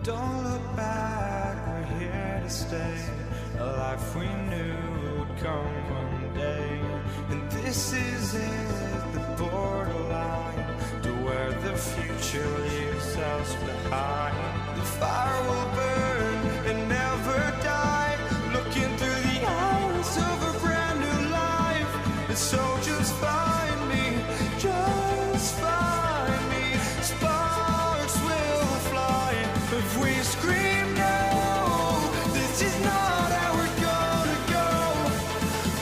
Don't look back, we're here to stay. A life we knew would come one day. And this is it, the borderline to where the future leaves us behind. The fire will burn and never die, looking through the eyes of a brand new life. And so just find me, just find me. Sparks will fly if we scream no. This is not how we're gonna go.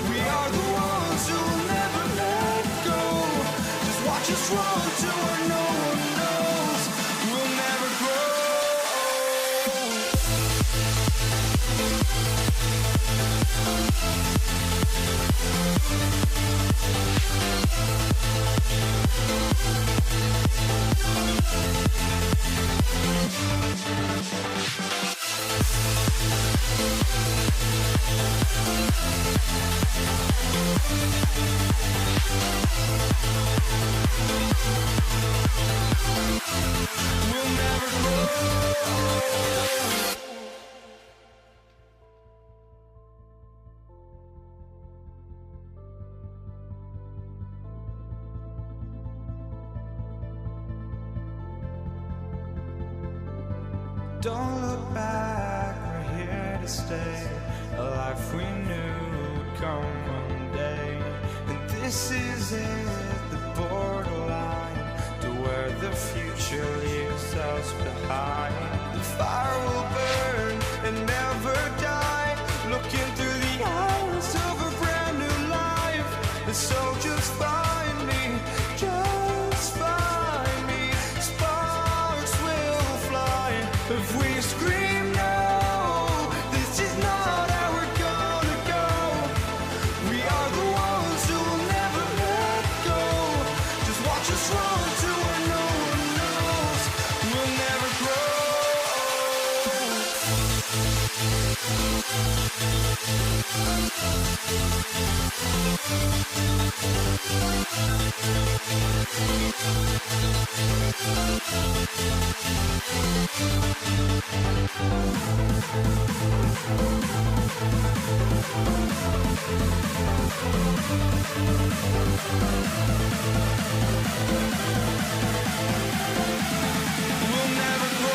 We are the ones who will never let go. Just watch us run to where no one knows. We'll never grow. We'll never grow. Don't look back, we're here to stay. A life we knew would come one day. And this is it, the borderline to where the future leaves us behind. The fire will burn and never die, looking through the eyes of a brand new life. And so just find me, just find me. Sparks will fly if we scream no. This is not how we're gonna go. We are the ones who will never let go. Just watch us run to where no one knows. We'll never grow. We'll never grow.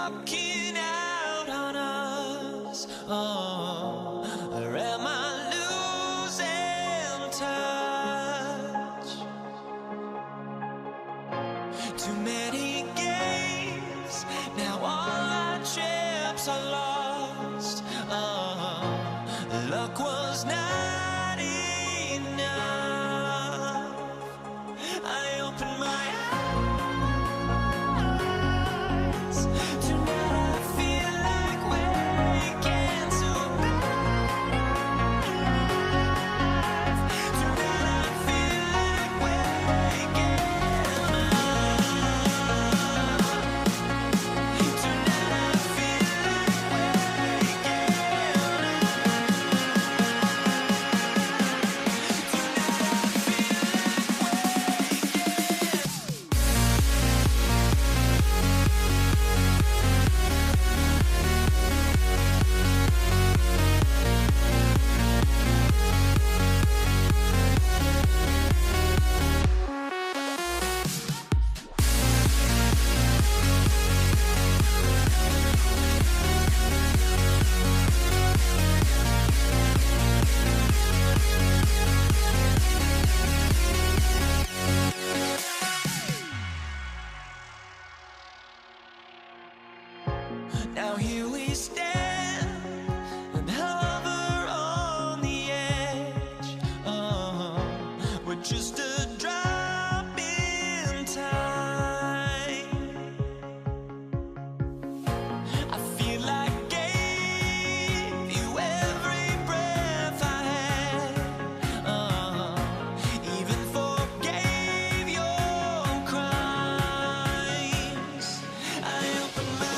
walking out on us? Oh, or am I losing touch? Too many games, now all our chips are lost. Oh, luck was not enough. I opened my eyes. Tonight I feel like waking to a better life. Tonight I feel like waking up. Tonight I feel like waking now here we stand and hover on the edge. Oh, we're just a drop in time. I feel like I gave you every breath I had. Oh, even forgave your crimes. I opened my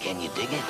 Can you dig it?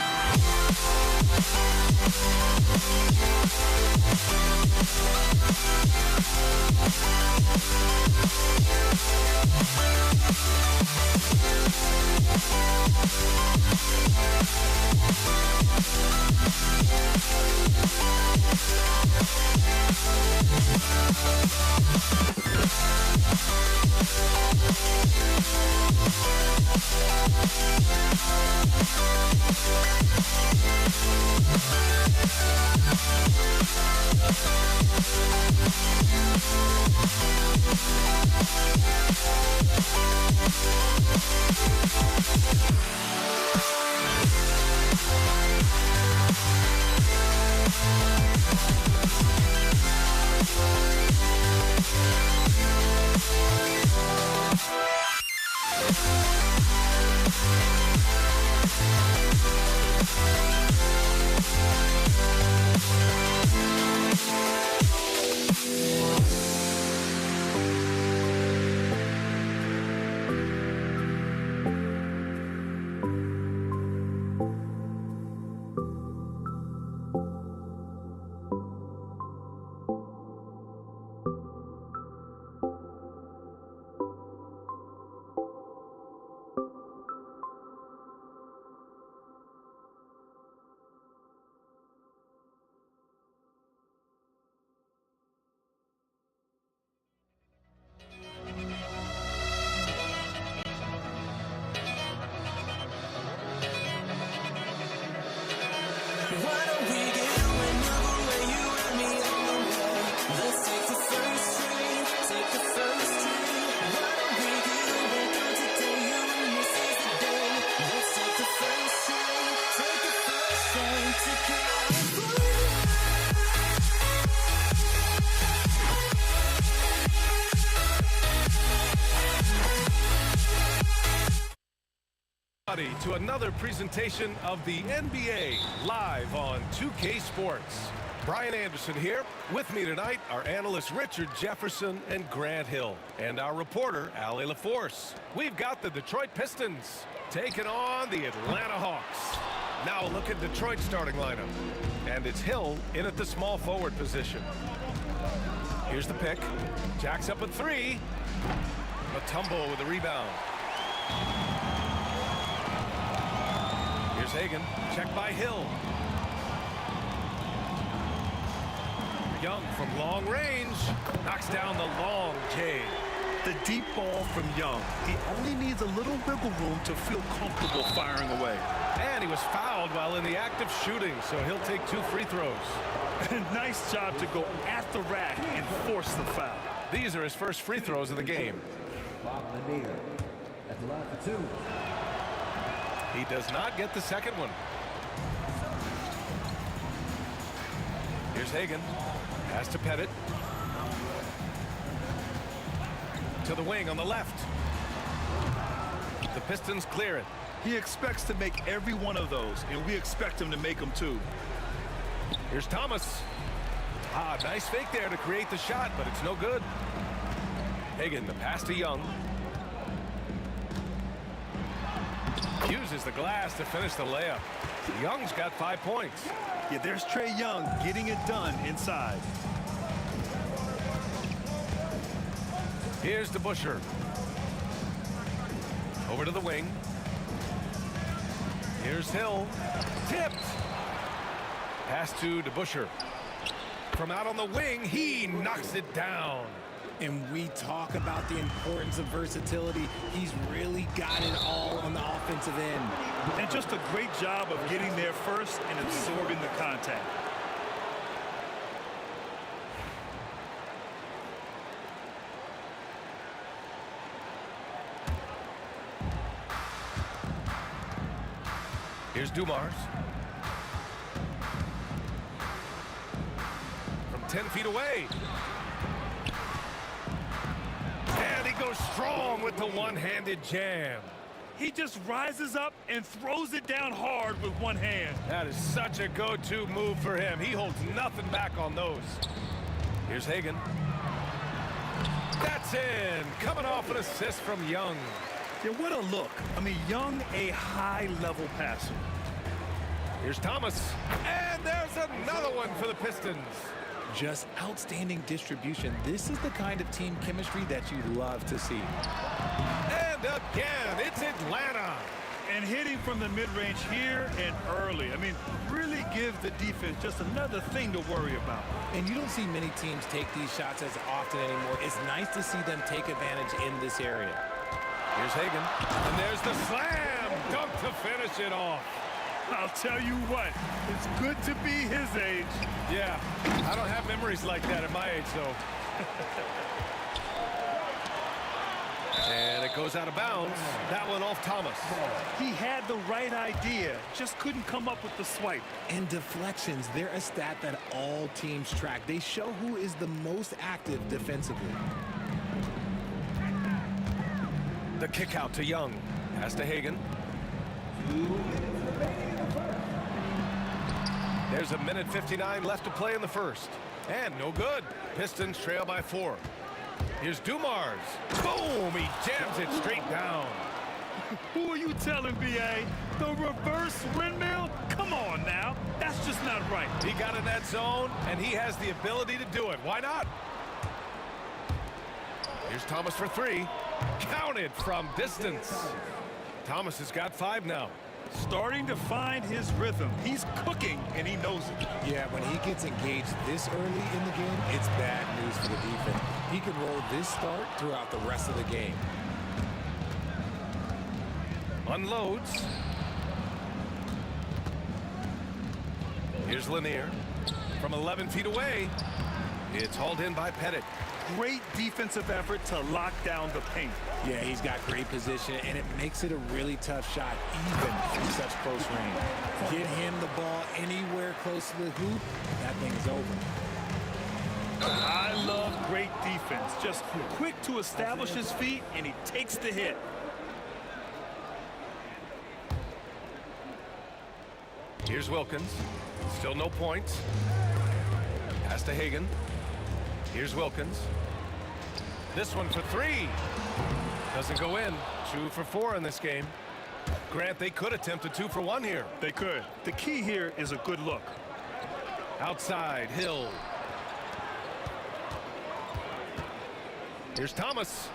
Why don't we get another way you and me on the way? Let's take the first train, take the first train. Why don't we get away from today? You and this is the day. Let's take the first train, take the first train to California. To another presentation of the NBA live on 2K Sports. Brian Anderson here. With me tonight are analysts Richard Jefferson and Grant Hill, and our reporter Ali LaForce. We've got the Detroit Pistons taking on the Atlanta Hawks. Now look at Detroit's starting lineup, and it's Hill in at the small forward position. Here's the pick. Jacks up at three. Mutombo with a rebound. Here's Hagan, checked by Hill. Young from long range, knocks down the long J. The deep ball from Young. He only needs a little wiggle room to feel comfortable firing away. And he was fouled while in the act of shooting, so he'll take 2 free throws. Nice job to go at the rack and force the foul. These are his first free throws of the game. That's the line for 2. He does not get the second one. Here's Hagan. Pass to Pettit. To the wing on the left. The Pistons clear it. He expects to make every one of those, and we expect him to make them too. Here's Thomas. Nice fake there to create the shot, but it's no good. Hagan, the pass to Young. Uses the glass to finish the layup. Young's got 5 points. Yeah, there's Trae Young getting it done inside. Here's DeBusschere. Over to the wing. Here's Hill. Tipped. Pass to DeBusschere. From out on the wing, he knocks it down. And we talk about the importance of versatility. He's really got it all on the offensive end. And just a great job of getting there first and absorbing the contact. Here's Dumars. From 10 feet away. And he goes strong with the one-handed jam. He just rises up and throws it down hard with one hand. That is such a go-to move for him. He holds nothing back on those. Here's Hagan. That's in. Coming off an assist from Young. Yeah, what a look. I mean, Young, a high-level passer. Here's Thomas. And there's another one for the Pistons. Just outstanding distribution. This is the kind of team chemistry that you love to see. And again, it's Atlanta. And hitting from the mid-range here and early. I mean, really give the defense just another thing to worry about. And you don't see many teams take these shots as often anymore. It's nice to see them take advantage in this area. Here's Hagan. And there's the slam dunk to finish it off. I'll tell you what, it's good to be his age. Yeah, I don't have memories like that at my age, though. And it goes out of bounds. That one off Thomas. He had the right idea, just couldn't come up with the swipe. And deflections, they're a stat that all teams track. They show who is the most active defensively. The kick out to Young. Pass to Hagan. There's a minute 59 left to play in the first. And no good. Pistons trail by 4. Here's Dumars. Boom! He jams it straight down. Who are you telling, B.A.? The reverse windmill? Come on now. That's just not right. He got in that zone, and he has the ability to do it. Why not? Here's Thomas for 3. Counted from distance. Thomas has got 5 now. Starting to find his rhythm. He's cooking, and he knows it. Yeah, when he gets engaged this early in the game, it's bad news for the defense. He can roll this start throughout the rest of the game. Unloads. Here's Lanier. From 11 feet away, it's hauled in by Pettit. Great defensive effort to lock down the paint. Yeah, he's got great position, and it makes it a really tough shot, even from such close range. Get him the ball anywhere close to the hoop, that thing's over. I love great defense. Just quick to establish his feet, and he takes the hit. Here's Wilkins. Still no points. Pass to Hagan. Here's Wilkins. This one for 3. Doesn't go in. 2 for 4 in this game. Grant, they could attempt a 2 for 1 here. They could. The key here is a good look. Outside, Hill. Here's Thomas.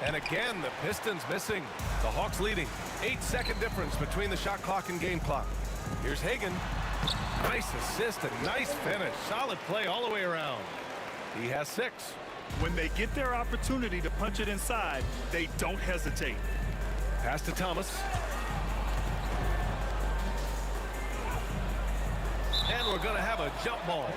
And again, the Pistons missing. The Hawks leading. 8-second difference between the shot clock and game clock. Here's Hagan. Nice assist and nice finish. Solid play all the way around. He has 6. When they get their opportunity to punch it inside, they don't hesitate. Pass to Thomas. And we're going to have a jump ball.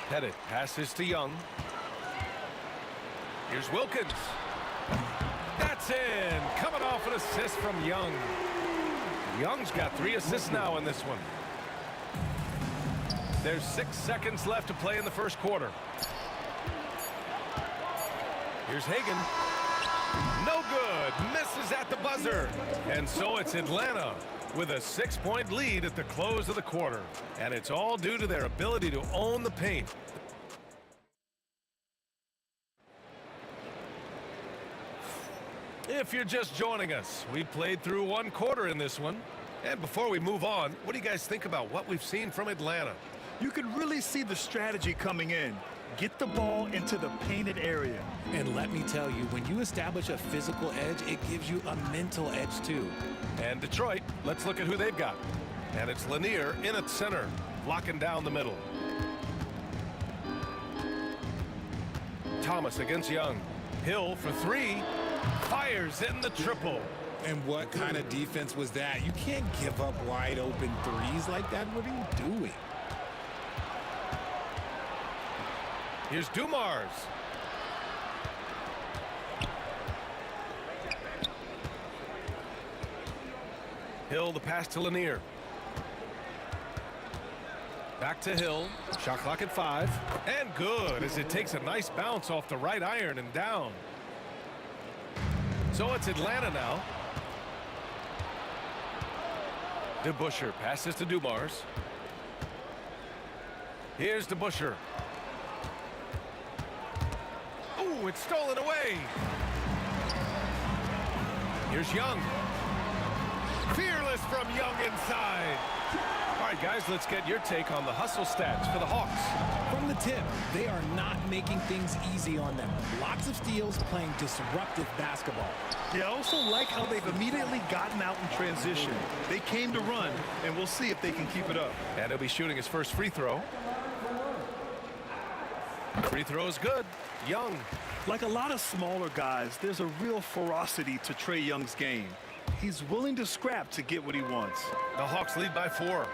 Pettit passes to Young. Here's Wilkins. That's in. Coming off an assist from Young. Young's got 3 assists now in this one. There's 6 seconds left to play in the first quarter. Here's Hagan. No good. Misses at the buzzer. And so it's Atlanta with a 6-point lead at the close of the quarter. And it's all due to their ability to own the paint. If you're just joining us, we played through 1 quarter in this one. And before we move on, what do you guys think about what we've seen from Atlanta? You can really see the strategy coming in. Get the ball into the painted area. And let me tell you, when you establish a physical edge, it gives you a mental edge too. And Detroit, let's look at who they've got. And it's Lanier in at center, locking down the middle. Thomas against Young. Hill for three. Fires in the triple. And what kind of defense was that? You can't give up wide open threes like that. What are you doing? Here's Dumars. Hill, the pass to Lanier. Back to Hill. Shot clock at 5. And good, as it takes a nice bounce off the right iron and down. So it's Atlanta now. DeBusschere passes to Dumars. Here's DeBusschere. Oh, it's stolen away. Here's Young. Fearless from Young inside. All right, guys, let's get your take on the hustle stats for the Hawks. From the tip, they are not making things easy on them. Lots of steals, playing disruptive basketball. Yeah, I also like how they've immediately gotten out in transition. They came to run, and we'll see if they can keep it up. And he'll be shooting his first free throw. Free throw is good. Young. Like a lot of smaller guys, there's a real ferocity to Trae Young's game. He's willing to scrap to get what he wants. The Hawks lead by 4.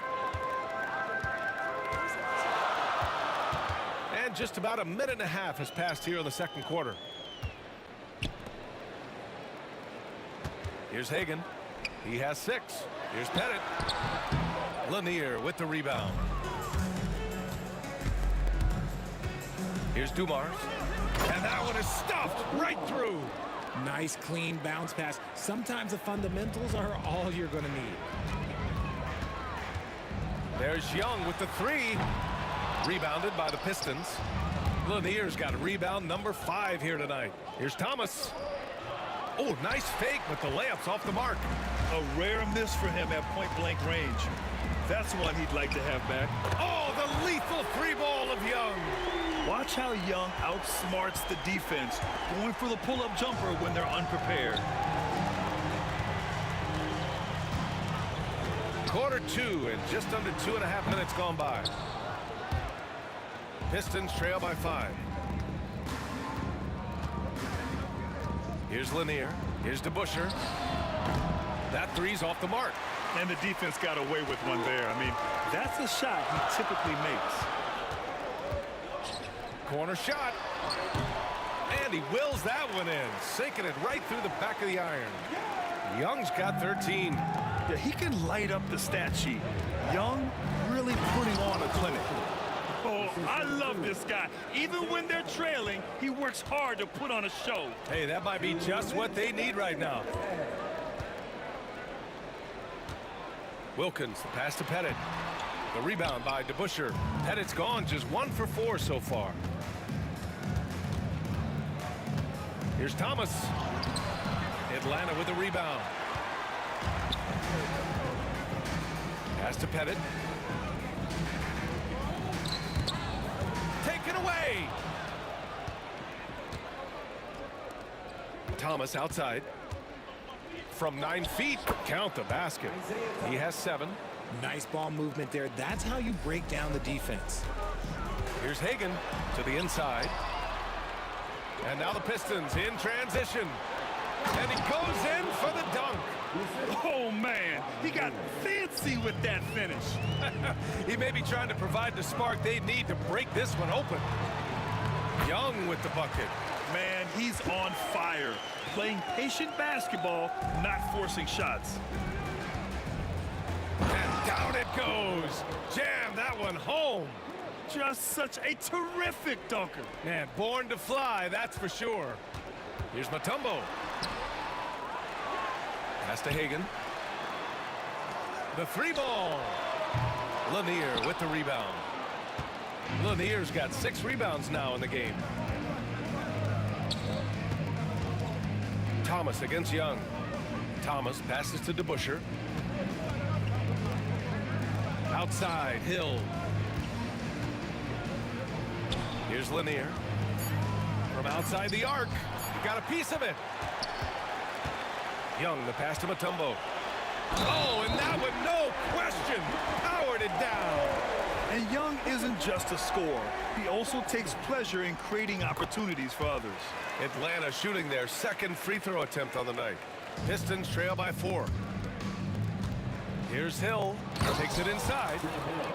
And just about a minute and a half has passed here in the second quarter. Here's Hagan. He has 6. Here's Pettit. Lanier with the rebound. Here's Dumars. And that one is stuffed right through. Nice, clean bounce pass. Sometimes the fundamentals are all you're going to need. There's Young with the 3. Rebounded by the Pistons. Lanier's got a rebound number 5 here tonight. Here's Thomas. Oh, nice fake, but the layup's off the mark. A rare miss for him at point-blank range. That's one he'd like to have back. Oh, the lethal 3-ball of Young. Watch how Young outsmarts the defense, going for the pull-up jumper when they're unprepared. Quarter 2 and just under 2.5 minutes gone by. Pistons trail by 5. Here's Lanier. Here's DeBusschere. That 3's off the mark. And the defense got away with one there. I mean, that's a shot he typically makes. Corner shot. And he wills that one in, sinking it right through the back of the iron. Young's got 13. Yeah, he can light up the stat sheet. Young really putting on a clinic. Oh, I love this guy. Even when they're trailing, he works hard to put on a show. Hey, that might be just what they need right now. Wilkins, the pass to Pettit. The rebound by DeBusschere. Pettit's gone just 1 for 4 so far. Here's Thomas. Atlanta with the rebound. Pass to Pettit. Taken away. Thomas outside. From 9 feet, count the basket. He has 7. Nice ball movement there. That's how you break down the defense. Here's Hagan to the inside. And now the Pistons in transition. And he goes in for the dunk. Oh, man, he got fancy with that finish. He may be trying to provide the spark they need to break this one open. Young with the bucket. Man, he's on fire. Playing patient basketball, not forcing shots. And down it goes. Jam that one home. Just such a terrific dunker. Man, born to fly, that's for sure. Here's Mutombo. Pass to Hagan. The 3-ball. Lanier with the rebound. Lanier's got 6 rebounds now in the game. Thomas against Young. Thomas passes to DeBusschere. Outside, Hill. Here's Lanier. From outside the arc. He got a piece of it. Young, the pass to Mutombo. Oh, and that one, no question, powered it down. And Young isn't just a scorer. He also takes pleasure in creating opportunities for others. Atlanta shooting their second free throw attempt on the night. Pistons trail by 4. Here's Hill. Takes it inside.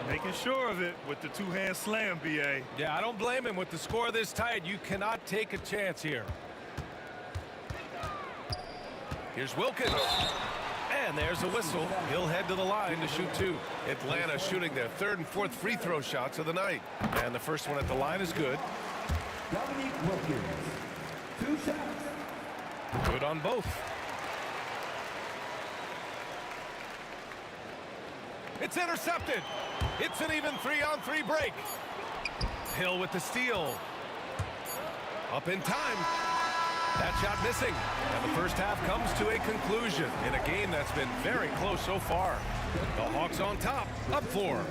Making sure of it with the two-hand slam, B.A. Yeah, I don't blame him. With the score this tight, you cannot take a chance here. Here's Wilkins. And there's a whistle. He'll head to the line to shoot 2. Atlanta shooting their 3rd and 4th free throw shots of the night. And the first one at the line is good. Wilkins, 2 shots. Good on both. It's intercepted. It's an even 3-on-3 break. Hill with the steal. Up in time. That shot missing. And the first half comes to a conclusion in a game that's been very close so far. The Hawks on top, up 4.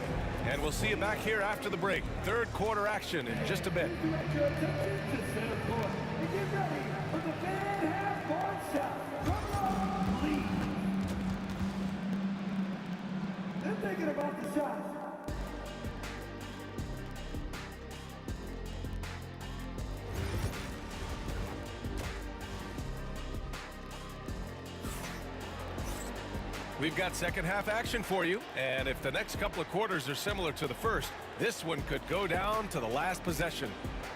And we'll see you back here after the break. 3rd quarter action in just a bit. Direct your attention to center court and get ready for the fan half-court shot. Come on, please. They're thinking about the shot. We've got second half action for you, and if the next couple of quarters are similar to the first, this one could go down to the last possession.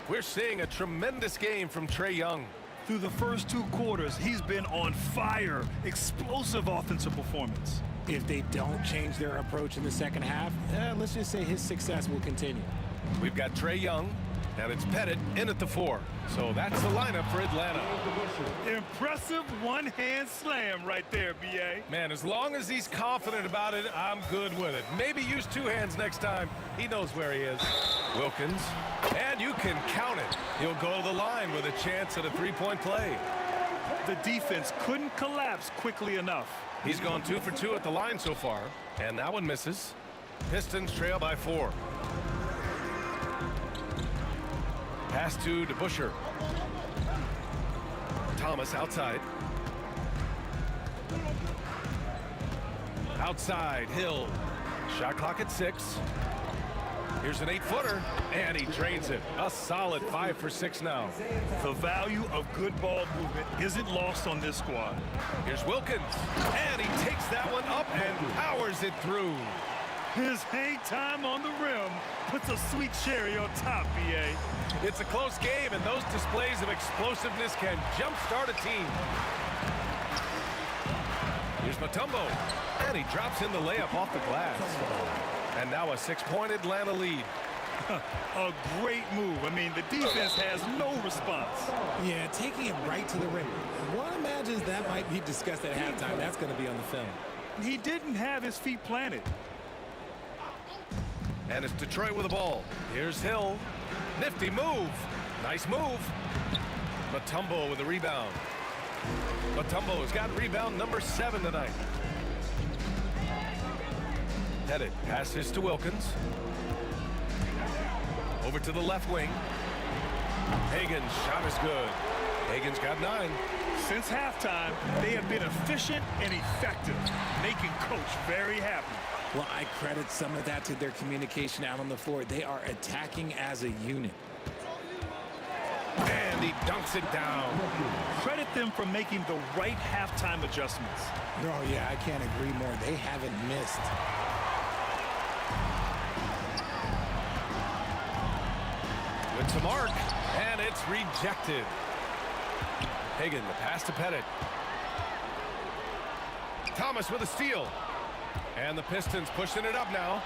We're seeing a tremendous game from Trae Young. Through the first 2 quarters, he's been on fire. Explosive offensive performance. If they don't change their approach in the second half, let's just say his success will continue. We've got Trae Young, and it's Pettit in at the 4. So that's the lineup for Atlanta. Impressive one-hand slam right there, B.A. Man, as long as he's confident about it, I'm good with it. Maybe use 2 hands next time. He knows where he is. Wilkins, and you can count it. He'll go to the line with a chance at a 3-point play. The defense couldn't collapse quickly enough. He's gone 2 for 2 at the line so far, and that one misses. Pistons trail by 4. Pass to DeBusschere. Thomas outside. Outside, Hill. Shot clock at 6. Here's an 8-footer, and he drains it. A solid 5 for 6 now. The value of good ball movement isn't lost on this squad. Here's Wilkins, and he takes that one up and powers it through. His hang time on the rim puts a sweet cherry on top, B.A. It's a close game, and those displays of explosiveness can jumpstart a team. Here's Mutombo, and he drops in the layup off the glass. And now a 6-point Atlanta lead. A great move. I mean, the defense has no response. Yeah, taking it right to the rim. One imagines that might be discussed at halftime. That's going to be on the film. He didn't have his feet planted. And it's Detroit with the ball. Here's Hill. Nifty move. Nice move. Mutombo with the rebound. Mutombo has got rebound number 7 tonight. Pettit passes to Wilkins. Over to the left wing. Hagan's shot is good. Hagan's got 9. Since halftime, they have been efficient and effective, making Coach very happy. Well, I credit some of that to their communication out on the floor. They are attacking as a unit. And he dunks it down. Credit them for making the right halftime adjustments. Oh, yeah, I can't agree more. They haven't missed. With to mark, and it's rejected. Hagan, the pass to Pettit. Thomas with a steal. And the Pistons pushing it up now.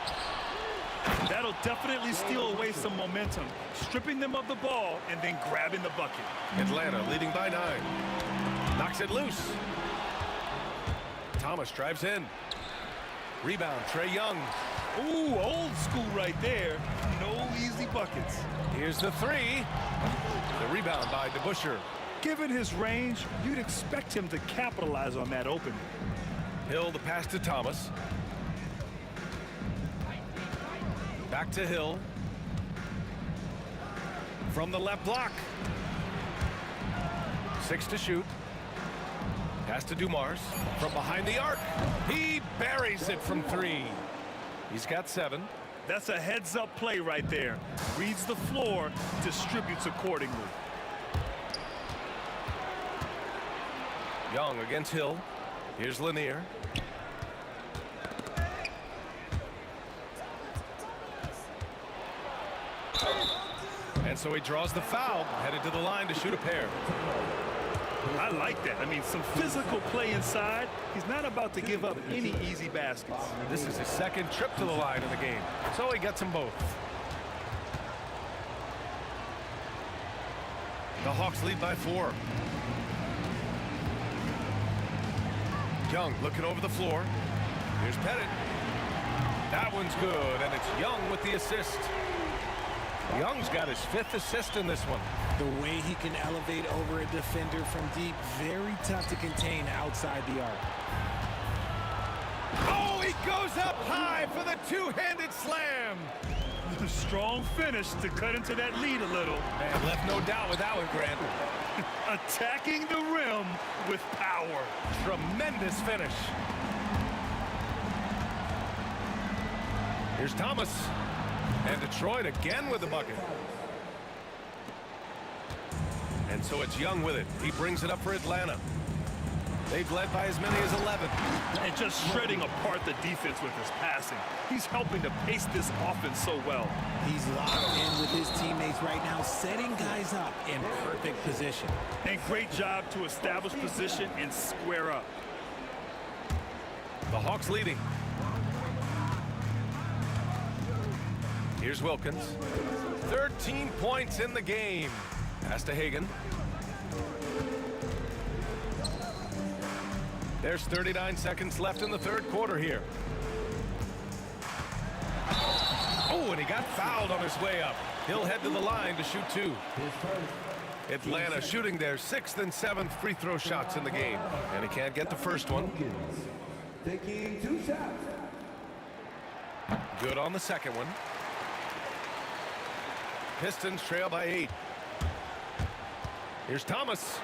That'll definitely steal away some momentum, stripping them of the ball and then grabbing the bucket. Atlanta leading by 9. Knocks it loose. Thomas drives in. Rebound, Trae Young. Ooh, old school right there. No easy buckets. Here's the 3. The rebound by DeBusschere. Given his range, you'd expect him to capitalize on that opening. Hill, the pass to Thomas. Back to Hill. From the left block. 6 to shoot. Pass to Dumars. From behind the arc. He buries it from 3. He's got 7. That's a heads-up play right there. Reads the floor, distributes accordingly. Young against Hill. Here's Lanier. And so he draws the foul, headed to the line to shoot a pair. I like that. I mean, some physical play inside. He's not about to give up any easy baskets. This is his second trip to the line in the game, so he gets them both. The Hawks lead by 4. Young looking over the floor. Here's Pettit. That one's good, and it's Young with the assist. Young's got his 5th assist in this one. The way he can elevate over a defender from deep, very tough to contain outside the arc. Oh, he goes up high for the two-handed slam. Strong finish to cut into that lead a little. Man, left no doubt with that one, Grant. Attacking the rim with power. Tremendous finish. Here's Thomas. And Detroit again with the bucket. And so it's Young with it. He brings it up for Atlanta. They've led by as many as 11. And just shredding apart the defense with his passing. He's helping to pace this offense so well. He's locked in with his teammates right now, setting guys up in perfect position. And great job to establish position and square up. The Hawks leading. Here's Wilkins. 13 points in the game. Pass to Hagan. There's 39 seconds left in the third quarter here. Oh, and he got fouled on his way up. He'll head to the line to shoot 2. Atlanta shooting their 6th and 7th free throw shots in the game. And he can't get the first one. Taking 2 shots. Good on the second one. Pistons trail by 8. Here's Thomas.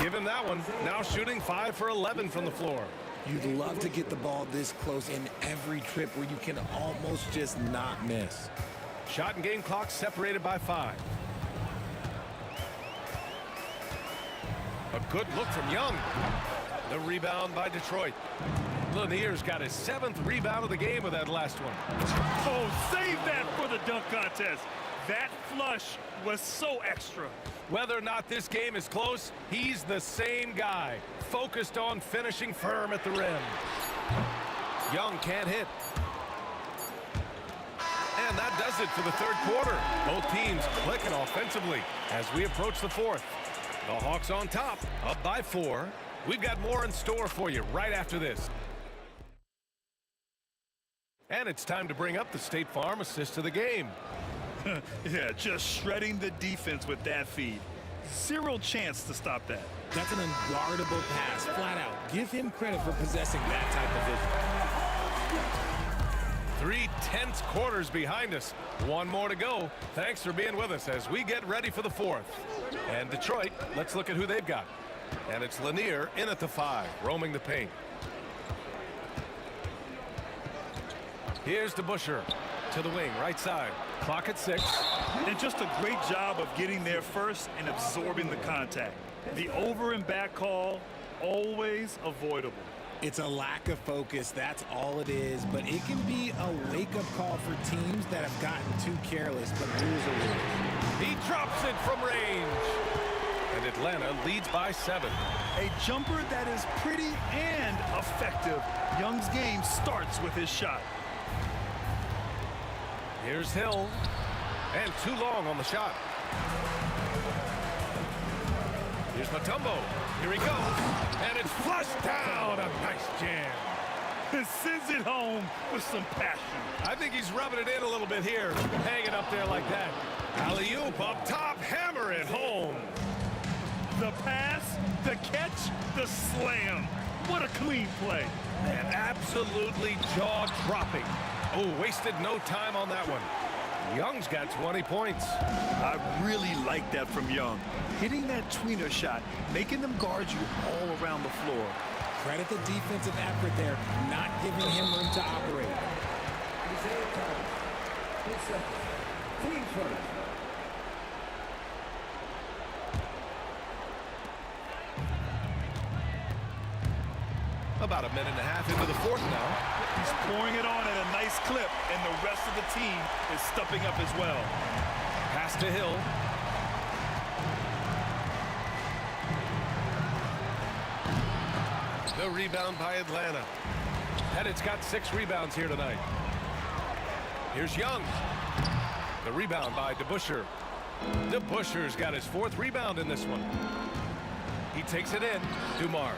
Give him that one. Now shooting 5 for 11 from the floor. You'd love to get the ball this close in every trip where you can almost just not miss. Shot and game clock separated by 5. A good look from Young. The rebound by Detroit. Lanier's got his 7th rebound of the game with that last one. Oh, save that for the dunk contest. That flush was so extra. Whether or not this game is close, he's the same guy, focused on finishing firm at the rim. Young can't hit. And that does it for the third quarter. Both teams clicking offensively as we approach the fourth. The Hawks on top, up by 4. We've got more in store for you right after this. And it's time to bring up the State Farm assist of the game. Yeah, just shredding the defense with that feed. Zero chance to stop that. That's an unguardable pass, flat out. Give him credit for possessing that type of vision. 3 tense quarters behind us. One more to go. Thanks for being with us as we get ready for the fourth. And Detroit, let's look at who they've got. And it's Lanier in at the 5, roaming the paint. Here's DeBuscher to the wing, right side. Clock at 6. And just a great job of getting there first and absorbing the contact. The over and back call, always avoidable. It's a lack of focus, that's all it is, but it can be a wake-up call for teams that have gotten too careless, but rules are rules. He drops it from range. And Atlanta leads by 7. A jumper that is pretty and effective. Young's game starts with his shot. Here's Hill. And too long on the shot. Here's Mutombo. Here he goes. And it's flushed down. A nice jam. Sends it home with some passion. I think he's rubbing it in a little bit here. Hanging up there like that. Alley-oop up top. Hammer it home. The pass, the catch, the slam. What a clean play. And absolutely jaw-dropping. Oh, wasted no time on that one. Young's got 20 points. I really like that from Young. Hitting that tweener shot, making them guard you all around the floor. Credit the defensive effort there, not giving him room to operate. Team first. About a minute and a half into the fourth now. He's pouring it on at a nice clip, and the rest of the team is stepping up as well. Pass to Hill. The rebound by Atlanta. Pettit's got 6 rebounds here tonight. Here's Young. The rebound by DeBusschere. DeBusschere's got his 4th rebound in this one. He takes it in. Dumars.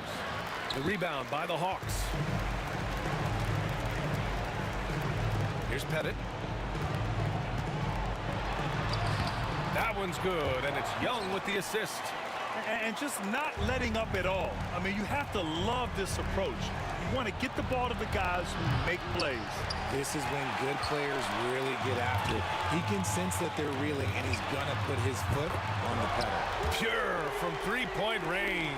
The rebound by the Hawks. Here's Pettit. That one's good, and it's Young with the assist. And just not letting up at all. I mean, you have to love this approach. You want to get the ball to the guys who make plays. This is when good players really get after it. He can sense that they're reeling, and he's going to put his foot on the pedal. Pure from 3-point range.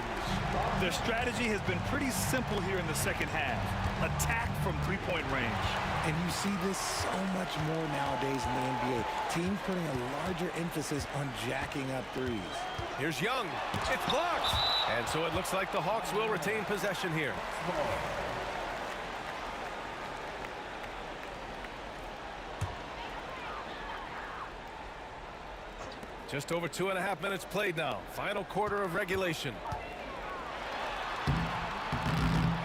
Their strategy has been pretty simple here in the second half. Attack from 3-point range. And you see this so much more nowadays in the NBA. Teams putting a larger emphasis on jacking up threes. Here's Young. It's blocked. And so it looks like the Hawks will retain possession here. Just over 2.5 minutes played now. Final quarter of regulation.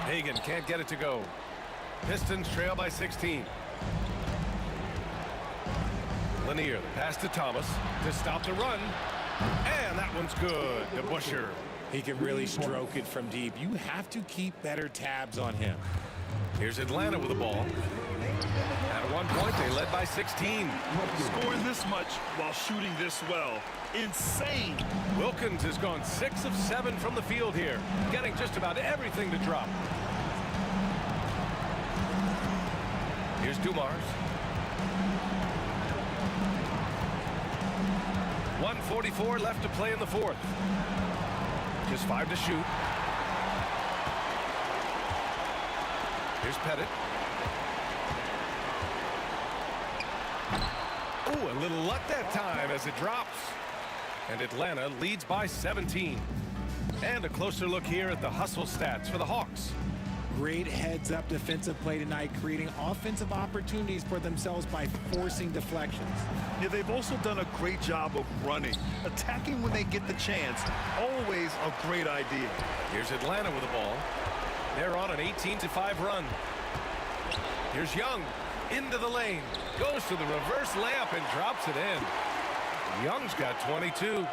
Hagan can't get it to go. Pistons trail by 16. Lanier, the pass to Thomas to stop the run. And that one's good. DeBusschere. He can really stroke it from deep. You have to keep better tabs on him. Here's Atlanta with the ball. At one point, they led by 16. Scoring this much while shooting this well. Insane. Wilkins has gone 6 of 7 from the field here, getting just about everything to drop. Here's Dumars. 1:44 left to play in the fourth. Just 5 to shoot. Here's Pettit. Ooh, a little luck that time as it drops. And Atlanta leads by 17. And a closer look here at the hustle stats for the Hawks. Great heads-up defensive play tonight, creating offensive opportunities for themselves by forcing deflections. Yeah, they've also done a great job of running. Attacking when they get the chance, always a great idea. Here's Atlanta with the ball. They're on an 18-5 run. Here's Young into the lane. Goes to the reverse layup and drops it in. Young's got 22.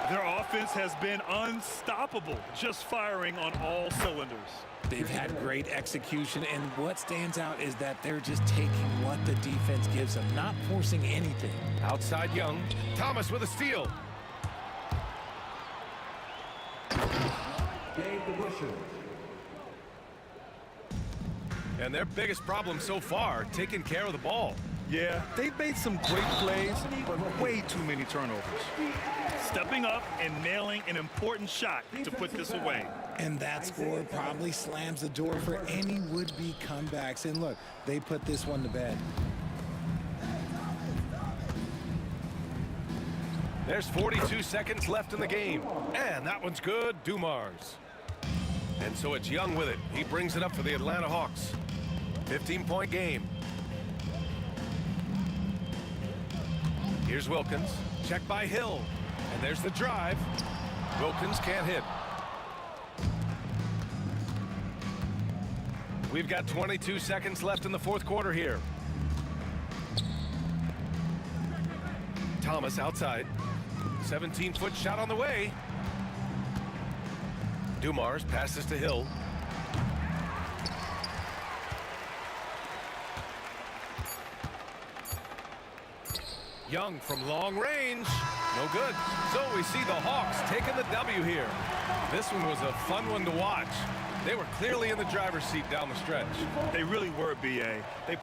Their offense has been unstoppable, just firing on all cylinders. They've had great execution, and what stands out is that they're just taking what the defense gives them, not forcing anything. Outside Young. Thomas with a steal. Gabe DeBusschere. And their biggest problem so far, taking care of the ball. Yeah, they've made some great plays, but way too many turnovers. Stepping up and nailing an important shot to put this away. And that score probably slams the door for any would-be comebacks. And look, they put this one to bed. There's 42 seconds left in the game. And that one's good. Dumars. And so it's Young with it. He brings it up for the Atlanta Hawks. 15-point game. Here's Wilkins. Check by Hill. And there's the drive. Wilkins can't hit. We've got 22 seconds left in the fourth quarter here. Thomas outside. 17-foot shot on the way. Dumars passes to Hill. Young from long range. No good. So we see the Hawks taking the W here. This one was a fun one to watch. They were clearly in the driver's seat down the stretch. They really were, B.A. They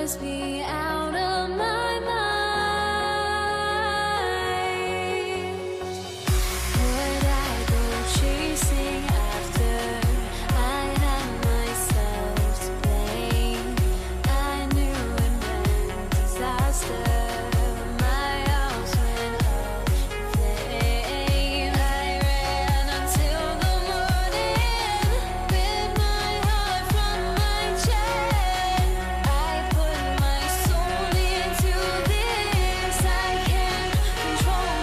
must be out of my mind. Would I go chasing after? I had myself to blame. I knew it meant disaster. My house went up in flames. I ran until the morning with my heart from my chest. I put my soul into this. I can't control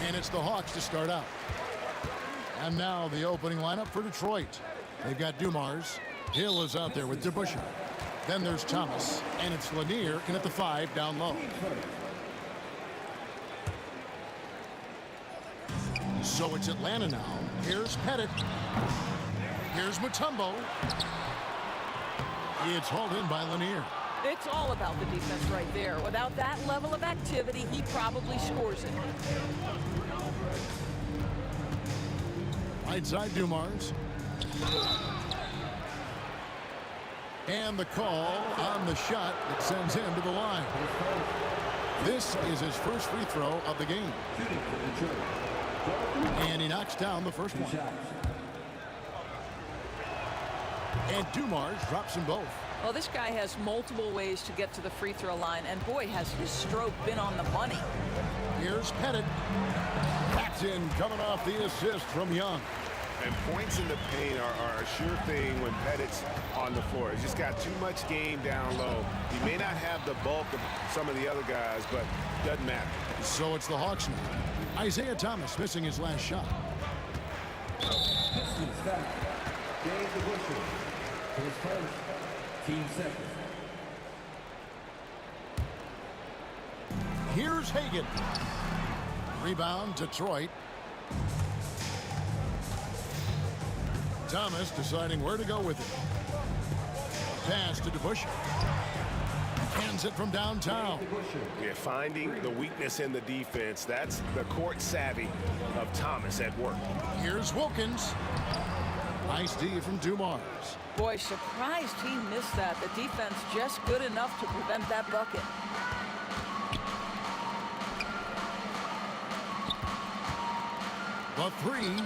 And it's the Hawks to start out. And now the opening lineup for Detroit. They've got Dumars. Hill is out there with DeBusschere. Then there's Thomas. And it's Lanier in at the 5 down low. So it's Atlanta now. Here's Pettit. Here's Mutombo. It's hauled in by Lanier. It's all about the defense right there. Without that level of activity, he probably scores it. Right side Dumars. And the call on the shot that sends him to the line. This is his first free throw of the game. And he knocks down the first one. And Dumars drops them both. Well, this guy has multiple ways to get to the free throw line, and boy, has his stroke been on the money. Here's Pettit. That's in, coming off the assist from Young. And points in the paint are a sure thing when Pettit's on the floor. He's just got too much game down low. He may not have the bulk of some of the other guys, but doesn't matter. So it's the Hawks now. Isaiah Thomas missing his last shot. Pistons foul. Dave DeBusschere. His first. Team second. Here's Hagan. Rebound, Detroit. Thomas deciding where to go with it. Pass to DeBusschere. Hands it from downtown. Yeah, finding the weakness in the defense. That's the court savvy of Thomas at work. Here's Wilkins. Nice D from Dumars. Boy, surprised he missed that. The defense just good enough to prevent that bucket. The 3.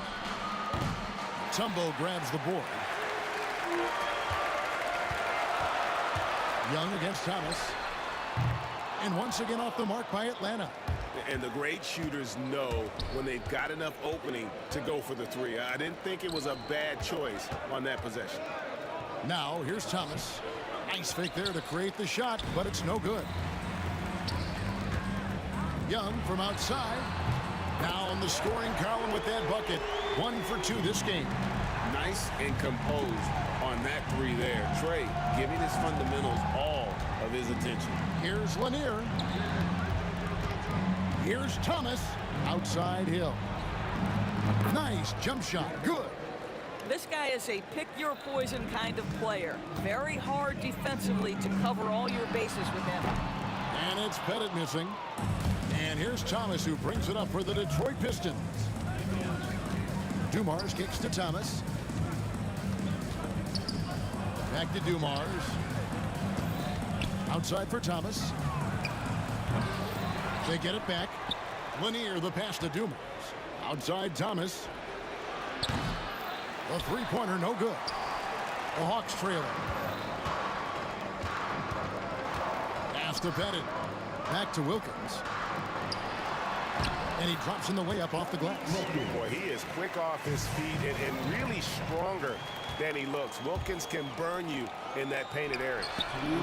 Tumbo grabs the board. Young against Thomas. And once again off the mark by Atlanta. And the great shooters know when they've got enough opening to go for the 3. I didn't think it was a bad choice on that possession. Now here's Thomas. Nice fake there to create the shot, but it's no good. Young from outside. Now on the scoring column with that bucket. 1 for 2 this game. Nice and composed on that 3 there. Trey giving his fundamentals all of his attention. Here's Lanier. Here's Thomas. Outside Hill. Nice jump shot. Good. This guy is a pick-your-poison kind of player. Very hard defensively to cover all your bases with him. And it's Pettit missing. And here's Thomas, who brings it up for the Detroit Pistons. Dumars kicks to Thomas. Back to Dumars. Outside for Thomas. They get it back. Lanier, the pass to Dumars. Outside Thomas. The three-pointer, no good. The Hawks trailing. Pass to Pettit. Back to Wilkins. And he drops in the layup off the glass. Boy, he is quick off his feet and really stronger than he looks. Wilkins can burn you in that painted area.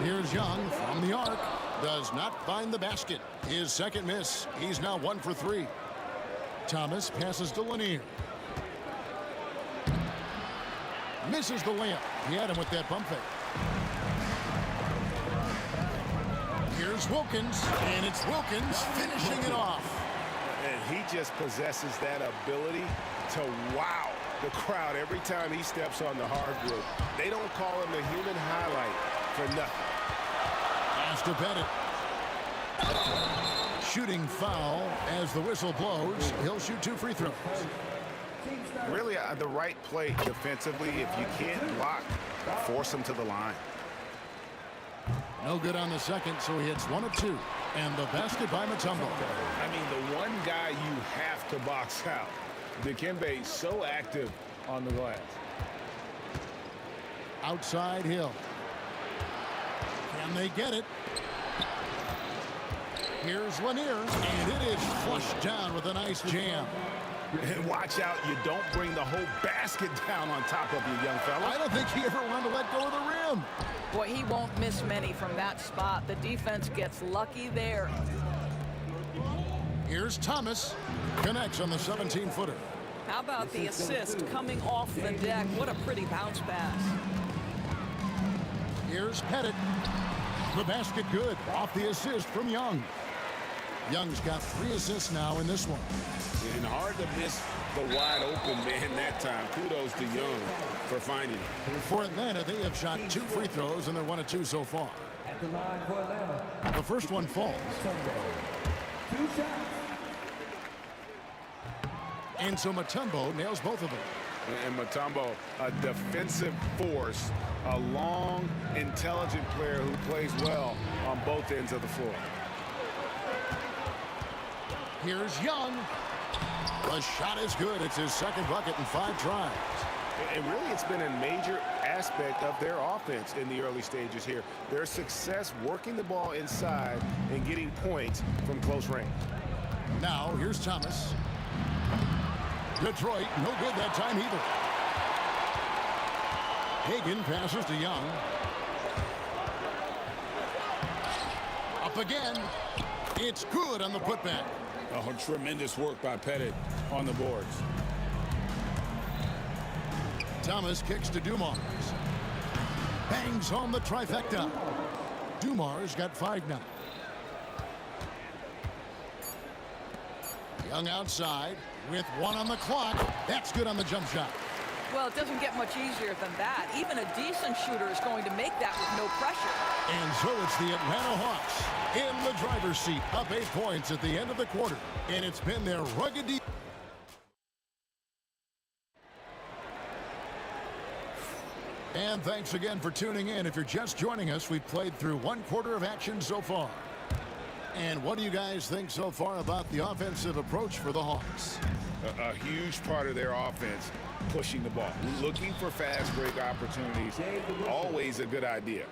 Here's Young from the arc. Does not find the basket. His second miss. He's now 1 for 3. Thomas passes to Lanier. Misses the layup. He had him with that bump fake. Here's Wilkins, and it's Wilkins finishing it off. And he just possesses that ability to wow the crowd every time he steps on the hardwood. They don't call him the human highlight for nothing. Pass to Pettit. Shooting foul as the whistle blows. He'll shoot 2 free throws. Really the right play defensively. If you can't block, force him to the line. No good on the second, so he hits 1 of 2. And the basket by Mutombo. I mean, the one guy you have to box out. Dikembe so active on the glass. Outside Hill. Can they get it? Here's Lanier, and it is flushed down with a nice jam. And watch out, you don't bring the whole basket down on top of you, young fella. I don't think he ever wanted to let go of the rim. Boy, he won't miss many from that spot. The defense gets lucky there. Here's Thomas. Connects on the 17-footer. How about the assist coming off the deck? What a pretty bounce pass. Here's Pettit. The basket good. Off the assist from Young. Young's got 3 assists now in this one. And hard to miss the wide open man that time. Kudos to Young for finding it. For Atlanta, they have shot 2 free throws, and they're 1 of 2 so far. At the line for Atlanta. The first one falls. 2 shots. And so Mutombo nails both of them. And Mutombo, a defensive force, a long, intelligent player who plays well on both ends of the floor. Here's Young. The shot is good. It's his second bucket in 5 tries. And really, it's been a major aspect of their offense in the early stages here. Their success working the ball inside and getting points from close range. Now, here's Thomas. Detroit, no good that time either. Hagan passes to Young. Up again. It's good on the putback. Oh, tremendous work by Pettit on the boards. Thomas kicks to Dumars. Bangs home the trifecta. Dumars got 5 now. Young outside with 1 on the clock. That's good on the jump shot. Well, it doesn't get much easier than that. Even a decent shooter is going to make that with no pressure. And so it's the Atlanta Hawks in the driver's seat, up 8 points at the end of the quarter. And it's been their rugged defense. And thanks again for tuning in. If you're just joining us, we've played through 1 quarter of action so far. And what do you guys think so far about the offensive approach for the Hawks? A huge part of their offense, pushing the ball, looking for fast break opportunities. Always a good idea.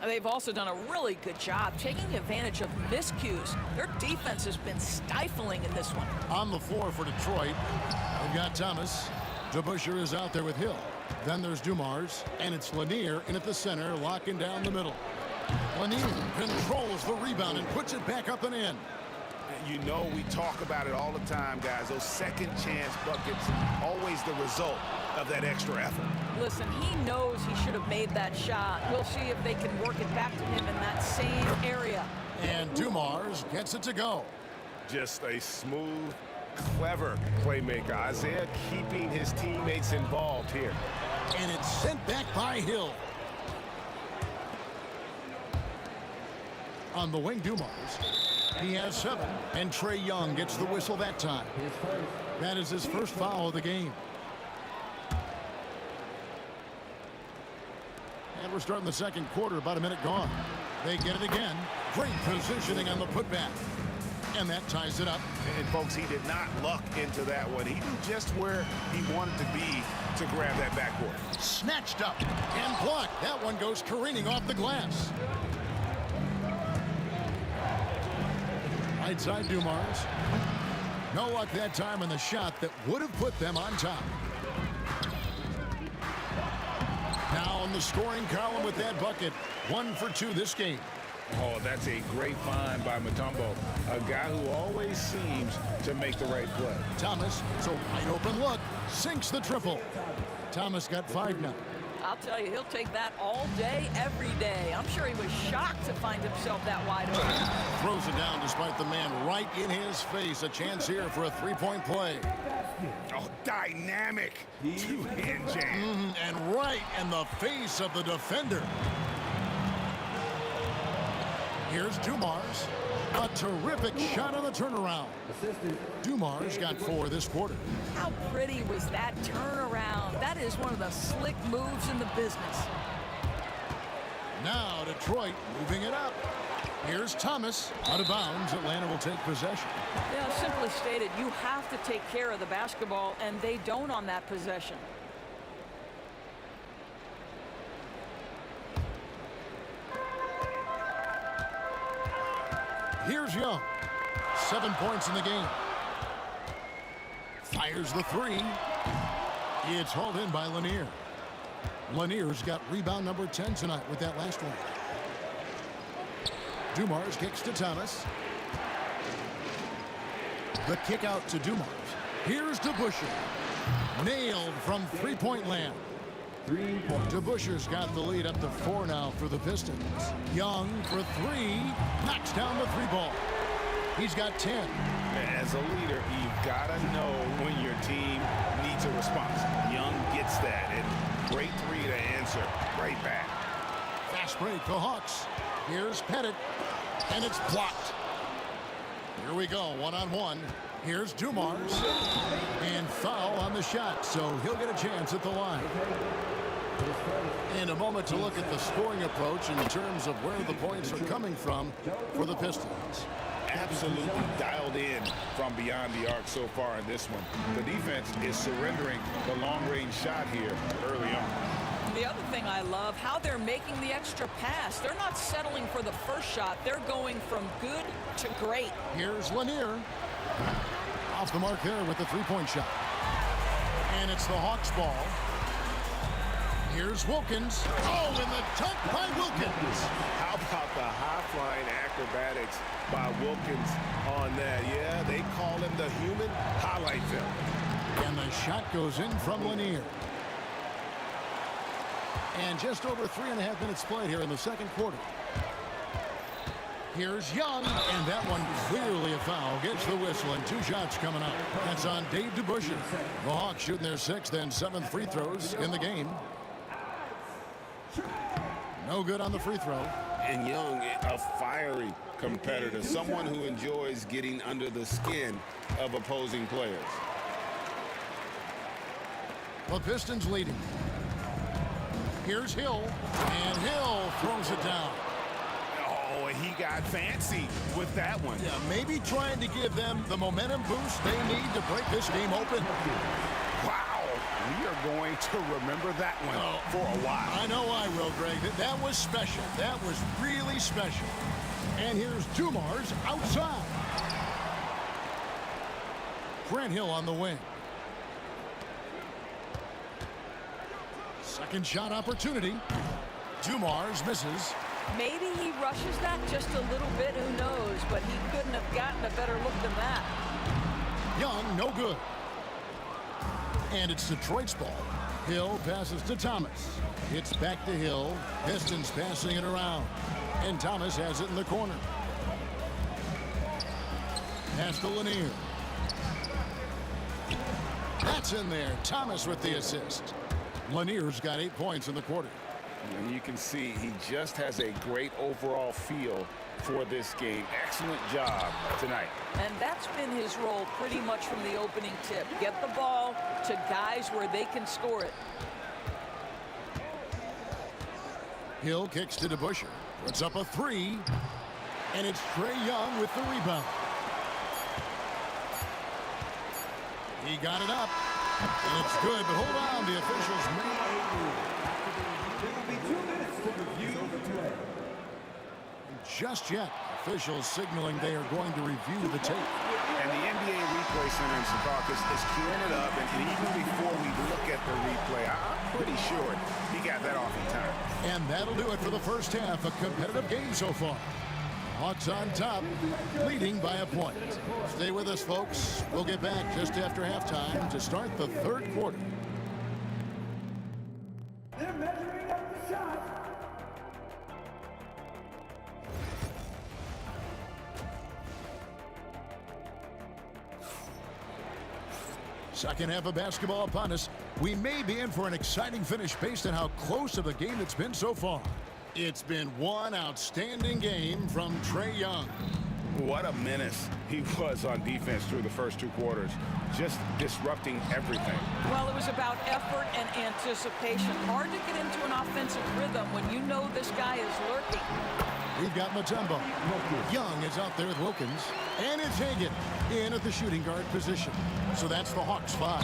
They've also done a really good job taking advantage of miscues. Their defense has been stifling in this one. On the floor for Detroit, we've got Thomas. DeBusschere is out there with Hill. Then there's Dumars, and it's Lanier in at the center, locking down the middle. Lanier controls the rebound and puts it back up and in. You know, we talk about it all the time, guys. Those second chance buckets, always the result of that extra effort. Listen, he knows he should have made that shot. We'll see if they can work it back to him in that same area. And Dumars gets it to go. Just a smooth, clever playmaker. Isaiah keeping his teammates involved here. And it's sent back by Hill. On the wing, Dumars. He has 7. And Trey Young gets the whistle that time. That is his first foul of the game. And we're starting the second quarter, about a minute gone. They get it again. Great positioning on the putback. And that ties it up. And folks, he did not luck into that one. He knew just where he wanted to be to grab that backboard. Snatched up and blocked. That one goes careening off the glass. Right side, Dumars. No luck that time on the shot that would have put them on top. Now on the scoring column with that bucket. 1 for 2 this game. Oh, that's a great find by Mutombo. A guy who always seems to make the right play. Thomas, it's a wide open look. Sinks the triple. Thomas got 5 now. I'll tell you, he'll take that all day, every day. I'm sure he was shocked to find himself that wide open. Throws it down despite the man right in his face. A chance here for a 3-point play. Oh, dynamic two-hand jam. And right in the face of the defender. Here's Dumars. A terrific shot on the turnaround. Dumars got 4 this quarter. How pretty was that turnaround? That is one of the slick moves in the business. Now Detroit moving it up. Here's Thomas. Out of bounds. Atlanta will take possession. Yeah, simply stated, you have to take care of the basketball, and they don't on that possession. Here's Young. 7 points in the game. Fires the 3. It's hauled in by Lanier. Lanier's got rebound number 10 tonight with that last one. Dumars kicks to Thomas. The kick out to Dumars. Here's DeBusschere. Nailed from three-point land. DeBusschere's got the lead up to 4 now for the Pistons. Young for 3. Knocks down the 3 ball. He's got 10. As a leader, you've got to know when your team needs a response. Young gets that, and great 3 to answer. Right back. Fast break, the Hawks. Here's Pettit, and it's blocked. Here we go, 1-on-1. Here's Dumars, and foul on the shot, so he'll get a chance at the line. And a moment to look at the scoring approach in terms of where the points are coming from for the Pistons. Absolutely dialed in from beyond the arc so far in this one. The defense is surrendering the long-range shot here early on. The other thing I love, how they're making the extra pass. They're not settling for the first shot. They're going from good to great. Here's Lanier. Off the mark there with the 3-point shot. And it's the Hawks ball. Here's Wilkins. Oh, and the dunk by Wilkins. How about the high-flying acrobatics by Wilkins on that? Yeah, they call him the human highlight film. And the shot goes in from Lanier. And just over 3.5 minutes played here in the second quarter. Here's Young, and that one clearly a foul. Gets the whistle, and 2 shots coming up. That's on Dave DeBusschere. The Hawks shooting their 6th and 7th free throws in the game. No good on the free throw. And Young, a fiery competitor, someone who enjoys getting under the skin of opposing players. The Pistons leading. Here's Hill, and Hill throws it down. Oh, and he got fancy with that one. Yeah, maybe trying to give them the momentum boost they need to break this game open. Wow, we are going to remember that one for a while. I know I will, Greg. That was special. That was really special. And here's Dumars outside. Grant Hill on the wing. Second shot opportunity. Dumars misses. Maybe he rushes that just a little bit, who knows, but he couldn't have gotten a better look than that. Young, no good. And it's Detroit's ball. Hill passes to Thomas. It's back to Hill. Pistons passing it around. And Thomas has it in the corner. Pass to Lanier. That's in there. Thomas with the assist. Lanier's got 8 points in the quarter. And you can see he just has a great overall feel for this game. Excellent job tonight. And that's been his role pretty much from the opening tip. Get the ball to guys where they can score it. Hill kicks to DeBusschere. Puts up a 3. And it's Trae Young with the rebound. He got it up. And it's good, but hold on. The officials may... There will be 2 minutes to review the play. Just yet, officials signaling they are going to review the tape. And the NBA Replay Center in Secaucus is queuing it up, and even before we look at the replay, I'm pretty sure he got that off in time. And that'll do it for the first half. A competitive game so far. Hawks on top, leading by a point. Stay with us, folks. We'll get back just after halftime to start the third quarter. They're measuring up the shot. Second half of basketball upon us. We may be in for an exciting finish based on how close of a game it's been so far. It's been one outstanding game from Trae Young. What a menace he was on defense through the first 2 quarters, just disrupting everything. Well, it was about effort and anticipation. Hard to get into an offensive rhythm when you know this guy is lurking. We've got Mutombo. Young is out there with Wilkins. And it's Hagan in at the shooting guard position. So that's the Hawks 5.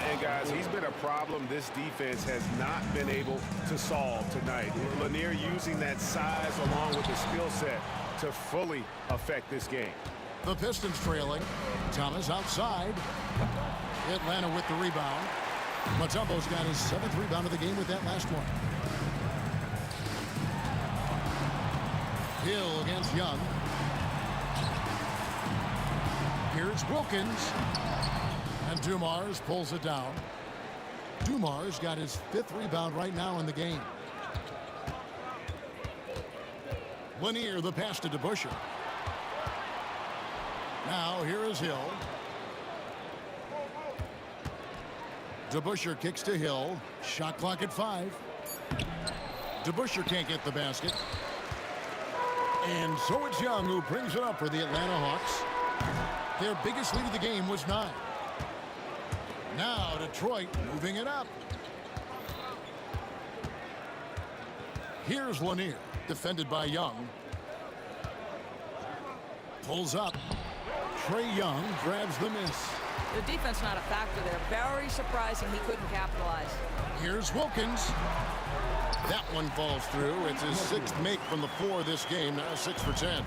And guys, he's been a problem this defense has not been able to solve tonight. Lanier using that size along with the skill set to fully affect this game. The Pistons trailing. Thomas outside. Atlanta with the rebound. Mutombo's got his 7th rebound of the game with that last one. Hill against Young. Here's Wilkins. And Dumars pulls it down. Dumars got his 5th rebound right now in the game. Lanier, the pass to DeBusschere. Now here is Hill. DeBusschere kicks to Hill. Shot clock at 5. DeBusschere can't get the basket. And so it's Young who brings it up for the Atlanta Hawks. Their biggest lead of the game was 9. Now Detroit moving it up. Here's Lanier, defended by Young. Pulls up. Trae Young grabs the miss. The defense not a factor there. Very surprising he couldn't capitalize. Here's Wilkins. That one falls through. It's his 6th make from the floor this game. Now 6 for 10.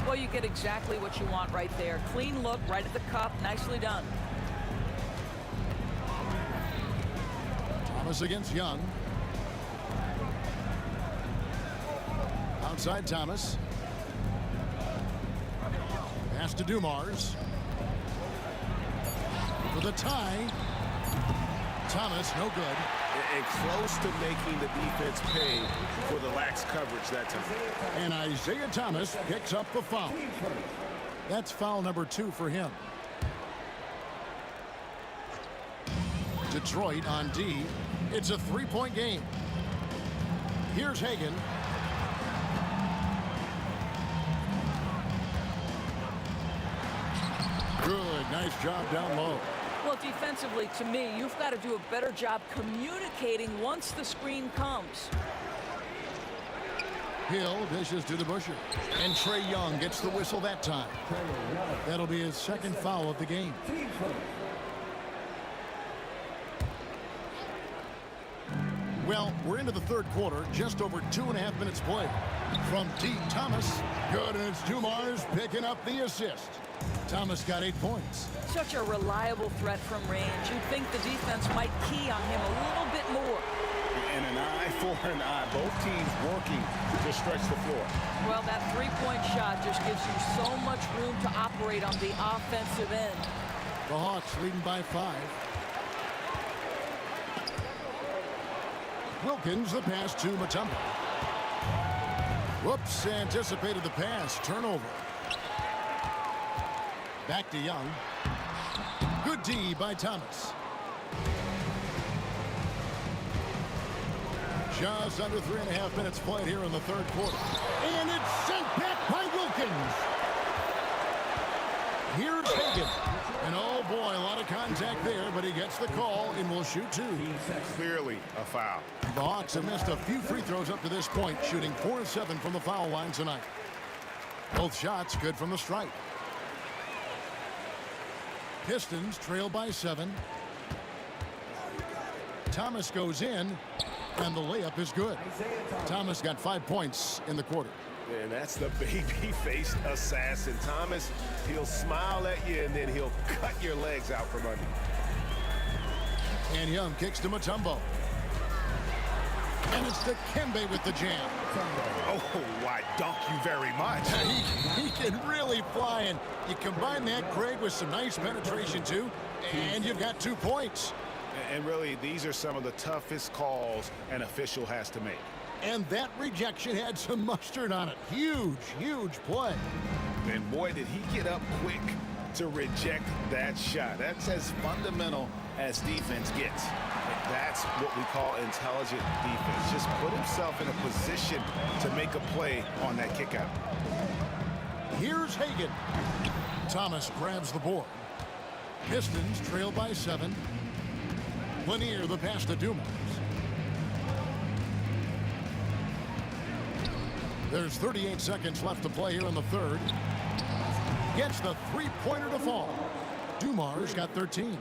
Well, you get exactly what you want right there. Clean look, right at the cup. Nicely done. Thomas against Young. Outside Thomas. Pass to Dumars. For the tie. Thomas, no good. And close to making the defense pay for the lax coverage that time. And Isaiah Thomas picks up the foul. That's foul number 2 for him. Detroit on D. It's a 3-point game. Here's Hagan. Good, nice job down low. Well, defensively, to me, you've got to do a better job communicating once the screen comes. Hill dishes to DeBusschere. And Trae Young gets the whistle that time. That'll be his 2nd foul of the game. Well, we're into the 3rd quarter, just over 2.5 minutes played. From deep, Thomas. Good, and it's Dumars picking up the assist. Thomas got 8 points. Such a reliable threat from range. You'd think the defense might key on him a little bit more. And an eye for an eye. Both teams working to stretch the floor. Well, that 3-point shot just gives you so much room to operate on the offensive end. The Hawks leading by 5. Wilkins, the pass to Mutombo. Whoops, anticipated the pass. Turnover. Back to Young. Good D by Thomas. Just under 3.5 minutes played here in the third quarter. And it's sent back by Wilkins. Here's Hagan. And oh boy, a lot of contact there, but he gets the call and will shoot two. Clearly a foul. The Hawks have missed a few free throws up to this point, shooting 4 of 7 from the foul line tonight. Both shots good from the stripe. Pistons trail by 7. Thomas goes in, and the layup is good. Thomas got 5 points in the quarter. And that's the baby-faced assassin. Thomas, he'll smile at you, and then he'll cut your legs out from under. And Young kicks to Mutombo. And it's Dikembe with the jam. Oh, why, dunk you very much. He can really fly, and you combine that, Craig, with some nice penetration, too, and you've got 2 points. And really, these are some of the toughest calls an official has to make. And that rejection had some mustard on it. Huge, huge play. And boy, did he get up quick to reject that shot. That's as fundamental as defense gets. That's what we call intelligent defense. Just put himself in a position to make a play on that kick out. Here's Hagan. Thomas grabs the board. Pistons trail by 7. Lanier the pass to Dumas. There's 38 seconds left to play here in the third. Gets the three-pointer to fall. Dumars got 13.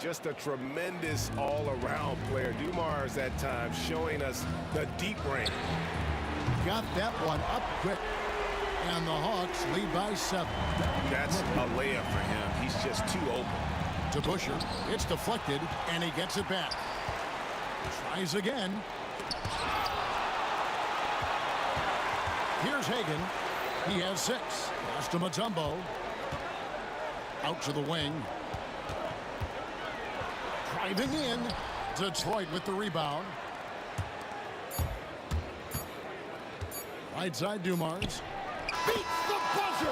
Just a tremendous all-around player. Dumars at times showing us the deep range. Got that one up quick. And the Hawks lead by 7. That's a layup for him. He's just too open. To Busher. It's deflected, and he gets it back. Tries again. Here's Hagan. He has 6. Pass to Mutombo. Out to the wing. Driving in. Detroit with the rebound. Right side Dumars. Beats the buzzer!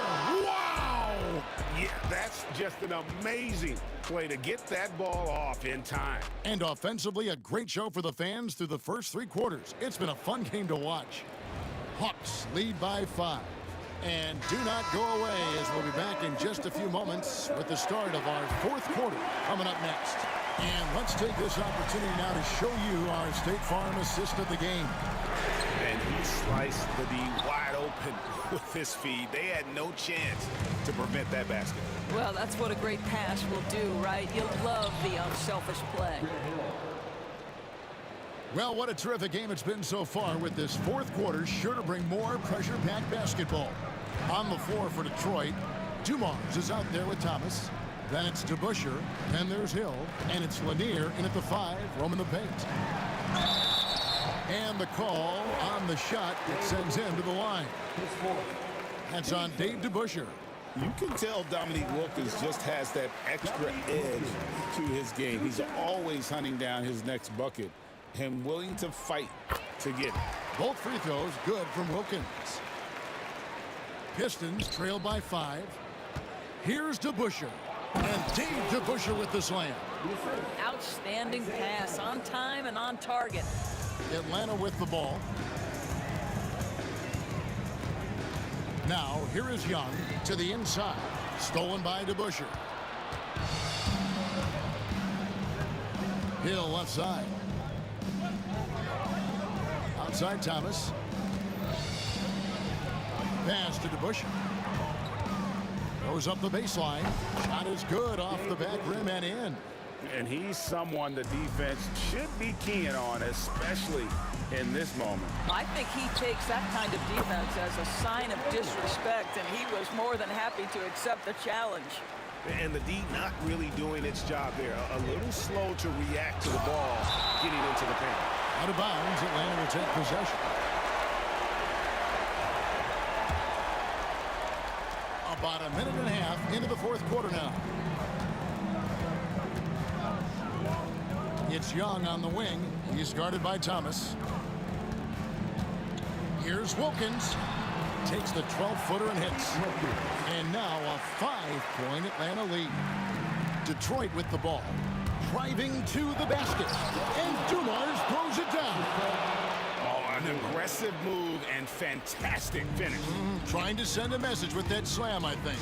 Wow! Yeah, that's just an amazing play to get that ball off in time. And offensively, a great show for the fans through the first 3 quarters. It's been a fun game to watch. Hawks lead by 5. And do not go away, as we'll be back in just a few moments with the start of our 4th quarter coming up next. And let's take this opportunity now to show you our State Farm assist of the game. And he sliced the D wide open with his feed. They had no chance to prevent that basket. Well, that's what a great pass will do, right? You'll love the unselfish play. Well, what a terrific game it's been so far, with this 4th quarter sure to bring more pressure-packed basketball. On the floor for Detroit, Dumars is out there with Thomas. Then it's DeBusschere, then there's Hill, and it's Lanier in at the 5, roaming the paint. And the call on the shot that sends him to the line. That's on Dave DeBusschere. You can tell Dominique Wilkins just has that extra edge to his game. He's always hunting down his next bucket and willing to fight to get it. Both free throws good from Wilkins. Pistons trail by 5. Here's DeBusschere. And Dave DeBusschere with the slam. Outstanding pass, on time and on target. Atlanta with the ball. Now, here is Young to the inside. Stolen by DeBusschere. Hill left side. Outside Thomas. Pass to DeBusschere. Goes up the baseline. Shot is good off the back rim and in. And he's someone the defense should be keying on, especially in this moment. I think he takes that kind of defense as a sign of disrespect, and he was more than happy to accept the challenge. And the D not really doing its job there. A little slow to react to the ball getting into the paint. Out of bounds, Atlanta will take possession. About a minute and a half into the 4th quarter now. It's Young on the wing. He's guarded by Thomas. Here's Wilkins. Takes the 12-footer and hits. And now a 5-point Atlanta lead. Detroit with the ball. Driving to the basket. And Dumars throws it down. Oh, an aggressive move and fantastic finish. Trying to send a message with that slam, I think.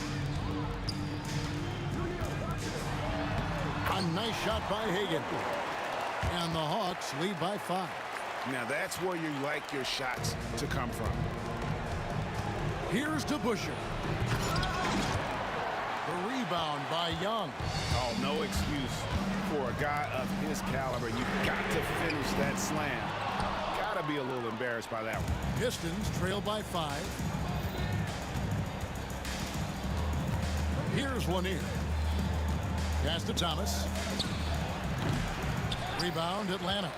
A nice shot by Hagan. And the Hawks lead by 5. Now that's where you like your shots to come from. Here's DeBusschere. The rebound by Young. Oh, no excuse for a guy of his caliber. You've got to finish that slam. Got to be a little embarrassed by that one. Pistons trail by 5. Here's Lanier. Pass to Thomas. Rebound, Atlanta.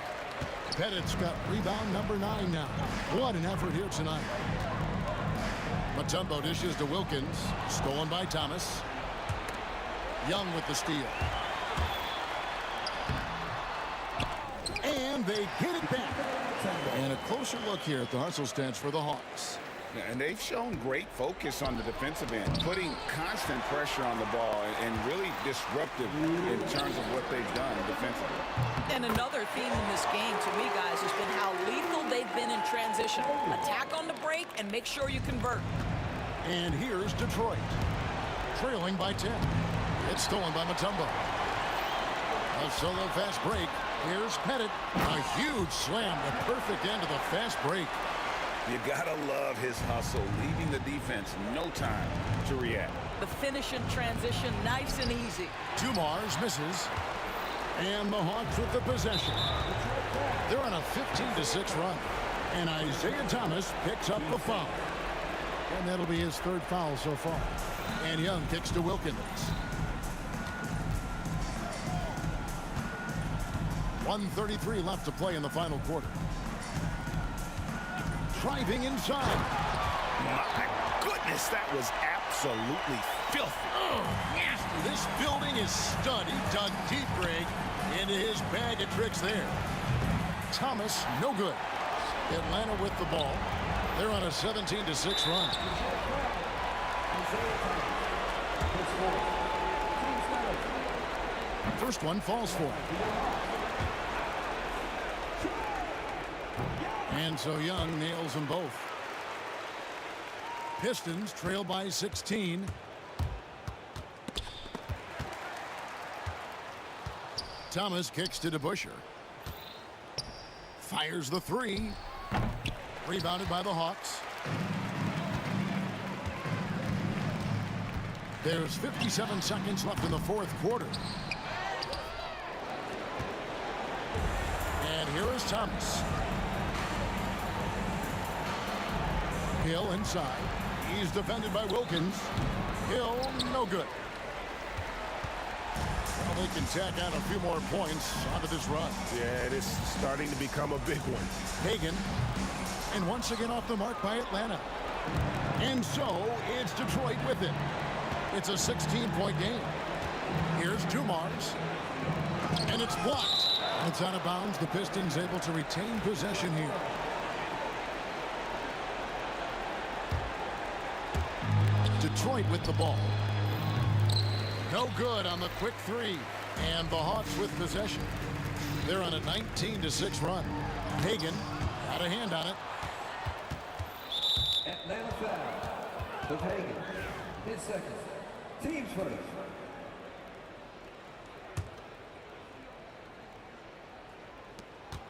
Pettit's got rebound number 9 now. What an effort here tonight. Mutombo dishes to Wilkins. Stolen by Thomas. Young with the steal. And they get it back. And a closer look here at the hustle stats for the Hawks. And they've shown great focus on the defensive end, putting constant pressure on the ball and really disruptive in terms of what they've done defensively. And another theme in this game to me, guys, has been how lethal they've been in transition. Attack on the break and make sure you convert. And here's Detroit, trailing by 10. It's stolen by Mutombo. A solo fast break. Here's Pettit. A huge slam, the perfect end of the fast break. You gotta love his hustle, leaving the defense no time to react. The finish in transition, nice and easy. Dumars misses. And the Hawks with the possession. They're on a 15-6 run. And Isaiah Thomas picks up the foul. And that'll be his 3rd foul so far. And Young kicks to Wilkins. 1:33 left to play in the final quarter. Driving inside. My goodness, that was absolutely filthy. Nasty. This building is stud. He dug deep, Greg, into his bag of tricks there. Thomas, no good. Atlanta with the ball. They're on a 17-6 run. First one falls for him. And so Young nails them both. Pistons trail by 16. Thomas kicks to DeBusschere. Fires the 3. Rebounded by the Hawks. There's 57 seconds left in the 4th quarter. And here is Thomas. Hill inside. He's defended by Wilkins. Hill, no good. Well, they can tack on a few more points onto this run. Yeah, it is starting to become a big one. Hagan. And once again off the mark by Atlanta. And so it's Detroit with it. It's a 16-point game. Here's Dumars. And it's blocked. It's out of bounds. The Pistons able to retain possession here. Detroit with the ball. No good on the quick 3. And the Hawks with possession. They're on a 19-6 run. Hagan got a hand on it. Atlanta foul with Hagan. 10 seconds. Teams first.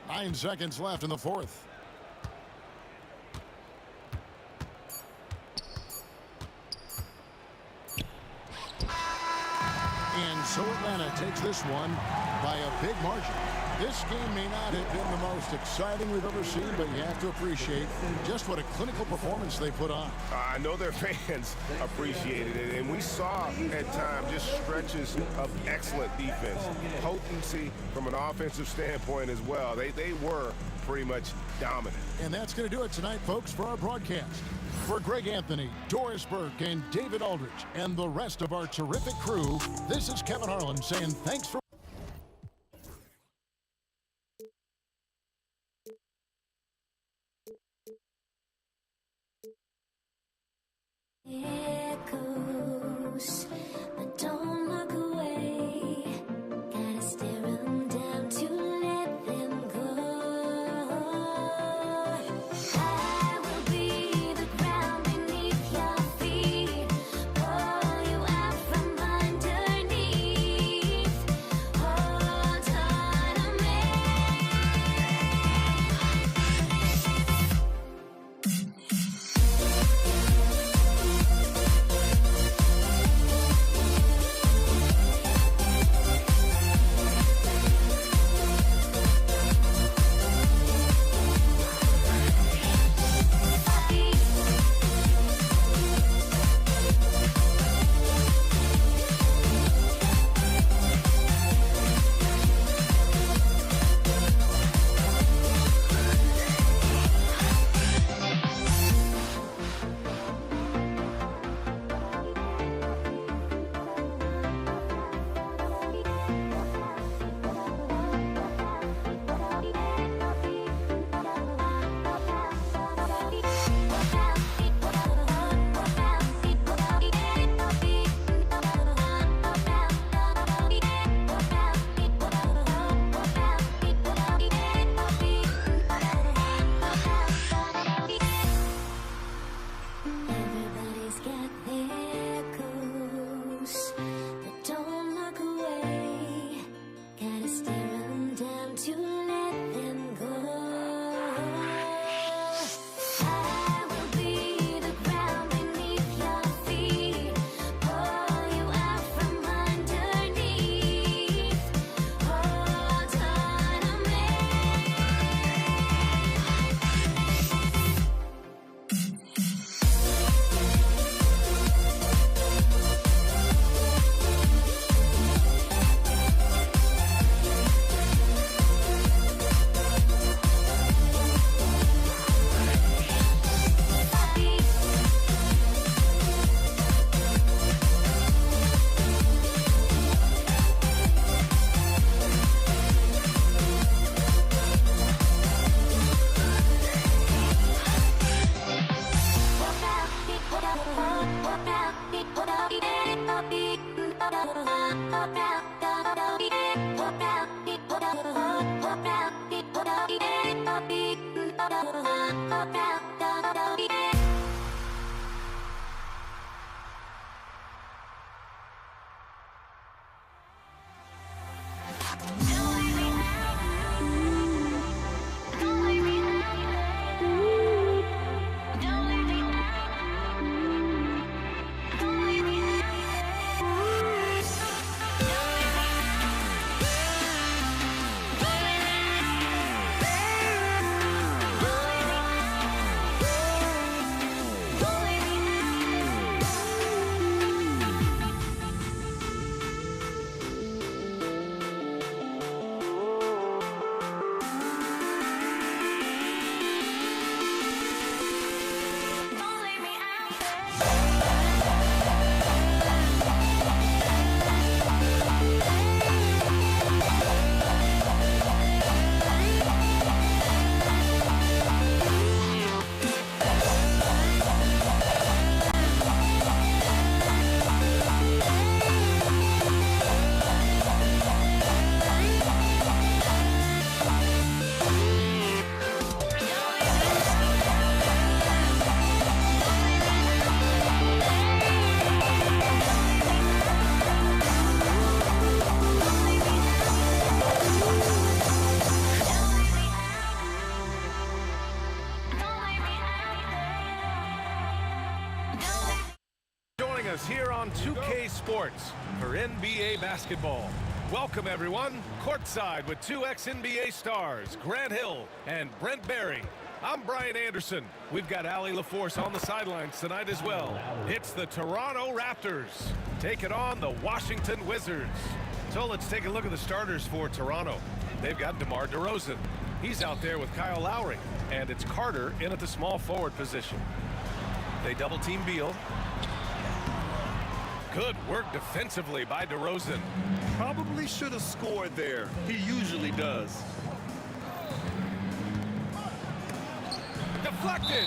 Nine seconds left in the 4th. And so Atlanta takes this one by a big margin. This game may not have been the most exciting we've ever seen, but you have to appreciate just what a clinical performance they put on. I know their fans appreciated it, and we saw at times just stretches of excellent defense, potency from an offensive standpoint as well. They were pretty much dominant. And that's going to do it tonight, folks, for our broadcast. For Greg Anthony, Doris Burke, and David Aldridge, and the rest of our terrific crew, this is Kevin Harlan saying thanks for Everybody's got their goals, but don't look away. Gotta stare 'em down to let them go. I will be the ground beneath your feet, pull you out from underneath. Hold on to me. Joining us here on 2K Sports for NBA basketball. Welcome, everyone. Courtside with two ex-NBA stars, Grant Hill and Brent Barry. I'm Brian Anderson. We've got Allie LaForce on the sidelines tonight as well. It's the Toronto Raptors taking on the Washington Wizards. So let's take a look at the starters for Toronto. They've got DeMar DeRozan. He's out there with Kyle Lowry, and it's Carter in at the small forward position. They double-team Beal. Good work defensively by DeRozan. Probably should have scored there. He usually does. Deflected,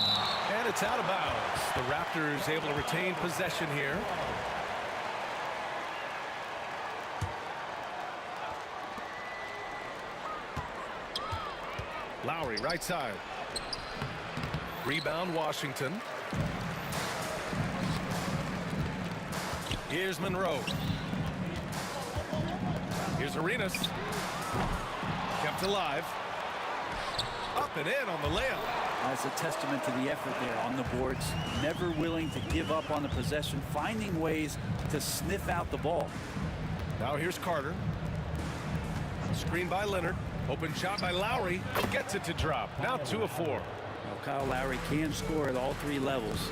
and it's out of bounds. The Raptors able to retain possession here. Lowry, right side. Rebound, Washington. Here's Monroe. Here's Arenas. Kept alive. Up and in on the layup. That's a testament to the effort there on the boards. Never willing to give up on the possession, finding ways to sniff out the ball. Now here's Carter. Screen by Leonard. Open shot by Lowry. Gets it to drop. Now 2 of 4. Well, Kyle Lowry can score at all three levels.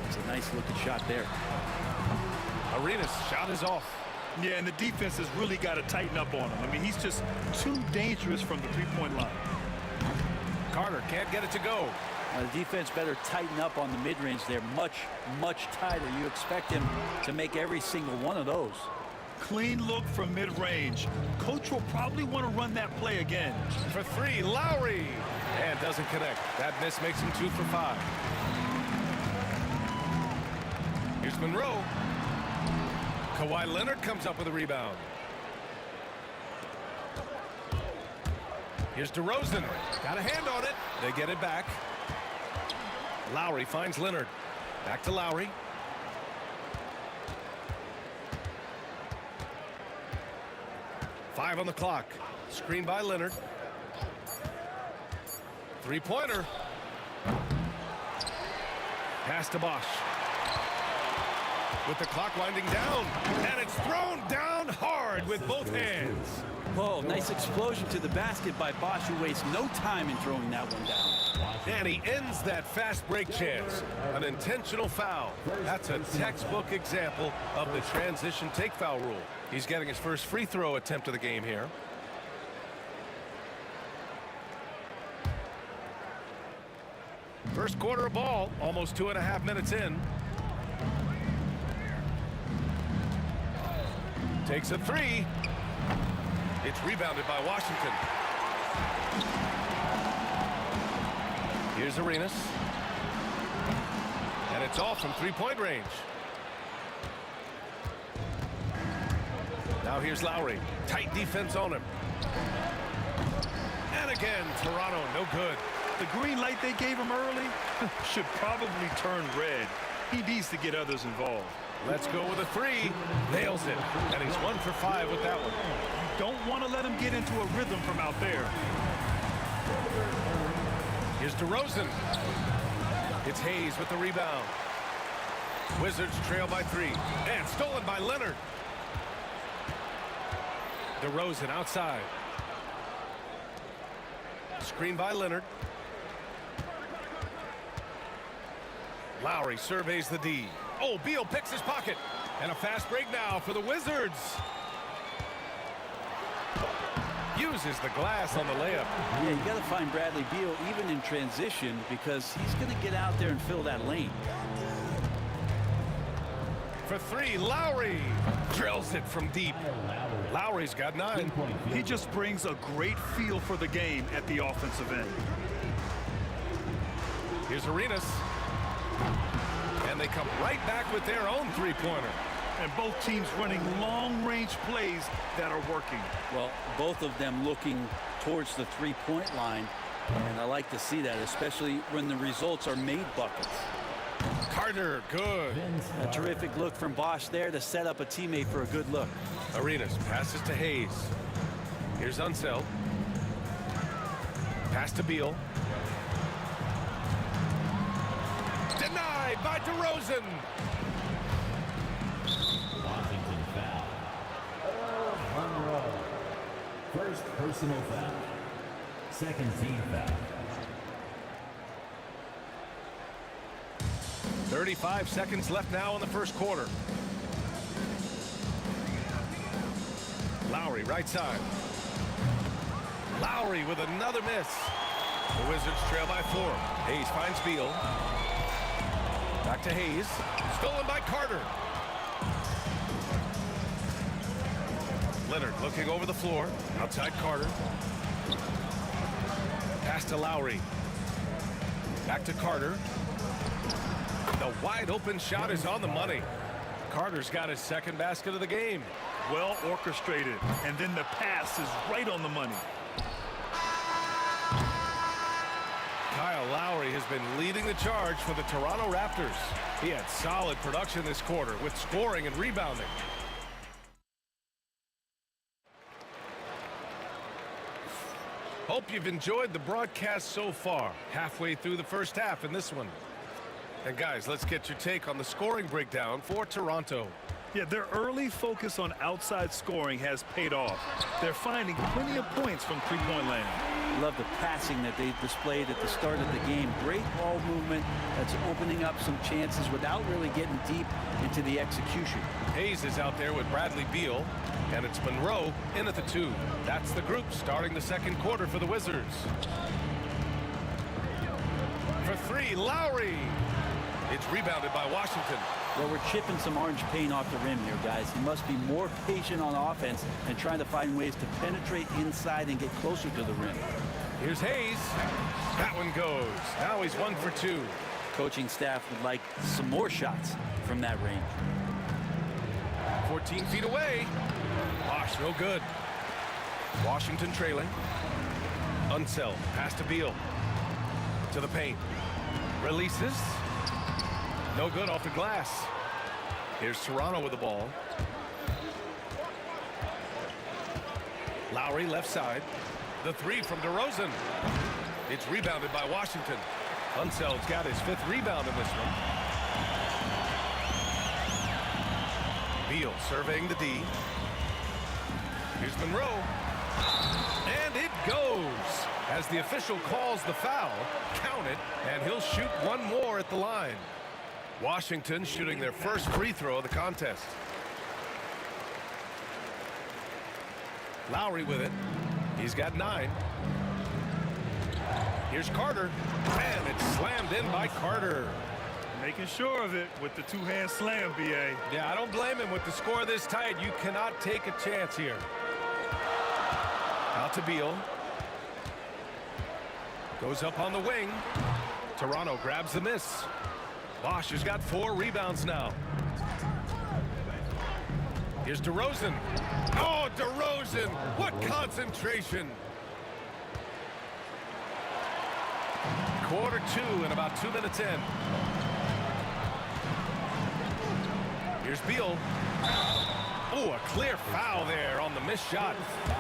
It's a nice looking shot there. Arenas shot is off. Yeah, and the defense has really got to tighten up on him. I mean, he's just too dangerous from the three-point line. Carter can't get it to go. The defense better tighten up on the mid-range. They're much, much tighter. You expect him to make every single one of those. Clean look from mid-range. Coach will probably want to run that play again. For 3, Lowry. And doesn't connect. That miss makes him 2 for 5. Here's Monroe. Kawhi Leonard comes up with a rebound. Here's DeRozan. Got a hand on it. They get it back. Lowry finds Leonard. Back to Lowry. Five on the clock. Screen by Leonard. Three-pointer. Pass to Bosch. With the clock winding down. And it's thrown down hard with both hands. Oh, nice explosion to the basket by Bosch, who wastes no time in throwing that one down. And he ends that fast break chance. An intentional foul. That's a textbook example of the transition take foul rule. He's getting his first free throw attempt of the game here. First quarter of ball, almost 2.5 minutes in. Takes a three. It's rebounded by Washington. Here's Arenas. And it's off from three-point range. Now here's Lowry. Tight defense on him. And again, Toronto, no good. The green light they gave him early should probably turn red. He needs to get others involved. Let's go with a three. Nails it. And he's 1 for 5 with that one. You don't want to let him get into a rhythm from out there. Here's DeRozan. It's Hayes with the rebound. Wizards trail by 3. And stolen by Leonard. DeRozan outside. Screen by Leonard. Lowry surveys the D. Oh, Beal picks his pocket. And a fast break now for the Wizards. Uses the glass on the layup. Yeah, you got to find Bradley Beal even in transition, because he's going to get out there and fill that lane. For 3, Lowry drills it from deep. Lowry's got 9. He just brings a great feel for the game at the offensive end. Here's Arenas. And they come right back with their own three-pointer. And both teams running long-range plays that are working. Well, both of them looking towards the three-point line. And I like to see that, especially when the results are made buckets. Carter, good. A terrific look from Bosch there to set up a teammate for a good look. Arenas passes to Hayes. Here's Unseld. Pass to Beal. Denied by DeRozan. Washington foul. Monroe. First personal foul. Second team foul. 35 seconds left now in the first quarter. Lowry right side. Lowry with another miss. The Wizards trail by 4. Hayes finds Beal. Back to Hayes. Stolen by Carter. Leonard looking over the floor. Outside Carter. Pass to Lowry. Back to Carter. The wide open shot is on the money. Carter's got his second basket of the game. Well orchestrated. And then the pass is right on the money. Kyle Lowry has been leading the charge for the Toronto Raptors. He had solid production this quarter with scoring and rebounding. Hope you've enjoyed the broadcast so far. Halfway through the first half in this one. And guys, let's get your take on the scoring breakdown for Toronto. Yeah, their early focus on outside scoring has paid off. They're finding plenty of points from three-point land. Love the passing that they displayed at the start of the game. Great ball movement that's opening up some chances without really getting deep into the execution. Hayes is out there with Bradley Beal, and it's Monroe in at the 2. That's the group starting the second quarter for the Wizards. For 3, Lowry. It's rebounded by Washington. Well, we're chipping some orange paint off the rim here, guys. He must be more patient on offense and trying to find ways to penetrate inside and get closer to the rim. Here's Hayes. That one goes. Now he's 1 for 2. Coaching staff would like some more shots from that range. 14 feet away. Bosch, no good. Washington trailing. Unseld. Pass to Beal. To the paint. Releases. No good off the glass. Here's Toronto with the ball. Lowry left side. The three from DeRozan. It's rebounded by Washington. Unseld's got his 5th rebound in this one. Beal surveying the D. Here's Monroe. And it goes. As the official calls the foul, count it, and he'll shoot one more at the line. Washington shooting their first free throw of the contest. Lowry with it. He's got 9. Here's Carter, and it's slammed in by Carter. Making sure of it with the two-hand slam, B.A. Yeah, I don't blame him. With the score this tight, you cannot take a chance here. Out to Beal. Goes up on the wing. Toronto grabs the miss. Bosch has got 4 rebounds now. Here's DeRozan. Oh, DeRozan! What concentration! Quarter 2 and about 2 minutes in. Here's Beal. Oh, a clear foul there on the missed shot.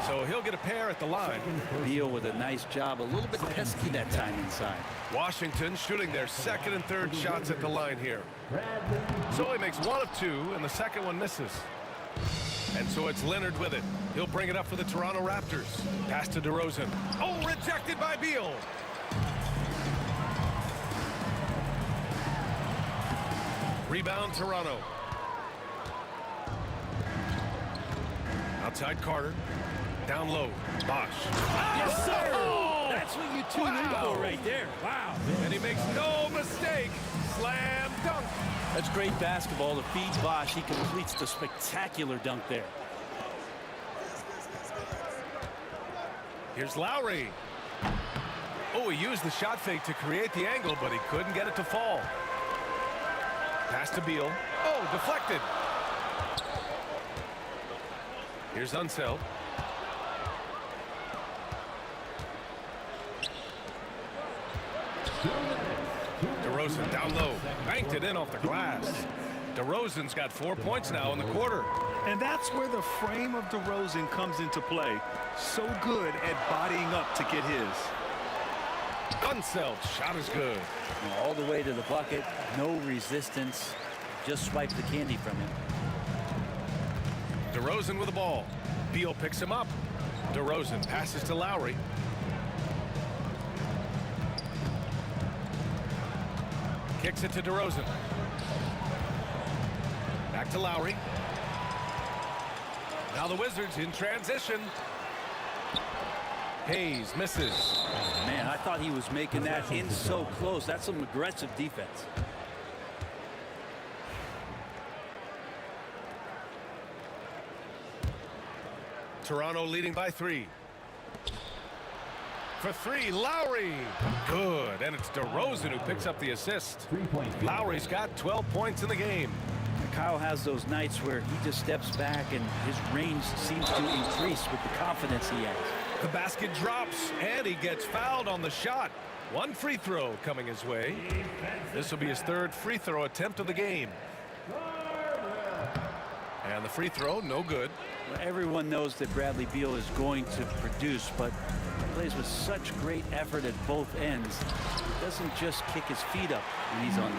So he'll get a pair at the line. Beal with a nice job. A little bit pesky that time inside. Washington shooting their 2nd and 3rd shots at the line here. So he makes 1 of 2, and the second one misses. And so it's Leonard with it. He'll bring it up for the Toronto Raptors. Pass to DeRozan. Oh, rejected by Beal. Rebound Toronto. Outside Carter. Down low. Bosch. Yes, sir! Oh, that's what you tune in for right there. Wow. And he makes no mistake. Slam dunk. That's great basketball to feed Bosch. He completes the spectacular dunk there. Here's Lowry. Oh, he used the shot fake to create the angle, but he couldn't get it to fall. Pass to Beal. Oh, deflected. Here's Unseld. DeRozan down low. Banked it in off the glass. DeRozan's got 4 points now in the quarter. And that's where the frame of DeRozan comes into play. So good at bodying up to get his. Unseld shot is good. All the way to the bucket. No resistance. Just swiped the candy from him. DeRozan with the ball. Beal picks him up. DeRozan passes to Lowry. Kicks it to DeRozan. Back to Lowry. Now the Wizards in transition. Hayes misses. Man, I thought he was making that in so close. That's some aggressive defense. Toronto leading by 3. For 3, Lowry. Good, and it's DeRozan who picks up the assist. Lowry's got 12 points in the game. Kyle has those nights where he just steps back and his range seems to increase with the confidence he has. The basket drops, and he gets fouled on the shot. 1 free throw coming his way. This will be his 3rd free throw attempt of the game. And the free throw, no good. Well, everyone knows that Bradley Beal is going to produce, but he plays with such great effort at both ends. He doesn't just kick his feet up when he's on D.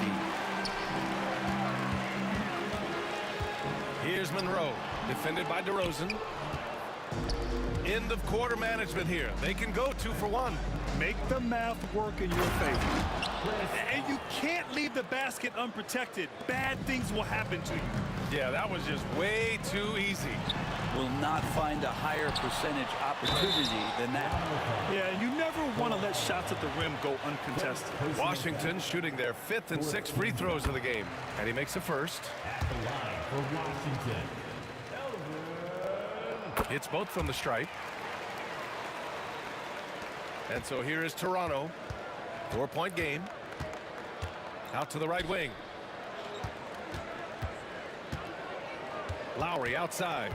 Here's Monroe, defended by DeRozan. End of quarter management here. They can go 2 for 1. Make the math work in your favor. And you can't leave the basket unprotected. Bad things will happen to you. Yeah, that was just way too easy. Will not find a higher percentage opportunity than that. Yeah, you never want to let shots at the rim go uncontested. Washington shooting their 5th and 6th free throws of the game. And he makes the first. It's both from the stripe. And so here is Toronto. 4-point game. Out to the right wing. Lowry outside.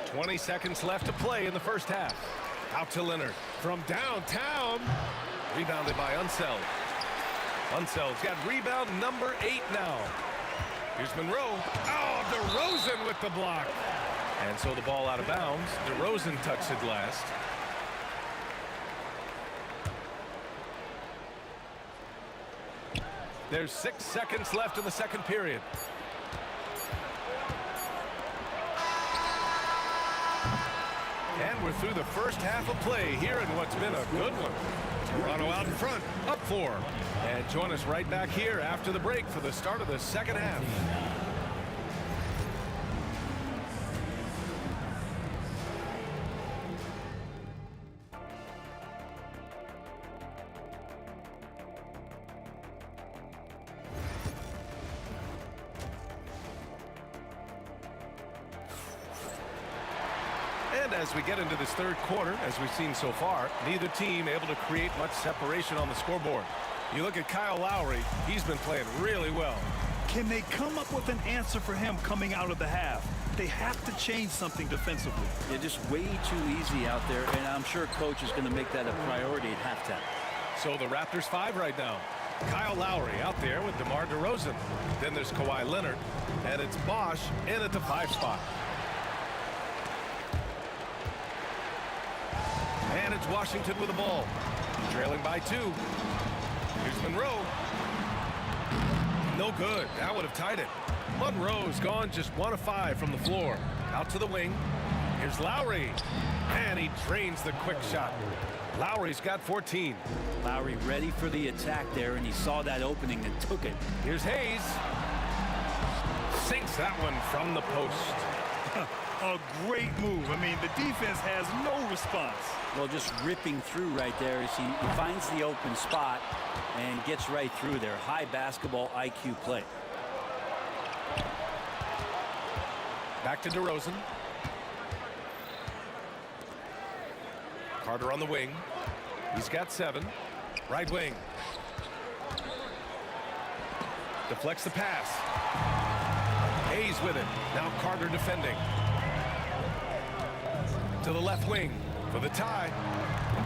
20 seconds left to play in the first half. Out to Leonard from downtown. Rebounded by Unseld. Unsell's got rebound number 8 now. Here's Monroe. Oh, DeRozan with the block. And so the ball out of bounds. DeRozan touched it last. There's 6 seconds left in the second period. And we're through the first half of play here in what's been a good one. Toronto out in front, up 4. And join us right back here after the break for the start of the second half. And as we get into this third quarter, as we've seen so far, neither team able to create much separation on the scoreboard. You look at Kyle Lowry, he's been playing really well. Can they come up with an answer for him coming out of the half? They have to change something defensively. They're just way too easy out there, and I'm sure coach is going to make that a priority at halftime. So the Raptors 5 right now. Kyle Lowry out there with DeMar DeRozan. Then there's Kawhi Leonard, and it's Bosch in at the 5 spot. And it's Washington with the ball, trailing by 2. Here's Monroe. No good. That would have tied it. Monroe's gone just 1 of 5 from the floor. Out to the wing. Here's Lowry. And he drains the quick shot. Lowry's got 14. Lowry ready for the attack there, and he saw that opening and took it. Here's Hayes. Sinks that one from the post. A great move. I mean, the defense has no response. Well, just ripping through right there as he finds the open spot and gets right through there. High basketball IQ play. Back to DeRozan. Carter on the wing. He's got 7. Right wing. Deflects the pass. Hayes with it. Now Carter defending. To the left wing for the tie.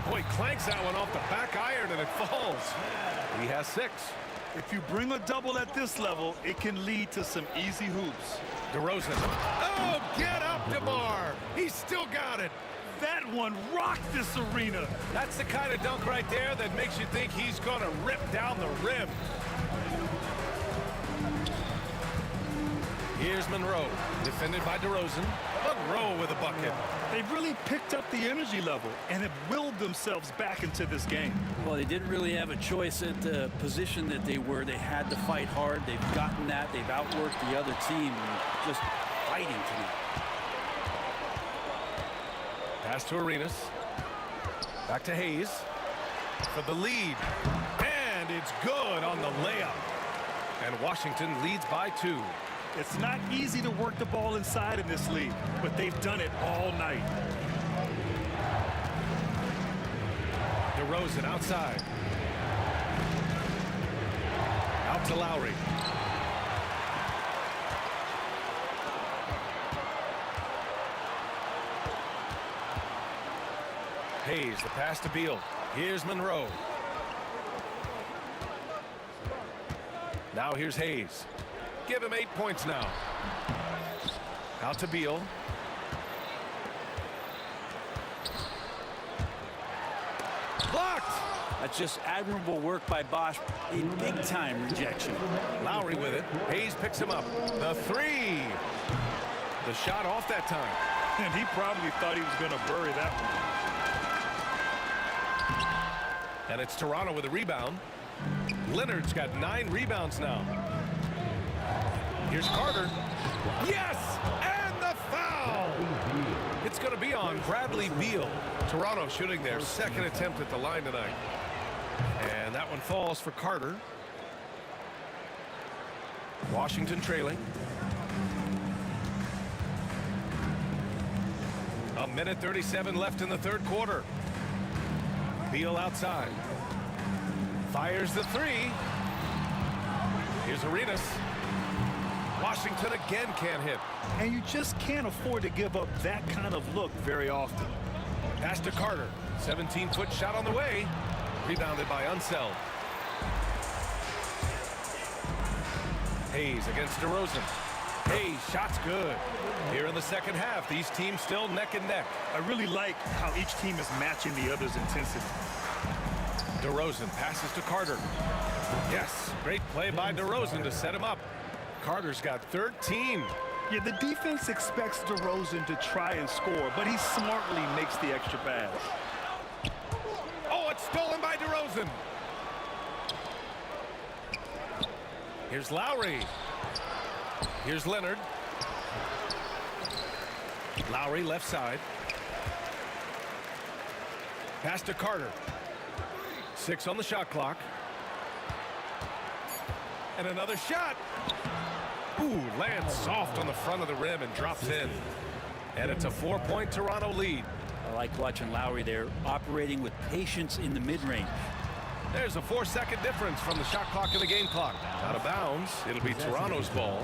Boy, clanks that one off the back iron and it falls. He has 6. If you bring a double at this level, it can lead to some easy hoops. DeRozan. Oh, get up, DeMar. He's still got it. That one rocked this arena. That's the kind of dunk right there that makes you think he's going to rip down the rim. Here's Monroe, defended by DeRozan. Monroe with a bucket. They've really picked up the energy level and have willed themselves back into this game. Well, they didn't really have a choice at the position that they were. They had to fight hard. They've gotten that. They've outworked the other team. Just fighting tonight. Pass to Arenas. Back to Hayes for the lead. And it's good on the layup. And Washington leads by 2. It's not easy to work the ball inside in this league, but they've done it all night. DeRozan outside. Out to Lowry. Hayes, the pass to Beal. Here's Monroe. Now here's Hayes. Give him 8 points now. Out to Beal. Blocked! That's just admirable work by Bosch. A big-time rejection. Lowry with it. Hayes picks him up. The 3. The shot off that time. And he probably thought he was going to bury that one. And it's Toronto with a rebound. Leonard's got 9 rebounds now. Here's Carter. Yes! And the foul! It's going to be on Bradley Beal. Toronto shooting their 2nd attempt at the line tonight. And that one falls for Carter. Washington trailing. A minute 37 left in the third quarter. Beal outside. Fires the 3. Here's Arenas. Washington again can't hit. And you just can't afford to give up that kind of look very often. Pass to Carter. 17-foot shot on the way. Rebounded by Unseld. Hayes against DeRozan. Hayes, shot's good. Here in the second half, these teams still neck and neck. I really like how each team is matching the other's intensity. DeRozan passes to Carter. Yes, great play by DeRozan to set him up. Carter's got 13. Yeah, the defense expects DeRozan to try and score, but he smartly makes the extra pass. Oh, it's stolen by DeRozan. Here's Lowry. Here's Leonard. Lowry left side. Pass to Carter. 6 on the shot clock. And another shot. Ooh, lands soft on the front of the rim and drops in. And it's a 4-point Toronto lead. I like watching Lowry there, operating with patience in the mid-range. There's a 4-second difference from the shot clock and the game clock. Out of bounds. It'll be Toronto's ball.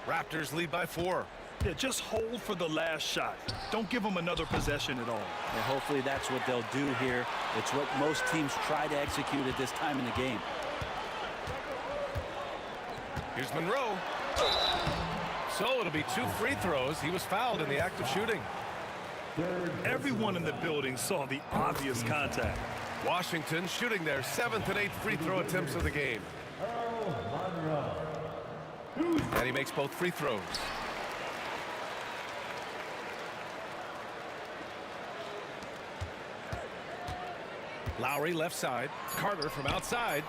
Raptors lead by 4. Yeah, just hold for the last shot. Don't give them another possession at all. And hopefully that's what they'll do here. It's what most teams try to execute at this time in the game. Here's Monroe. So it'll be 2 free throws. He was fouled in the act of shooting. Everyone in the building saw the obvious contact. Washington shooting their 7th and 8th free throw attempts of the game. And he makes both free throws. Lowry left side. Carter from outside.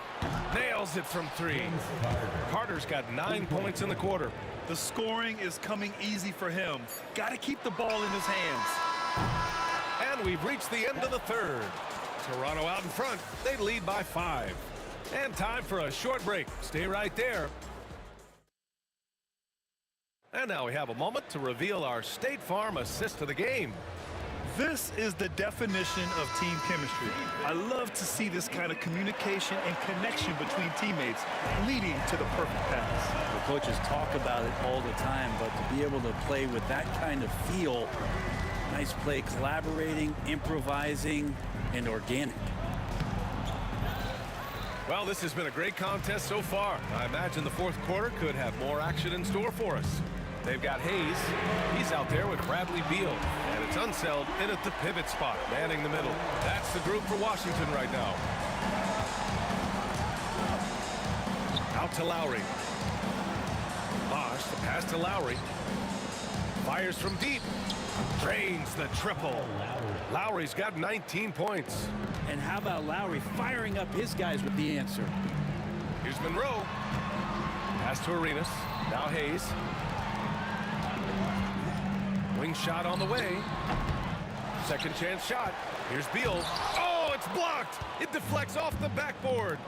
Nails it from 3. Carter's got 9 points in the quarter. The scoring is coming easy for him. Got to keep the ball in his hands. And we've reached the end of the third. Toronto out in front. They lead by 5. And time for a short break. Stay right there. And now we have a moment to reveal our State Farm assist of the game. This is the definition of team chemistry. I love to see this kind of communication and connection between teammates leading to the perfect pass. The coaches talk about it all the time, but to be able to play with that kind of feel, nice play, collaborating, improvising, and organic. Well, this has been a great contest so far. I imagine the fourth quarter could have more action in store for us. They've got Hayes. He's out there with Bradley Beal. And it's Unseld in at the pivot spot, manning the middle. That's the group for Washington right now. Out to Lowry. Bosch, the pass to Lowry. Fires from deep. Drains the triple. Lowry's got 19 points. And how about Lowry firing up his guys with the answer? Here's Monroe. Pass to Arenas. Now Hayes. Wing shot on the way. Second chance shot. Here's Beal. Oh, it's blocked. It deflects off the backboard.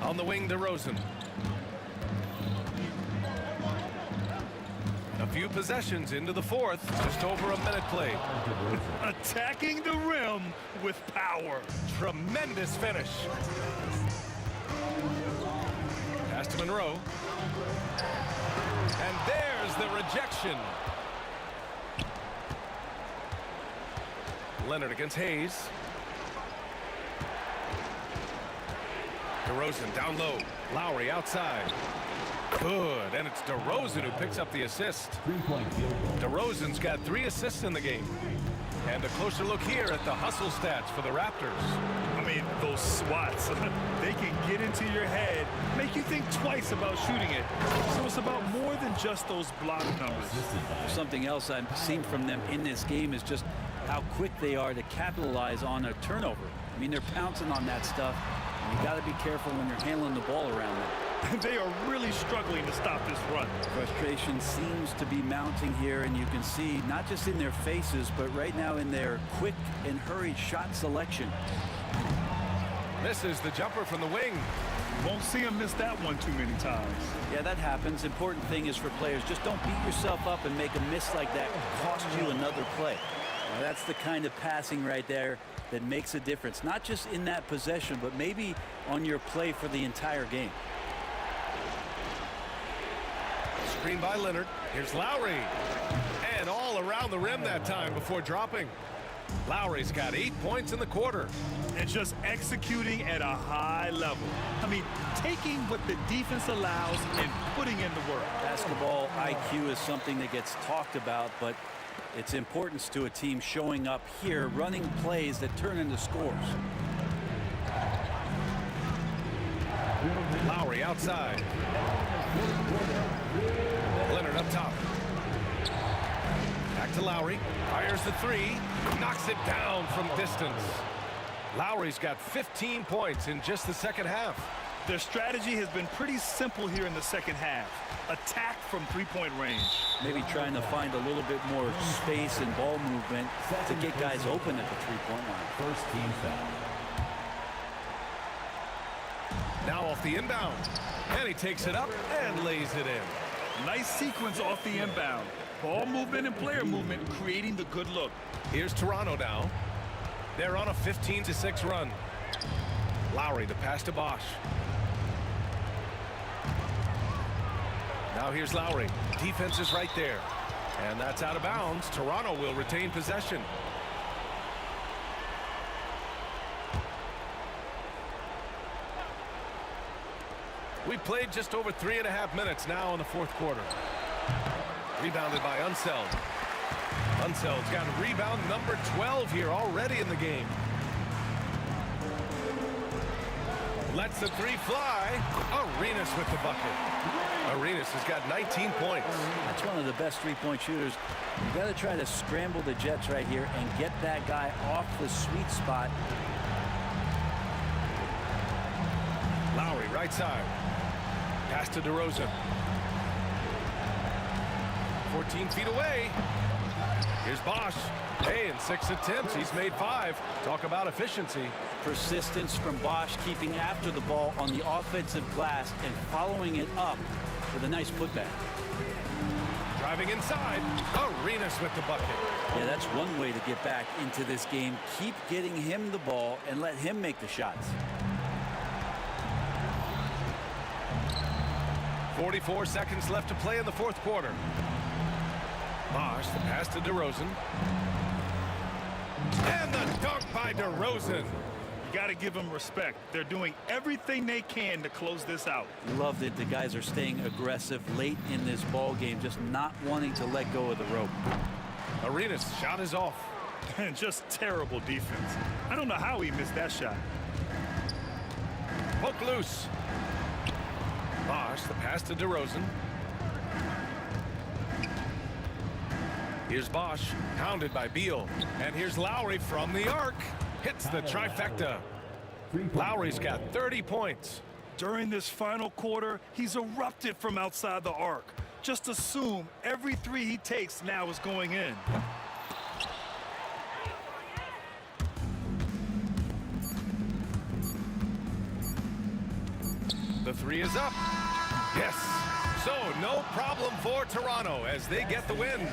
On the wing, DeRozan. A few possessions into the fourth. Just over a minute played. Attacking the rim with power. Tremendous finish. Pass to Monroe. And there's the rejection. Leonard against Hayes. DeRozan down low. Lowry outside. Good, and it's DeRozan who picks up the assist. DeRozan's got 3 assists in the game. And a closer look here at the hustle stats for the Raptors. I mean, those swats, they can get into your head, make you think twice about shooting it. So it's about more than just those block numbers. Something else I've seen from them in this game is just how quick they are to capitalize on a turnover. I mean, they're pouncing on that stuff. You got to be careful when you're handling the ball around them. They are really struggling to stop this run. Frustration seems to be mounting here, and you can see not just in their faces, but right now in their quick and hurried shot selection. Misses the jumper from the wing. Won't see him miss that one too many times. Yeah, that happens. Important thing is for players, just don't beat yourself up and make a miss like that cost you another play. Now, that's the kind of passing right there that makes a difference, not just in that possession, but maybe on your play for the entire game. Screen by Leonard. Here's Lowry. And around the rim that time before dropping. Lowry's got 8 points in the quarter. And just executing at a high level. I mean, taking what the defense allows and putting in the work. Basketball IQ is something that gets talked about, but its importance to a team showing up here, running plays that turn into scores. Lowry outside. Leonard up top. Back to Lowry. Fires the three. Knocks it down from distance. Lowry's got 15 points in just the second half. Their strategy has been pretty simple here in the second half. Attack from three-point range. Maybe trying to find a little bit more space and ball movement to get guys open at the three-point line. First team foul. Now off the inbound. And he takes it up and lays it in. Nice sequence off the inbound. Ball movement and player movement creating the good look. Here's Toronto now. They're on a 15-6 run. Lowry, the pass to Bosch. Now here's Lowry. Defense is right there. And that's out of bounds. Toronto will retain possession. We played just over 3.5 minutes now in the fourth quarter. Rebounded by Unseld. Unseld's got rebound number 12 here already in the game. Lets the three fly. Arenas with the bucket. Arenas has got 19 points. That's one of the best three-point shooters. You got to try to scramble the Jets right here and get that guy off the sweet spot. Lowry right side. Pass to DeRozan. 14 feet away. Here's Bosch. Hey, in 6 attempts, he's made 5. Talk about efficiency. Persistence from Bosch, keeping after the ball on the offensive glass and following it up with a nice putback. Driving inside. Arenas with the bucket. Yeah, that's one way to get back into this game. Keep getting him the ball and let him make the shots. 44 seconds left to play in the fourth quarter. Bosch, the pass to DeRozan. And the dunk by DeRozan. You got to give them respect. They're doing everything they can to close this out. Love that the guys are staying aggressive late in this ball game, just not wanting to let go of the rope. Arenas' shot is off. And just terrible defense. I don't know how he missed that shot. Poke loose. Bosch, the pass to DeRozan. Here's Bosch, pounded by Beal. And here's Lowry from the arc. Hits the trifecta. Lowry's got 30 points. During this final quarter, he's erupted from outside the arc. Just assume every three he takes now is going in. The three is up. Yes. So no problem for Toronto as they get the win.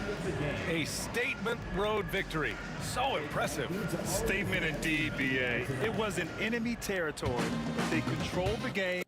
A statement road victory. So impressive. Statement indeed, BA. It was in enemy territory, but they controlled the game.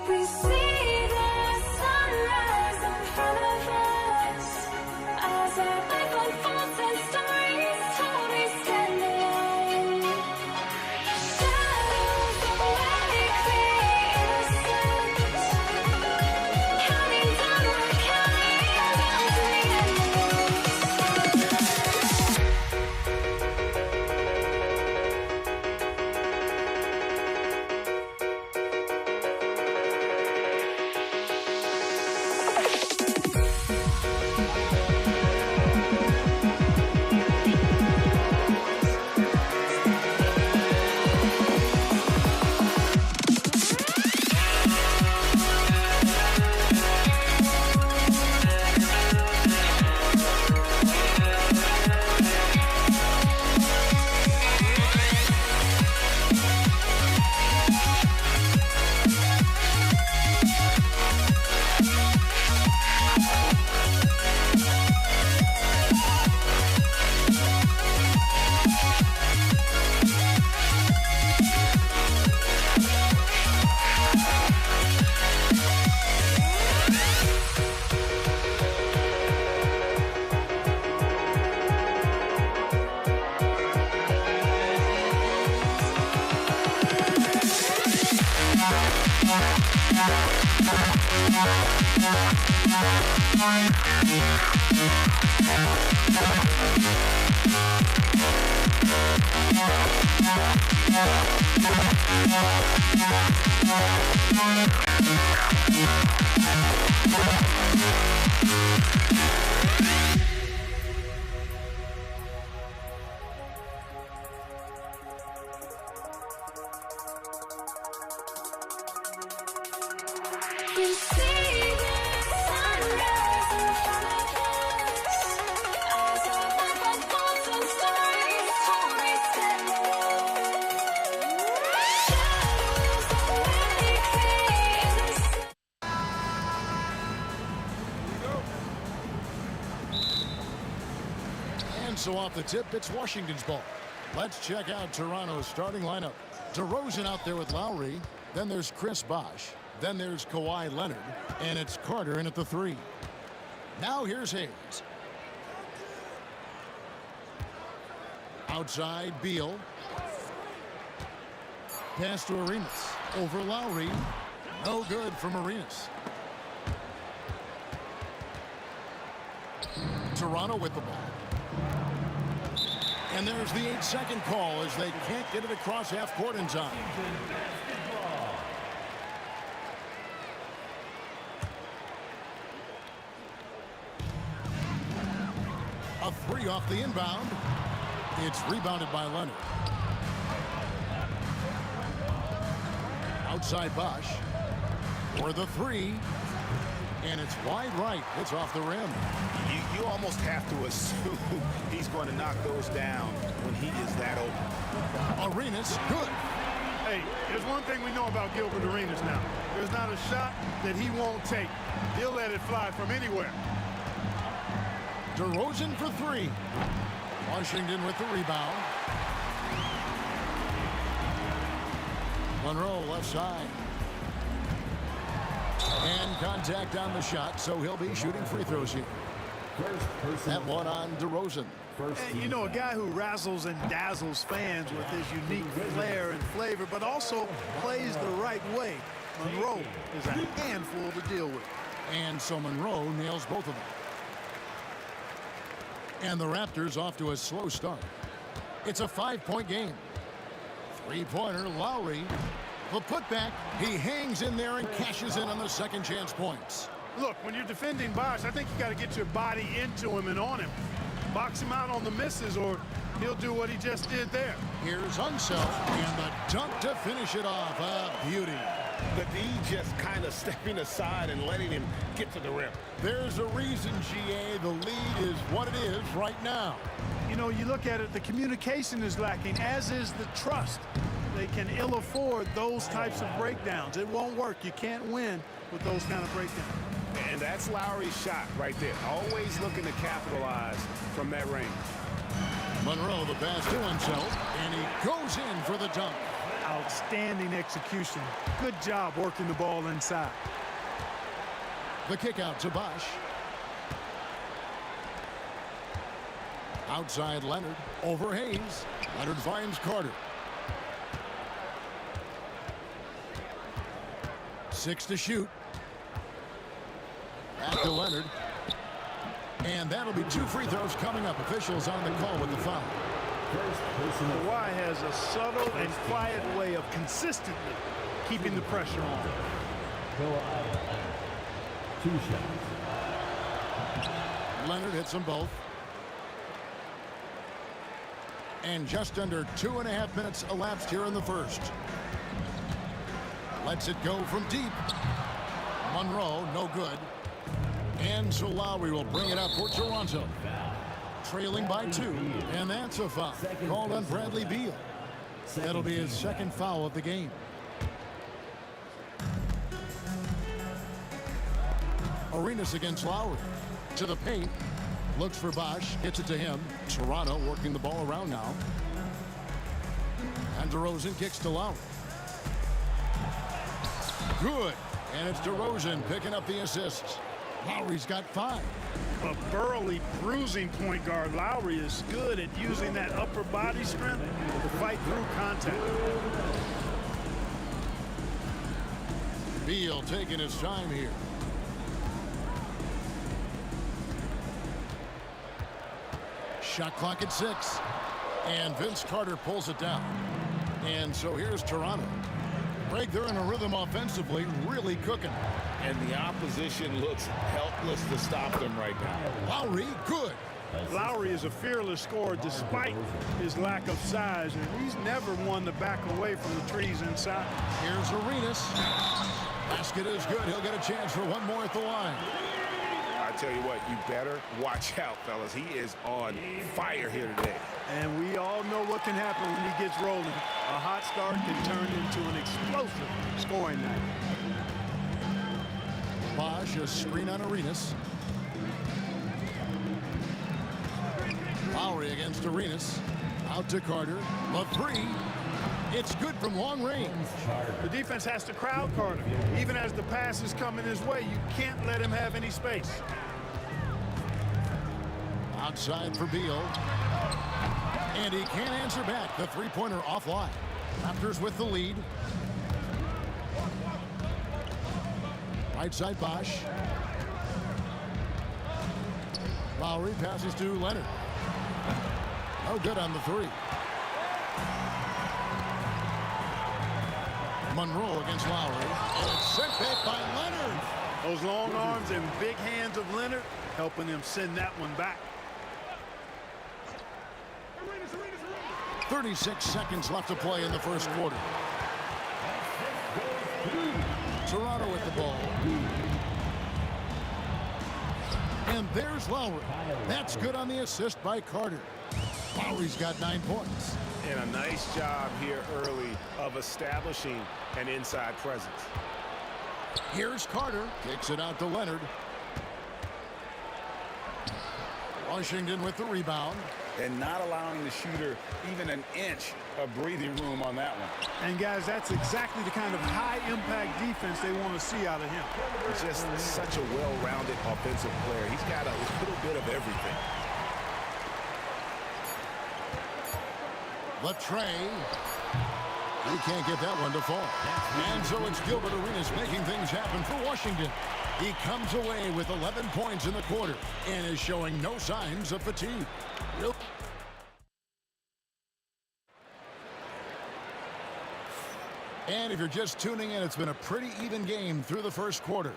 We see the sunrise in front of us as our life unfolds and stories told, we stand alone. Shadows awake the innocent, counting down, we're counting down to the end. We see the sunrise in front of us as our life unfolds and stories told, we stand alone. Shadows awake the innocent. And so off the tip, it's Washington's ball. Let's check out Toronto's starting lineup. DeRozan out there with Lowry. Then there's Chris Bosh. Then there's Kawhi Leonard. And it's Carter in at the 3. Now here's Hayes. Outside, Beal. Pass to Arenas. Over Lowry. No good from Arenas. Toronto with the ball. And there's the 8-second call as they can't get it across half court in time. A 3 off the inbound. It's rebounded by Leonard. Outside Bosh. For the 3. And it's wide right. It's off the rim. You almost have to assume he's going to knock those down when he is that open. Arenas, good. Hey, there's one thing we know about Gilbert Arenas now. There's not a shot that he won't take. He'll let it fly from anywhere. DeRozan for 3. Washington with the rebound. Monroe left side. And contact on the shot, so he'll be shooting free throws here. That one on DeRozan. And you know, a guy who razzles and dazzles fans with his unique flair and flavor, but also plays the right way. Monroe is a handful to deal with. And so Monroe nails both of them. And the Raptors off to a slow start. It's a 5-point game. 3-pointer, Lowry. The putback, he hangs in there and cashes in on the second chance points. Look, when you're defending Bosh, I think you got to get your body into him and on him. Box him out on the misses or he'll do what he just did there. Here's Unseld and the dunk to finish it off. A beauty. The D just kind of stepping aside and letting him get to the rim. There's a reason, GA, the lead is what it is right now. You know, you look at it, the communication is lacking, as is the trust. They can ill afford those types of breakdowns. It won't work. You can't win with those kind of breakdowns. And that's Lowry's shot right there. Always looking to capitalize from that range. Monroe the pass to himself, and he goes in for the dunk. Outstanding execution. Good job working the ball inside. The kick out to Bosch. Outside Leonard. Over Hayes. Leonard finds Carter. 6 to shoot. Back to Leonard. And that'll be 2 free throws coming up. Officials on the call with the foul. Kawhi has a subtle and quiet way of consistently keeping the pressure on. 2 shots. Leonard hits them both. And just under 2.5 minutes elapsed here in the first. Lets it go from deep. Monroe, no good. And so Lowry will bring it up for Toronto. Trailing by 2. And that's a foul called on Bradley Beal. That'll be his second foul of the game. Arenas against Lowry. To the paint. Looks for Bosch. Gets it to him. Toronto working the ball around now. And DeRozan kicks to Lowry. Good. And it's DeRozan picking up the assists. Lowry's got 5. A burly, bruising point guard, Lowry is good at using that upper body strength to fight through contact. Beal taking his time here. Shot clock at 6. And Vince Carter pulls it down. And so here's Toronto. Greg, they're in a rhythm offensively, really cooking. And the opposition looks helpless to stop them right now. Lowry, good. Lowry is a fearless scorer despite his lack of size, and he's never one to back away from the trees inside. Here's Arenas. Basket is good. He'll get a chance for one more at the line. I tell you what, you better watch out, fellas. He is on fire here today. And we all know what can happen when he gets rolling. A hot start can turn into an explosive scoring night. Bosch, a screen on Arenas. Lowry against Arenas. Out to Carter. The 3. It's good from long range. The defense has to crowd Carter. Even as the pass is coming his way, you can't let him have any space. Outside for Beal. And he can't answer back. The three-pointer offline. Raptors with the lead. Right side Bosch. Lowry passes to Leonard. No good on the 3. Monroe against Lowry. And it's sent back by Leonard. Those long arms and big hands of Leonard helping him send that one back. 36 seconds left to play in the first quarter. Toronto with the ball. And there's Lowry. That's good on the assist by Carter. Lowry's got 9 points. And a nice job here early of establishing an inside presence. Here's Carter. Kicks it out to Leonard. Washington with the rebound. And not allowing the shooter even an inch of breathing room on that one. And guys, that's exactly the kind of high-impact defense they want to see out of him. Just such a well-rounded offensive player. He's got a little bit of everything. The tray. He can't get that one to fall. And so it's Gilbert Arenas making things happen for Washington. He comes away with 11 points in the quarter and is showing no signs of fatigue. And if you're just tuning in, it's been a pretty even game through the first quarter.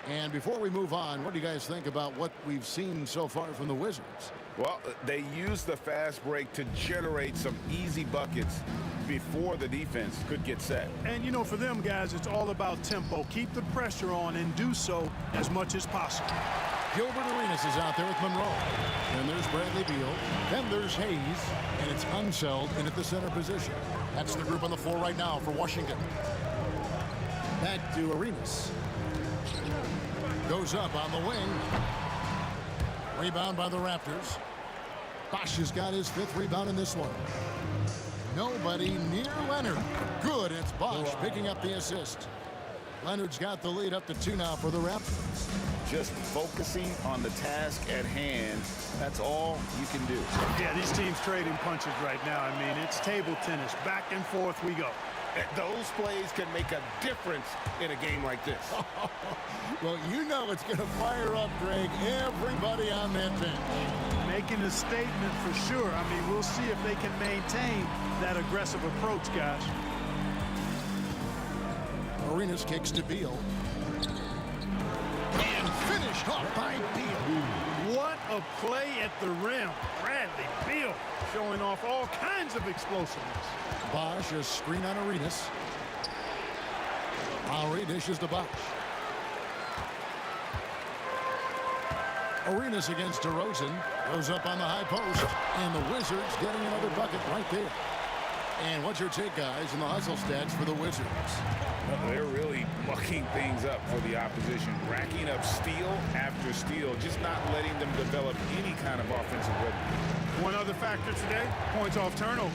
And before we move on, what do you guys think about what we've seen so far from the Wizards? Well, they used the fast break to generate some easy buckets before the defense could get set. And, you know, for them, guys, it's all about tempo. Keep the pressure on and do so as much as possible. Gilbert Arenas is out there with Monroe. And there's Bradley Beal. Then there's Hayes. And it's Unseld in at the center position. That's the group on the floor right now for Washington. Back to Arenas. Goes up on the wing. Rebound by the Raptors. Bosch has got his 5th rebound in this one. Nobody near Leonard. Good, it's Bosch picking up the assist. Leonard's got the lead up to 2 now for the Raptors. Just focusing on the task at hand, that's all you can do. Yeah, these teams trading punches right now. I mean, it's table tennis. Back and forth we go. Those plays can make a difference in a game like this. Well, you know it's going to fire up, Greg, everybody on that bench. Making a statement for sure. I mean, we'll see if they can maintain that aggressive approach, guys. Arenas kicks to Beal. And finished off by Beal. What a play at the rim. Bradley Beal showing off all kinds of explosiveness. Bosch, a screen on Arenas. Lowry dishes to Bosch. Arenas against DeRozan. Goes up on the high post. And the Wizards getting another bucket right there. And what's your take, guys, in the hustle stats for the Wizards? Well, they're really mucking things up for the opposition, racking up steal after steal, just not letting them develop any kind of offensive rhythm. One other factor today, points off turnover.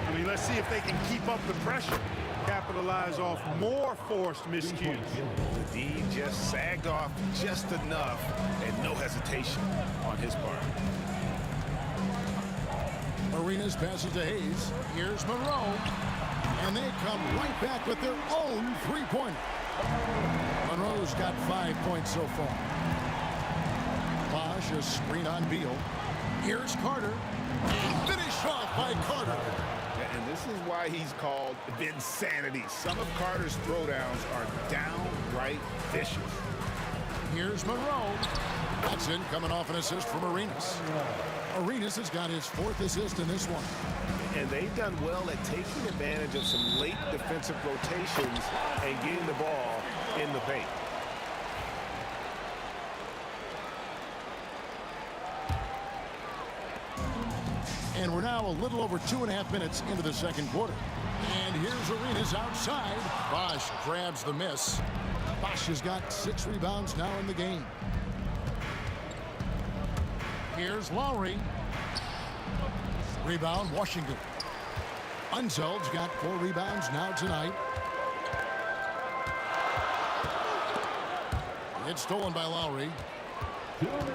I mean, let's see if they can keep up the pressure, capitalize off more forced miscues. The D just sagged off just enough, and no hesitation on his part. Arenas passes to Hayes. Here's Monroe. And they come right back with their own three-pointer. Monroe's got 5 points so far. Bosch, a screen on Beal. Here's Carter. And finished off by Carter. And this is why he's called Vinsanity. Some of Carter's throwdowns are downright vicious. Here's Monroe. Watson coming off an assist from Arenas. Arenas has got his 4th assist in this one. And they've done well at taking advantage of some late defensive rotations and getting the ball in the paint. And we're now a little over 2.5 minutes into the second quarter. And here's Arenas outside. Bosch grabs the miss. Bosch has got 6 rebounds now in the game. Here's Lowry. Rebound, Washington. Unzeld's got 4 rebounds now tonight. It's stolen by Lowry. 2 minutes.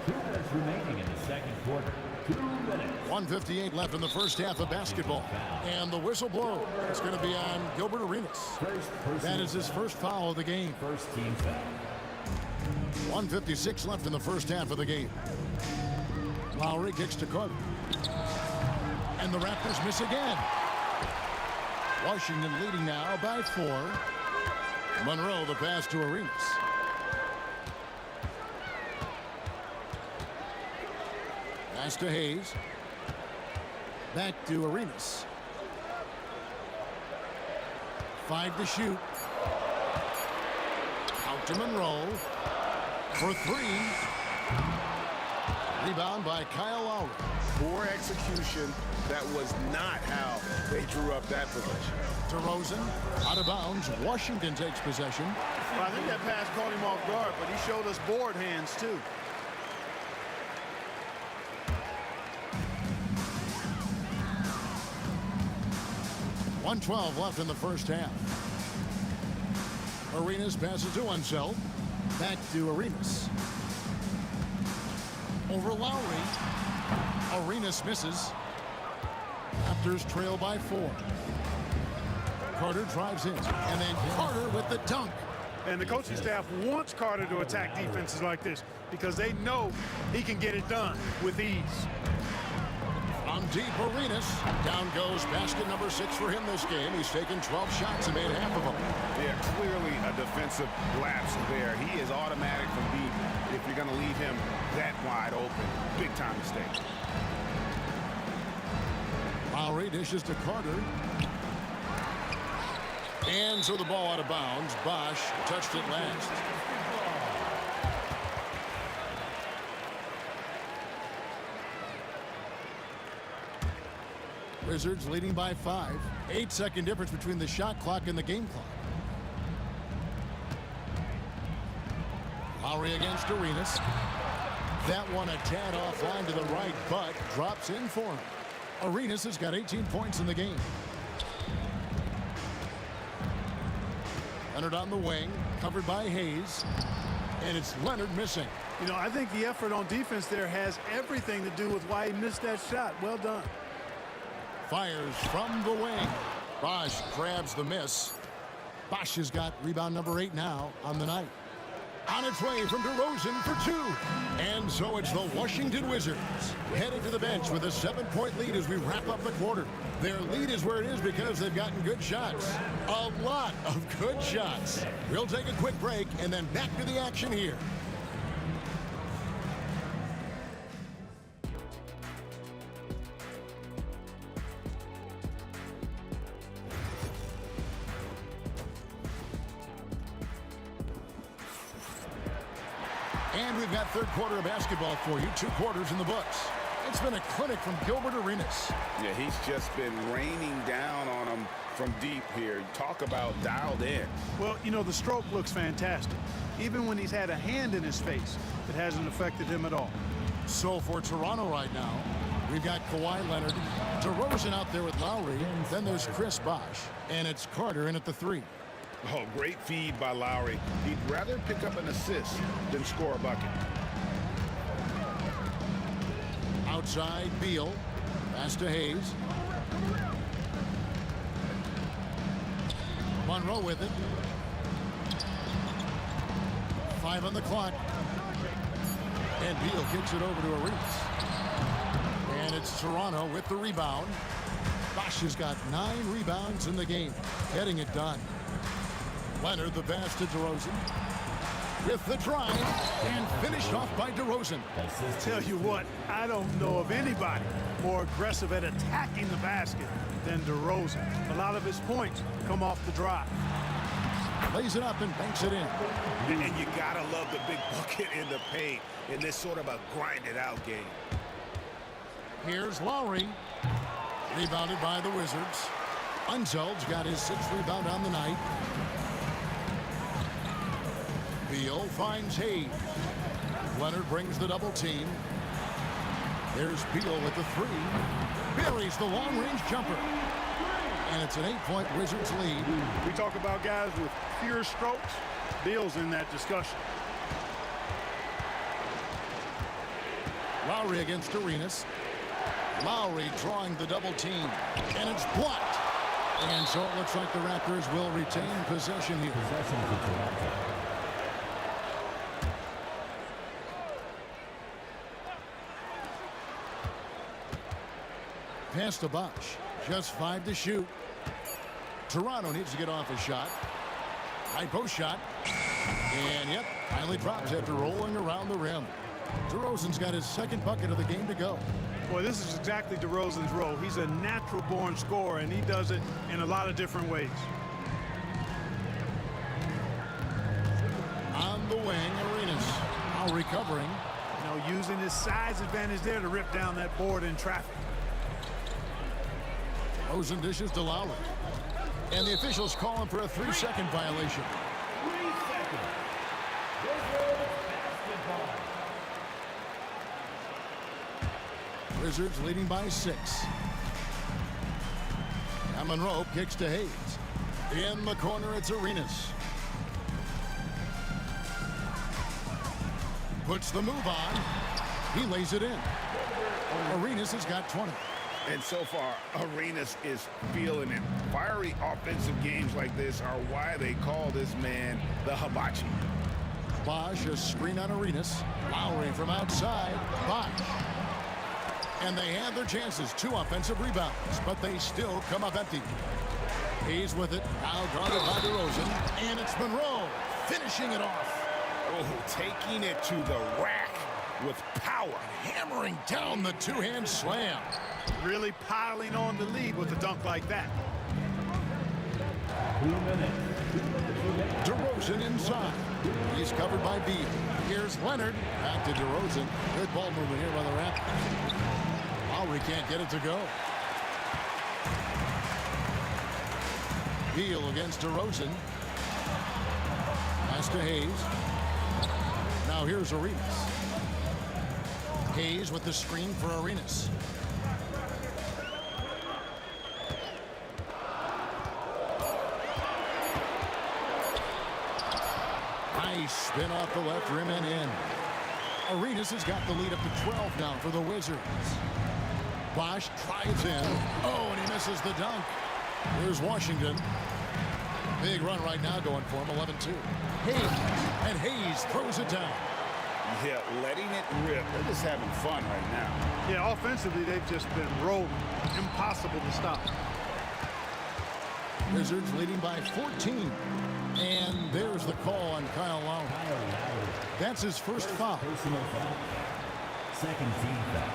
2 minutes remaining in the second quarter. 2 minutes. 1:58 left in the first half of basketball. And the whistle blows. It's going to be on Gilbert Arenas. That is his first foul of the game. First team foul. 1:56 left in the first half of the game. Lowry kicks to Carter. And the Raptors miss again. Washington leading now by 4. Monroe the pass to Arenas. Pass to Hayes. Back to Arenas. 5 to shoot. Out to Monroe. For 3. Rebound by Kyle Lowry. Poor execution. That was not how they drew up that possession. DeRozan out of bounds. Washington takes possession. Well, I think that pass caught him off guard, but he showed us board hands too. .112 left in the first half. Arenas passes to Unseld. Back to Arenas. Over Lowry. Arenas misses. Raptors trail by 4. Carter drives in. And then Carter with the dunk. And the coaching staff wants Carter to attack defenses like this because they know he can get it done with ease. From deep, Arenas. Down goes basket number 6 for him this game. He's taken 12 shots and made half of them. Yeah, clearly a defensive lapse there. He is automatic from deep if you're going to leave him that wide open. Big time mistake. Lowry dishes to Carter. And so the ball out of bounds. Bosch touched it last. Wizards leading by 5. 8-second difference between the shot clock and the game clock. Lowry against Arenas. That one a tad offline to the right, but drops in for him. Arenas has got 18 points in the game. Leonard on the wing, covered by Hayes. And it's Leonard missing. You know, I think the effort on defense there has everything to do with why he missed that shot. Well done. Fires from the wing. Bosch grabs the miss. Bosch has got rebound number 8 now on the night. On its way from DeRozan for 2. And so it's the Washington Wizards heading to the bench with a 7-point lead as we wrap up the quarter. Their lead is where it is because they've gotten good shots. A lot of good shots. We'll take a quick break and then back to the action here. And we've got third quarter of basketball for you. 2 quarters in the books. It's been a clinic from Gilbert Arenas. Yeah, he's just been raining down on them from deep here. Talk about dialed in. Well, you know, the stroke looks fantastic. Even when he's had a hand in his face, it hasn't affected him at all. So for Toronto right now, we've got Kawhi Leonard, DeRozan out there with Lowry. Then there's Chris Bosh, and it's Carter in at the 3. Oh, great feed by Lowry. He'd rather pick up an assist than score a bucket. Outside, Beal. Pass to Hayes. Monroe with it. 5 on the clock. And Beal kicks it over to Arenas. And it's Toronto with the rebound. Bosch has got 9 rebounds in the game. Getting it done. Leonard the pass to DeRozan. With the drive, and finished off by DeRozan. Tell you what, I don't know of anybody more aggressive at attacking the basket than DeRozan. A lot of his points come off the drive. Lays it up and banks it in. And you gotta love the big bucket in the paint in this sort of a grinded-out game. Here's Lowry. Rebounded by the Wizards. Unzeld's got his 6th rebound on the night. Beal finds Hayes. Leonard brings the double team. There's Beal with the 3. Buries the long-range jumper. And it's an 8-point Wizards lead. We talk about guys with pure strokes. Beal's in that discussion. Lowry against Arenas. Lowry drawing the double team. And it's blocked. And so it looks like the Raptors will retain possession here. Pass to Bosch. Just 5 to shoot. Toronto needs to get off a shot. High post shot. And yep, finally drops after rolling around the rim. DeRozan's got his 2nd bucket of the game to go. Boy, this is exactly DeRozan's role. He's a natural-born scorer, and he does it in a lot of different ways. On the wing, Arenas. Now recovering. You know, using his size advantage there to rip down that board in traffic. DeRozan dishes to Lowry. And the officials call him for a 3-second violation. 3 seconds. Wizards basketball. Wizards leading by 6. And Monroe kicks to Hayes. In the corner, it's Arenas. Puts the move on. He lays it in. Arenas has got 20. And so far, Arenas is feeling it. Fiery offensive games like this are why they call this man the Hibachi. Bosch, a screen on Arenas. Lowry from outside. Bosch. And they had their chances. 2 offensive rebounds, but they still come up empty. He's with it. Now guarded by DeRozan. And it's Monroe finishing it off. Oh, taking it to the rack with power. Hammering down the 2-hand slam. Really piling on the lead with a dunk like that. 2 minutes. DeRozan inside. He's covered by Beal. Here's Leonard. Back to DeRozan. Good ball movement here by the Raptors. Lowry can't get it to go. Beal against DeRozan. Pass to Hayes. Now here's Arenas. Hayes with the screen for Arenas. Nice spin off the left rim and in. Arenas has got the lead up to 12 now for the Wizards. Bosch tries in. Oh, and he misses the dunk. Here's Washington. Big run right now going for him, 11-2. Hayes, and Hayes throws it down. Yeah, letting it rip. They're just having fun right now. Yeah, offensively, they've just been rolling. Impossible to stop. Wizards leading by 14. And there's the call on Kyle Lowry. That's his first foul. Personal foul. Second team foul.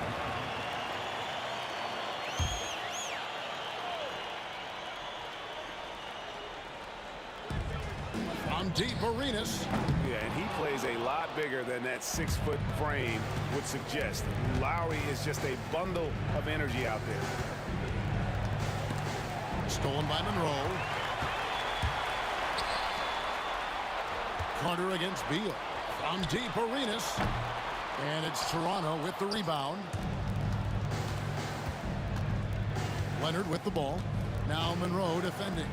From deep, Arenas. Yeah, and he plays a lot bigger than that 6-foot frame would suggest. Lowry is just a bundle of energy out there. Stolen by Monroe. Carter against Beal. From deep, Arenas. And it's Toronto with the rebound. Leonard with the ball. Now Monroe defending.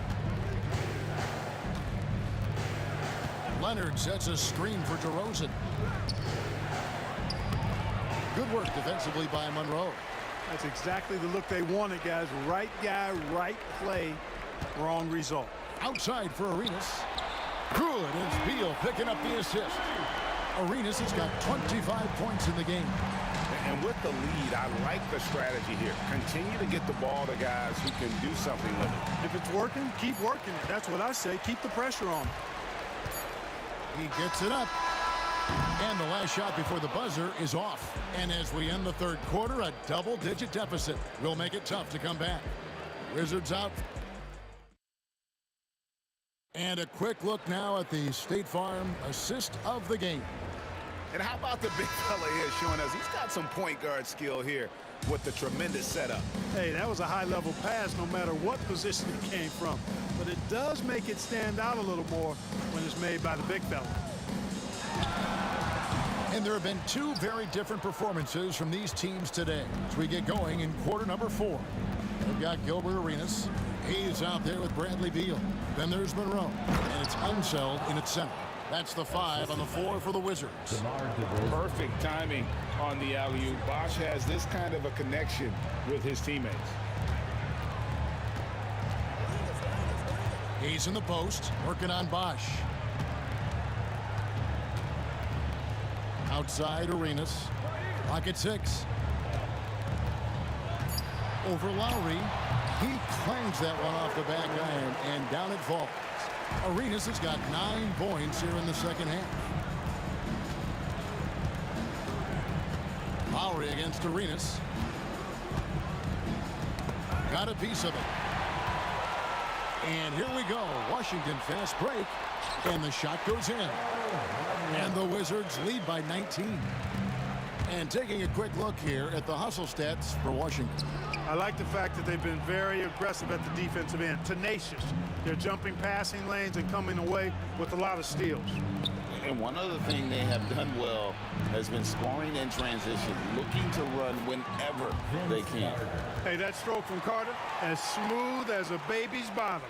Leonard sets a screen for DeRozan. Good work defensively by Monroe. That's exactly the look they wanted, guys. Right guy, right play, wrong result. Outside for Arenas. Good. It's Beal picking up the assist. Arenas has got 25 points in the game. And with the lead, I like the strategy here. Continue to get the ball to guys who can do something with it. If it's working, keep working it. That's what I say. Keep the pressure on. He gets it up. And the last shot before the buzzer is off. And as we end the third quarter, a double-digit deficit will make it tough to come back. Wizards out. And a quick look now at the State Farm assist of the game. And how about the big fella here showing us he's got some point guard skill here with the tremendous setup. Hey, that was a high-level pass no matter what position it came from. But it does make it stand out a little more when it's made by the big fella. And there have been two very different performances from these teams today as we get going in quarter number 4. We've got Gilbert Arenas. He's out there with Bradley Beal. Then there's Monroe. And it's Unseld in its center. That's the 5 on the floor for the Wizards. Perfect timing on the alley-oop. Bosch has this kind of a connection with his teammates. He's in the post, working on Bosch. Outside Arenas. Clock at 6. Over Lowry. He clangs that one off the back iron, and down it falls. Arenas has got 9 points here in the second half. Lowry against Arenas. Got a piece of it. And here we go. Washington fast break. And the shot goes in. And the Wizards lead by 19. And taking a quick look here at the hustle stats for Washington. I like the fact that they've been very aggressive at the defensive end. Tenacious. They're jumping passing lanes and coming away with a lot of steals. And one other thing they have done well has been scoring in transition, looking to run whenever they can. Hey, that stroke from Carter, as smooth as a baby's bottom.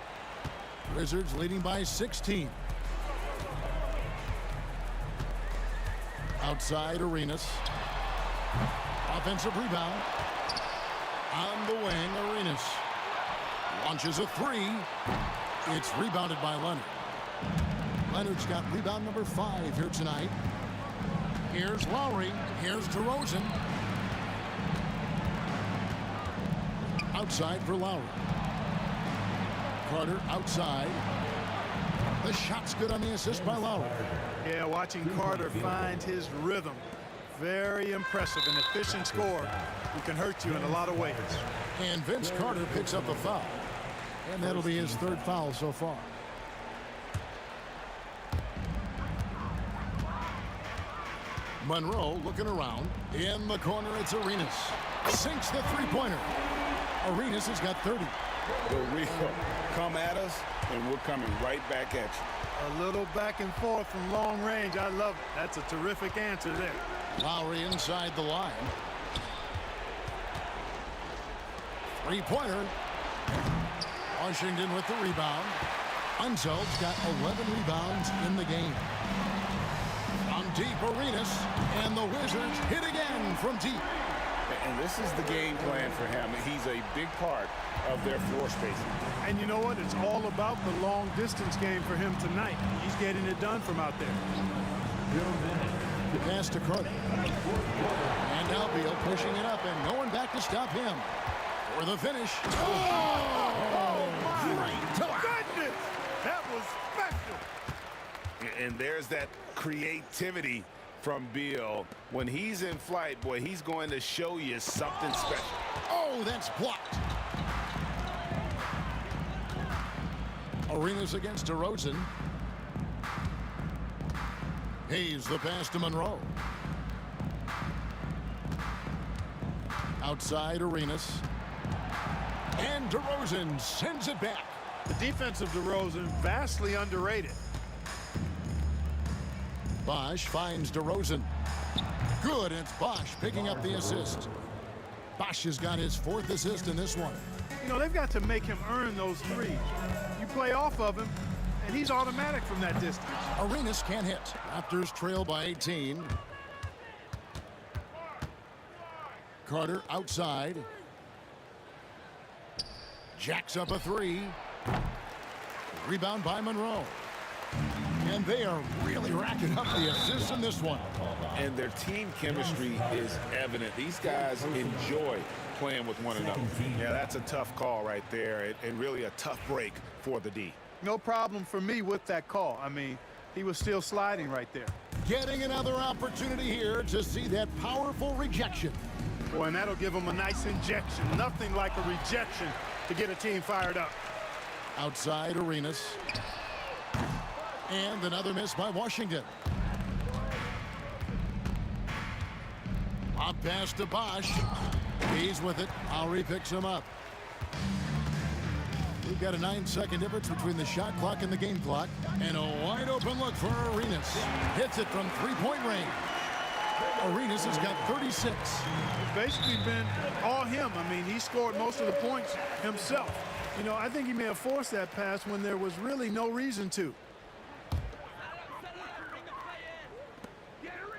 Wizards leading by 16. Outside Arenas. Offensive rebound. On the wing, Arenas. Launches a 3. It's rebounded by Leonard. Leonard's got rebound number 5 here tonight. Here's Lowry. Here's DeRozan. Outside for Lowry. Carter outside. The shot's good on the assist by Lowry. Yeah, watching Carter find his rhythm. Very impressive. An efficient scorer who can hurt you in a lot of ways. And Vince Carter picks up a foul. And that'll be his 3rd foul so far. Monroe looking around. In the corner, it's Arenas. Sinks the 3-pointer. Arenas has got 30. Come at us, and we're coming right back at you. A little back and forth from long range. I love it. That's a terrific answer there. Lowry inside the line. 3-pointer. Washington with the rebound. Unseld's got 11 rebounds in the game. deep, Arenas, and the Wizards hit again from deep. And this is the game plan for him. He's a big part of their floor spacing. And you know what? It's all about the long distance game for him tonight. He's getting it done from out there. Pass to Carter. And now Beal pushing it up, and no one back to stop him. For the finish. Oh my goodness! That was special. And there's that creativity from Beal. When he's in flight, boy, he's going to show you something special. Oh, that's blocked. Arenas against DeRozan. Hayes the pass to Monroe. Outside Arenas. And DeRozan sends it back. The defense of DeRozan vastly underrated. Bosch finds DeRozan. Good, it's Bosch picking up the assist. Bosch has got his 4th assist in this one. You know, they've got to make him earn those threes. You play off of him, and he's automatic from that distance. Arenas can't hit. Raptors trail by 18. Carter outside. Jacks up a 3. Rebound by Monroe. And they are really racking up the assists in this one. And their team chemistry is evident. These guys enjoy playing with one another. Yeah, that's a tough call right there, and really a tough break for the D. No problem for me with that call. I mean, he was still sliding right there. Getting another opportunity here to see that powerful rejection. Boy, and that'll give him a nice injection. Nothing like a rejection to get a team fired up. Outside Arenas. And another miss by Washington. Up pass to Bosch. He's with it. Lowry picks him up. We've got a 9-second difference between the shot clock and the game clock. And a wide open look for Arenas. Hits it from 3-point range. Arenas has got 36. It's basically been all him. I mean, he scored most of the points himself. You know, I think he may have forced that pass when there was really no reason to.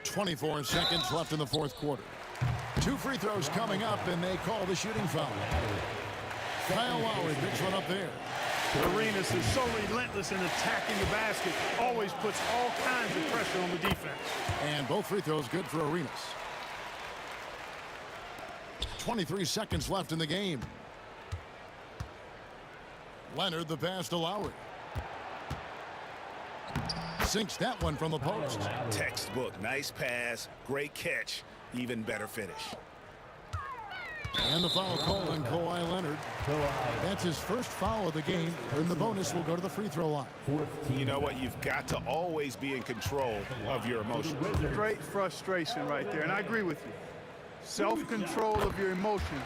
24 seconds left in the 4th quarter. 2 free throws coming up, and they call the shooting foul. Kyle Lowry picks one up there. Arenas is so relentless in attacking the basket. Always puts all kinds of pressure on the defense. And both free throws good for Arenas. 23 seconds left in the game. Leonard the pass to Lowry. Sinks that one from the post. Textbook. Nice pass. Great catch. Even better finish. And the foul call on Kawhi Leonard. That's his first foul of the game, and the bonus will go to the free throw line. You know what? You've got to always be in control of your emotions. Great frustration right there, and I agree with you. Self-control of your emotions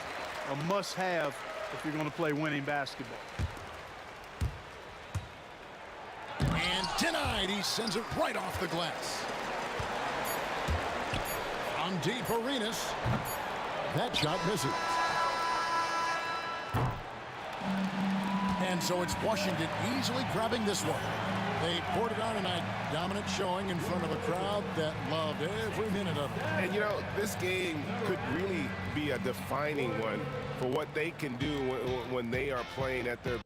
a must-have if you're going to play winning basketball. And denied. He sends it right off the glass. On deep, Arenas. That shot misses. And so it's Washington easily grabbing this one. They poured it on tonight. Dominant showing in front of a crowd that loved every minute of it. And, you know, this game could really be a defining one for what they can do when they are playing at their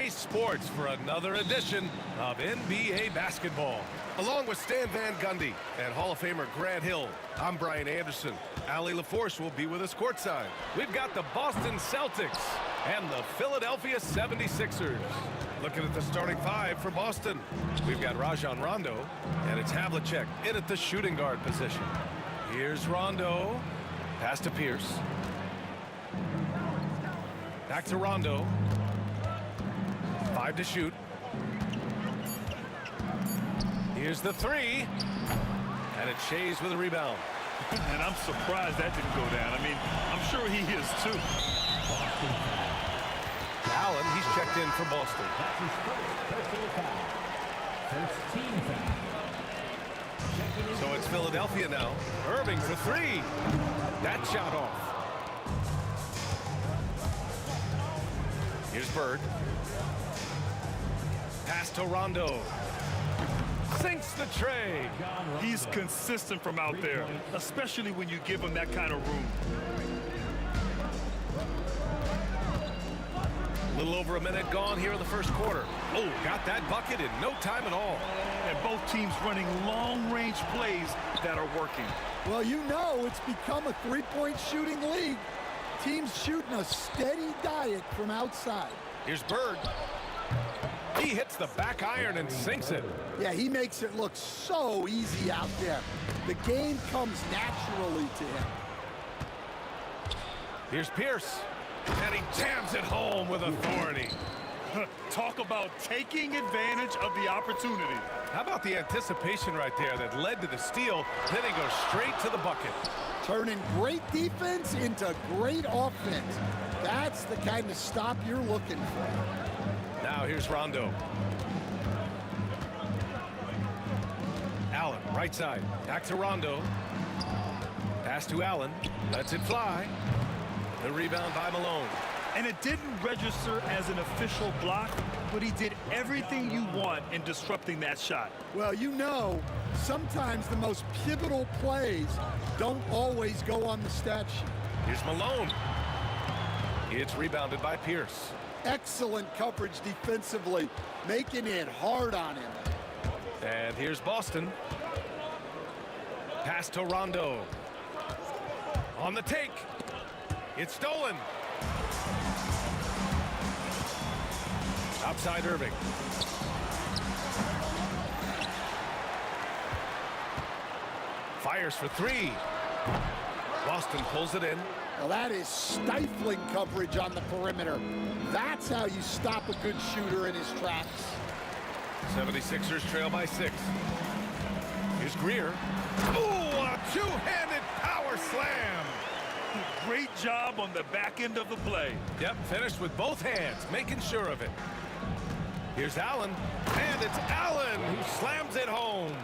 2K Sports for another edition of NBA basketball. Along with Stan Van Gundy and Hall of Famer Grant Hill, I'm Brian Anderson. Allie LaForce will be with us courtside. We've got the Boston Celtics and the Philadelphia 76ers. Looking at the starting five for Boston, we've got Rajon Rondo, and it's Havlicek in at the shooting guard position. Here's Rondo. Pass to Pierce. Back to Rondo. 5 to shoot. Here's the three. And it's Shays with a rebound. And I'm surprised that didn't go down. I mean, I'm sure he is too. Allen, he's checked in for Boston. So it's Philadelphia now. Irving for three. That shot off. Here's Bird. Pass to Rondo. Sinks the tray. He's consistent from out there, especially when you give him that kind of room. A little over a minute gone here in the first quarter. Oh, got that bucket in no time at all. And both teams running long-range plays that are working. Well, you know it's become a three-point shooting league. Teams shooting a steady diet from outside. Here's Bird. He hits the back iron and sinks it. Yeah, he makes it look so easy out there. The game comes naturally to him. Here's Pierce. And he jams it home with authority. Talk about taking advantage of the opportunity. How about the anticipation right there that led to the steal, then he goes straight to the bucket. Turning great defense into great offense. That's the kind of stop you're looking for. Now here's Rondo. Allen, right side. Back to Rondo. Pass to Allen. Lets it fly. The rebound by Malone. And it didn't register as an official block, but he did everything you want in disrupting that shot. Well, you know, sometimes the most pivotal plays don't always go on the stat sheet. Here's Malone. It's rebounded by Pierce. Excellent coverage defensively, making it hard on him. And here's Boston. Pass to Rondo. On the take. It's stolen. Outside Irving. Fires for three. Boston pulls it in. Well, that is stifling coverage on the perimeter. That's how you stop a good shooter in his tracks. 76ers trail by 6. Here's Greer. Ooh, a two-handed power slam. Great job on the back end of the play. Yep, finished with both hands, making sure of it. Here's Allen, and it's Allen who slams it home.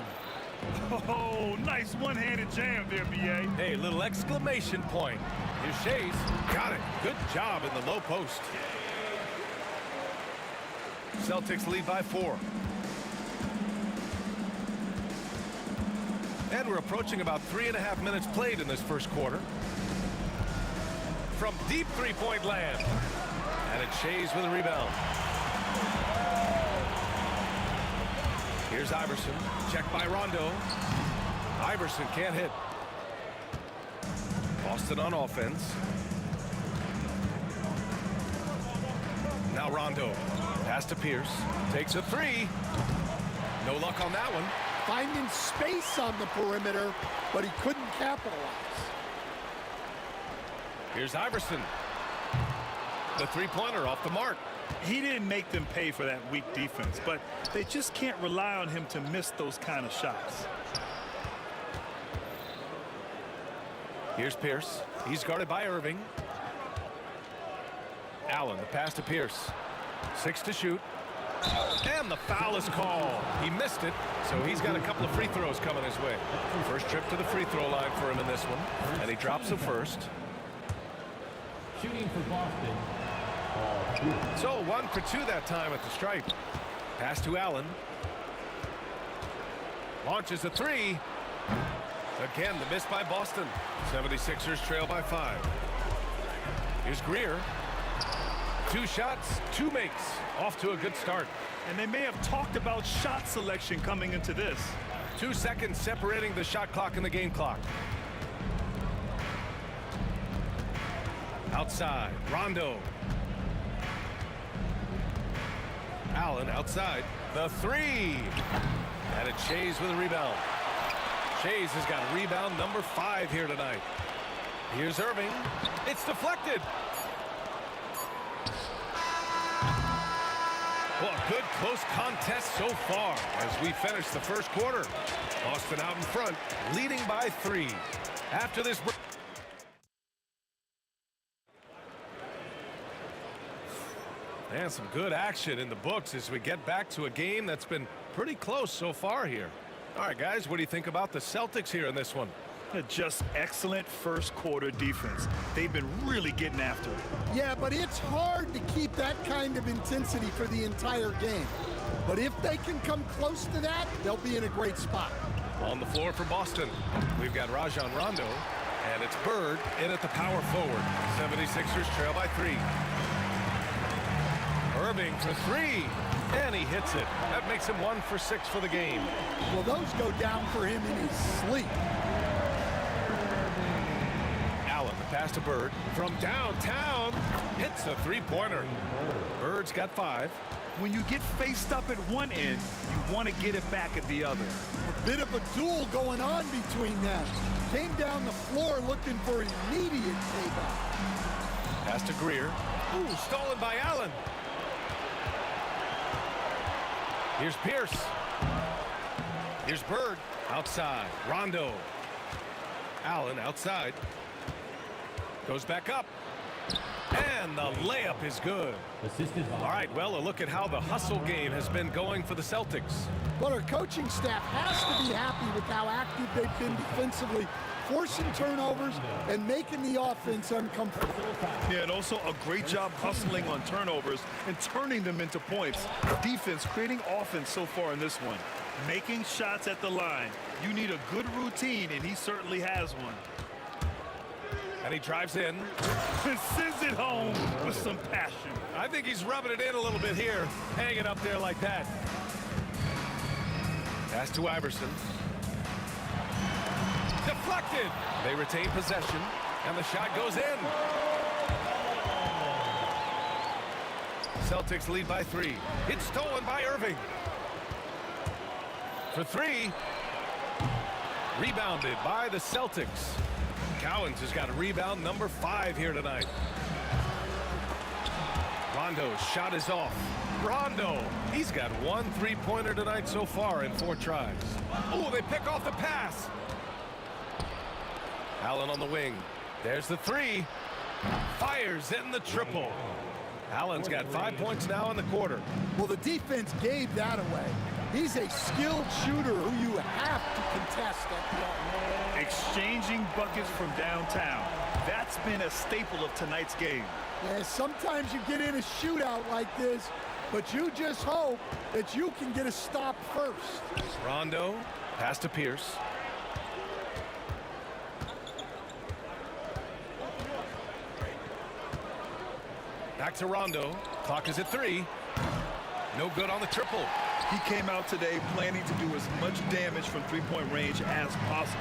Oh, nice one-handed jam there, B.A. Hey, little exclamation point. Here's Shays. Got it. Good job in the low post. Celtics lead by 4. And we're approaching about 3.5 minutes played in this first quarter. From deep three-point land. And it's Shays with a rebound. Here's Iverson. Checked by Rondo. Iverson can't hit. Boston on offense. Now Rondo. Pass to Pierce. Takes a three. No luck on that one. Finding space on the perimeter, but he couldn't capitalize. Here's Iverson. The three-pointer off the mark. He didn't make them pay for that weak defense, but they just can't rely on him to miss those kind of shots. Here's Pierce. He's guarded by Irving. Allen, the pass to Pierce. 6 to shoot. And the foul is called. He missed it, so he's got a couple of free throws coming his way. First trip to the free throw line for him in this one, and he drops the first. Shooting for Boston. So 1 for 2 that time at the stripe. Pass to Allen. Launches a three. Again, the miss by Boston. 76ers trail by 5. Here's Greer. 2 shots, 2 makes. Off to a good start. And they may have talked about shot selection coming into this. 2 seconds separating the shot clock and the game clock. Outside, Rondo. Allen outside. The 3. And it's Shays with a rebound. Shays has got rebound number 5 here tonight. Here's Irving. It's deflected. Well, a good close contest so far as we finish the first quarter. Boston out in front, leading by 3. After this break. And some good action in the books as we get back to a game that's been pretty close so far here. All right, guys, what do you think about the Celtics here in this one? Just excellent first quarter defense. They've been really getting after it. Yeah, but it's hard to keep that kind of intensity for the entire game. But if they can come close to that, they'll be in a great spot. On the floor for Boston, we've got Rajon Rondo, and it's Bird in at the power forward. 76ers trail by 3. Irving for 3, and he hits it. That makes him 1 for 6 for the game. Well, those go down for him in his sleep. Allen, the pass to Bird from downtown, hits a 3-pointer. Bird's got 5. When you get faced up at one end, you want to get it back at the other. A bit of a duel going on between them. Came down the floor looking for immediate payback. Pass to Greer. Ooh, stolen by Allen. Here's Pierce. Here's Bird. Outside. Rondo. Allen outside. Goes back up. And the layup is good. All right, well, a look at how the hustle game has been going for the Celtics. Well, our coaching staff has to be happy with how active they've been defensively, forcing turnovers and making the offense uncomfortable. Yeah, and also a great job hustling on turnovers and turning them into points. Defense creating offense so far in this one. Making shots at the line. You need a good routine, and he certainly has one. And he drives in. And sends it home with some passion. I think he's rubbing it in a little bit here. Hanging up there like that. Pass to Iverson. Deflected. They retain possession, and the shot goes in. Celtics lead by 3. It's stolen by Irving. For 3. Rebounded by the Celtics. Cowens has got a rebound number 5 here tonight. Rondo's shot is off. Rondo, he's got 1 3-pointer tonight so far in 4 tries. Oh, they pick off the pass. Allen on the wing. There's the 3. Fires in the triple. Allen's got 5 points now in the quarter. Well, the defense gave that away. He's a skilled shooter who you have to contest at the arc. Exchanging buckets from downtown. That's been a staple of tonight's game. Yeah, sometimes you get in a shootout like this, but you just hope that you can get a stop first. Rondo, pass to Pierce. Back to Rondo. Clock is at 3. No good on the triple. He came out today planning to do as much damage from three-point range as possible.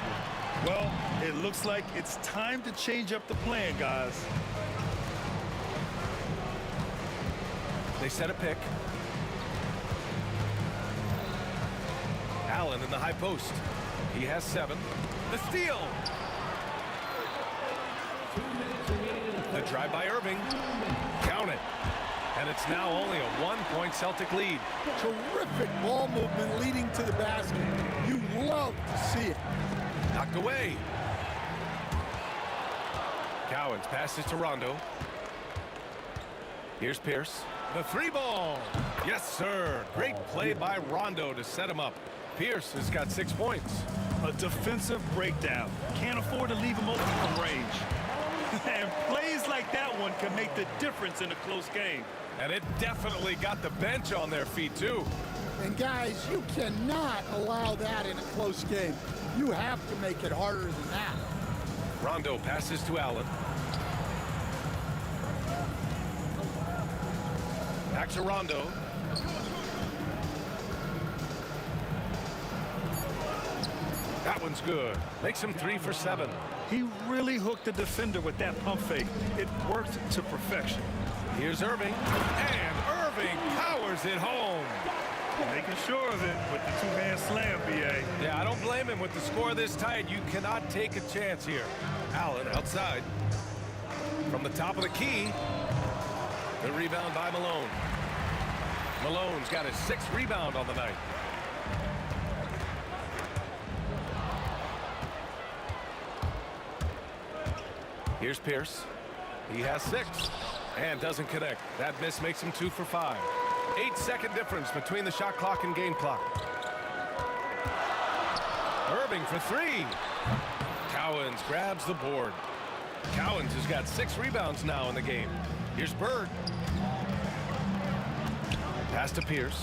Well, it looks like it's time to change up the plan, guys. They set a pick. Allen in the high post. He has 7. The steal. The drive by Irving. Count it. And it's now only a 1-point Celtic lead. Terrific ball movement leading to the basket. You love to see it. Knocked away. Cowens passes to Rondo. Here's Pierce. The 3-ball. Yes, sir. Great play by Rondo to set him up. Pierce has got 6 points. A defensive breakdown. Can't afford to leave him open from range. And plays like that one can make the difference in a close game. And it definitely got the bench on their feet, too. And, guys, you cannot allow that in a close game. You have to make it harder than that. Rondo passes to Allen. Back to Rondo. That one's good. Makes him 3 for 7. He really hooked the defender with that pump fake. It worked to perfection. Here's Irving. And Irving powers it home. Making sure of it with the two-hand slam, B.A. Yeah, I don't blame him. With the score this tight, you cannot take a chance here. Allen outside. From the top of the key. The rebound by Malone. Malone's got his 6th rebound on the night. Here's Pierce. He has 6 and doesn't connect. That miss makes him 2 for 5. 8-second difference between the shot clock and game clock. Irving for 3. Cowens grabs the board. Cowens has got 6 rebounds now in the game. Here's Bird. Pass to Pierce.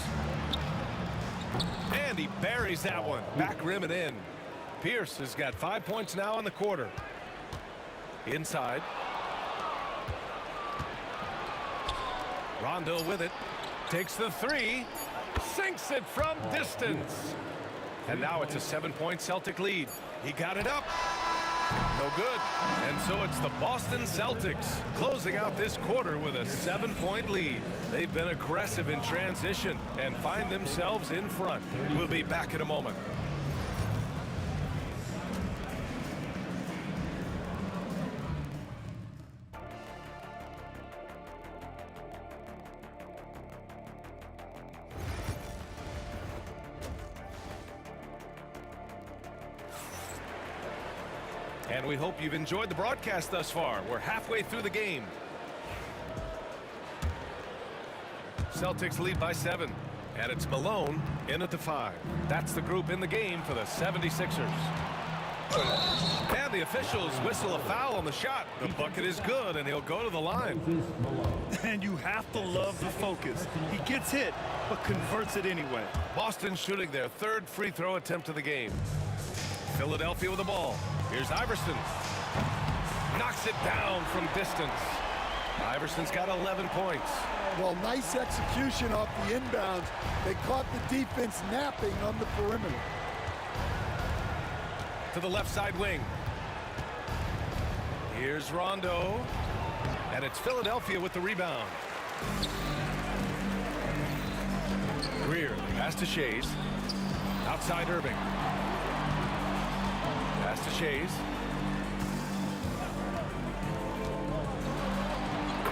And he buries that one. Back rim and in. Pierce has got 5 points now in the quarter. Inside. Rondo with it. Takes the 3. Sinks it from distance. And now it's a 7-point Celtic lead. He got it up. No good. And so it's the Boston Celtics closing out this quarter with a 7-point lead. They've been aggressive in transition and find themselves in front. We'll be back in a moment. And we hope you've enjoyed the broadcast thus far. We're halfway through the game. Celtics lead by 7. And it's Malone in at the 5. That's the group in the game for the 76ers. And the officials whistle a foul on the shot. The bucket is good, and he'll go to the line. And you have to love the focus. He gets hit, but converts it anyway. Boston shooting their 3rd free throw attempt of the game. Philadelphia with the ball. Here's Iverson. Knocks it down from distance. Iverson's got 11 points. Well, nice execution off the inbounds. They caught the defense napping on the perimeter. To the left side wing. Here's Rondo. And it's Philadelphia with the rebound. Greer, pass to Shays. Outside Irving. Pass to Shays.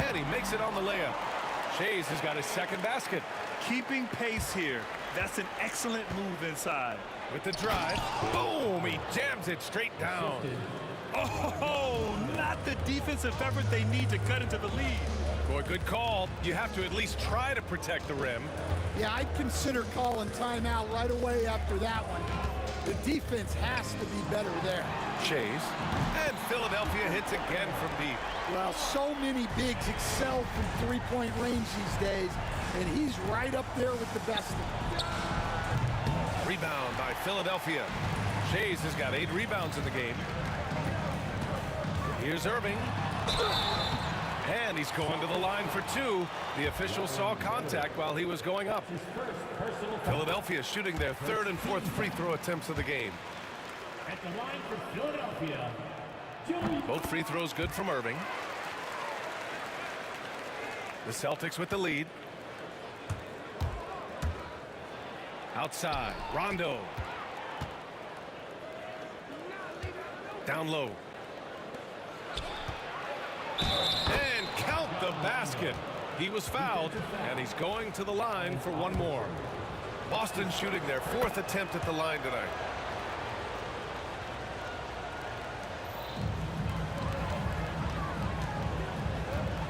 And he makes it on the layup. Shays has got his 2nd basket. Keeping pace here. That's an excellent move inside. With the drive. Boom! He jams it straight down. Oh, not the defensive effort they need to cut into the lead. Boy, good call. You have to at least try to protect the rim. Yeah, I'd consider calling timeout right away after that one. The defense has to be better there. Shays. And Philadelphia hits again from deep. Well, so many bigs excel from three-point range these days, and he's right up there with the best of them. Rebound by Philadelphia. Shays has got 8 rebounds in the game. Here's Irving. And he's going to the line for 2. The official saw contact while he was going up. Philadelphia shooting their 3rd and 4th free throw attempts of the game. At the line for Philadelphia, both free throws good from Irving. The Celtics with the lead. Outside, Rondo. Down low. And count the basket. He was fouled, and he's going to the line for 1 more. Boston shooting their 4th attempt at the line tonight.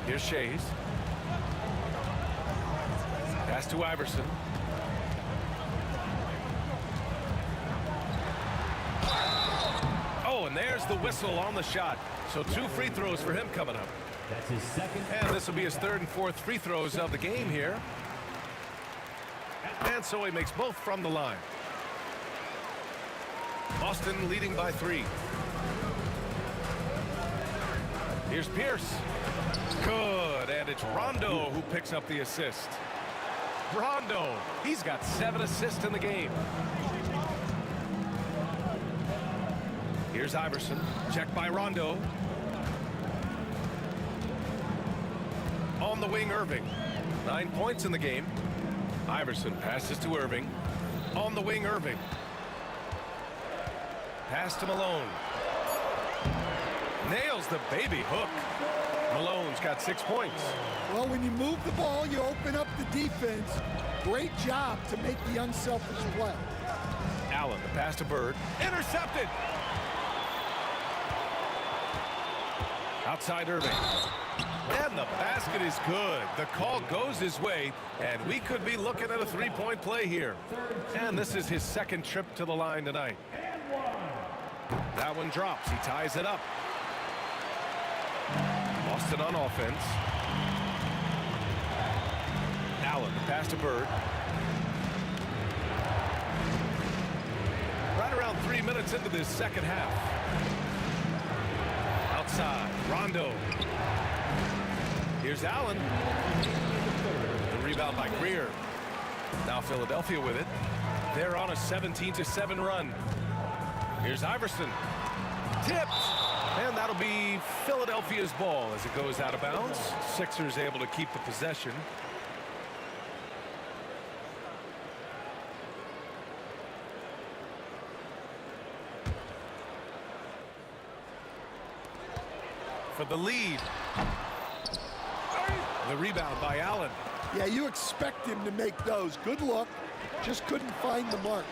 Here's Shays. Pass to Iverson. Oh, and there's the whistle on the shot. So 2 free throws for him coming up. that's his 2nd. And this will be his 3rd and 4th free throws of the game here. And so he makes both from the line. Boston leading by 3. Here's Pierce. Good, and it's Rondo who picks up the assist. Rondo. He's got 7 assists in the game. Here's Iverson. Checked by Rondo. On the wing, Irving. 9 points in the game. Iverson passes to Irving. On the wing, Irving. Pass to Malone. Nails the baby hook. Malone's got 6 points. Well, when you move the ball, you open up the defense. Great job to make the unselfish play. Allen, the pass to Bird. Intercepted. Outside Irving. And the basket is good. The call goes his way, and we could be looking at a 3-point play here. And this is his 2nd trip to the line tonight. That one drops. He ties it up. Boston on offense. Allen, the pass to Bird. Right around 3 minutes into this second half. Outside, Rondo. Here's Allen. The rebound by Greer. Now Philadelphia with it. They're on a 17-7 run. Here's Iverson. Tipped. And that'll be Philadelphia's ball as it goes out of bounds. Sixers able to keep the possession. For the lead. The rebound by Allen. Yeah, you expect him to make those. Good look. Just couldn't find the mark.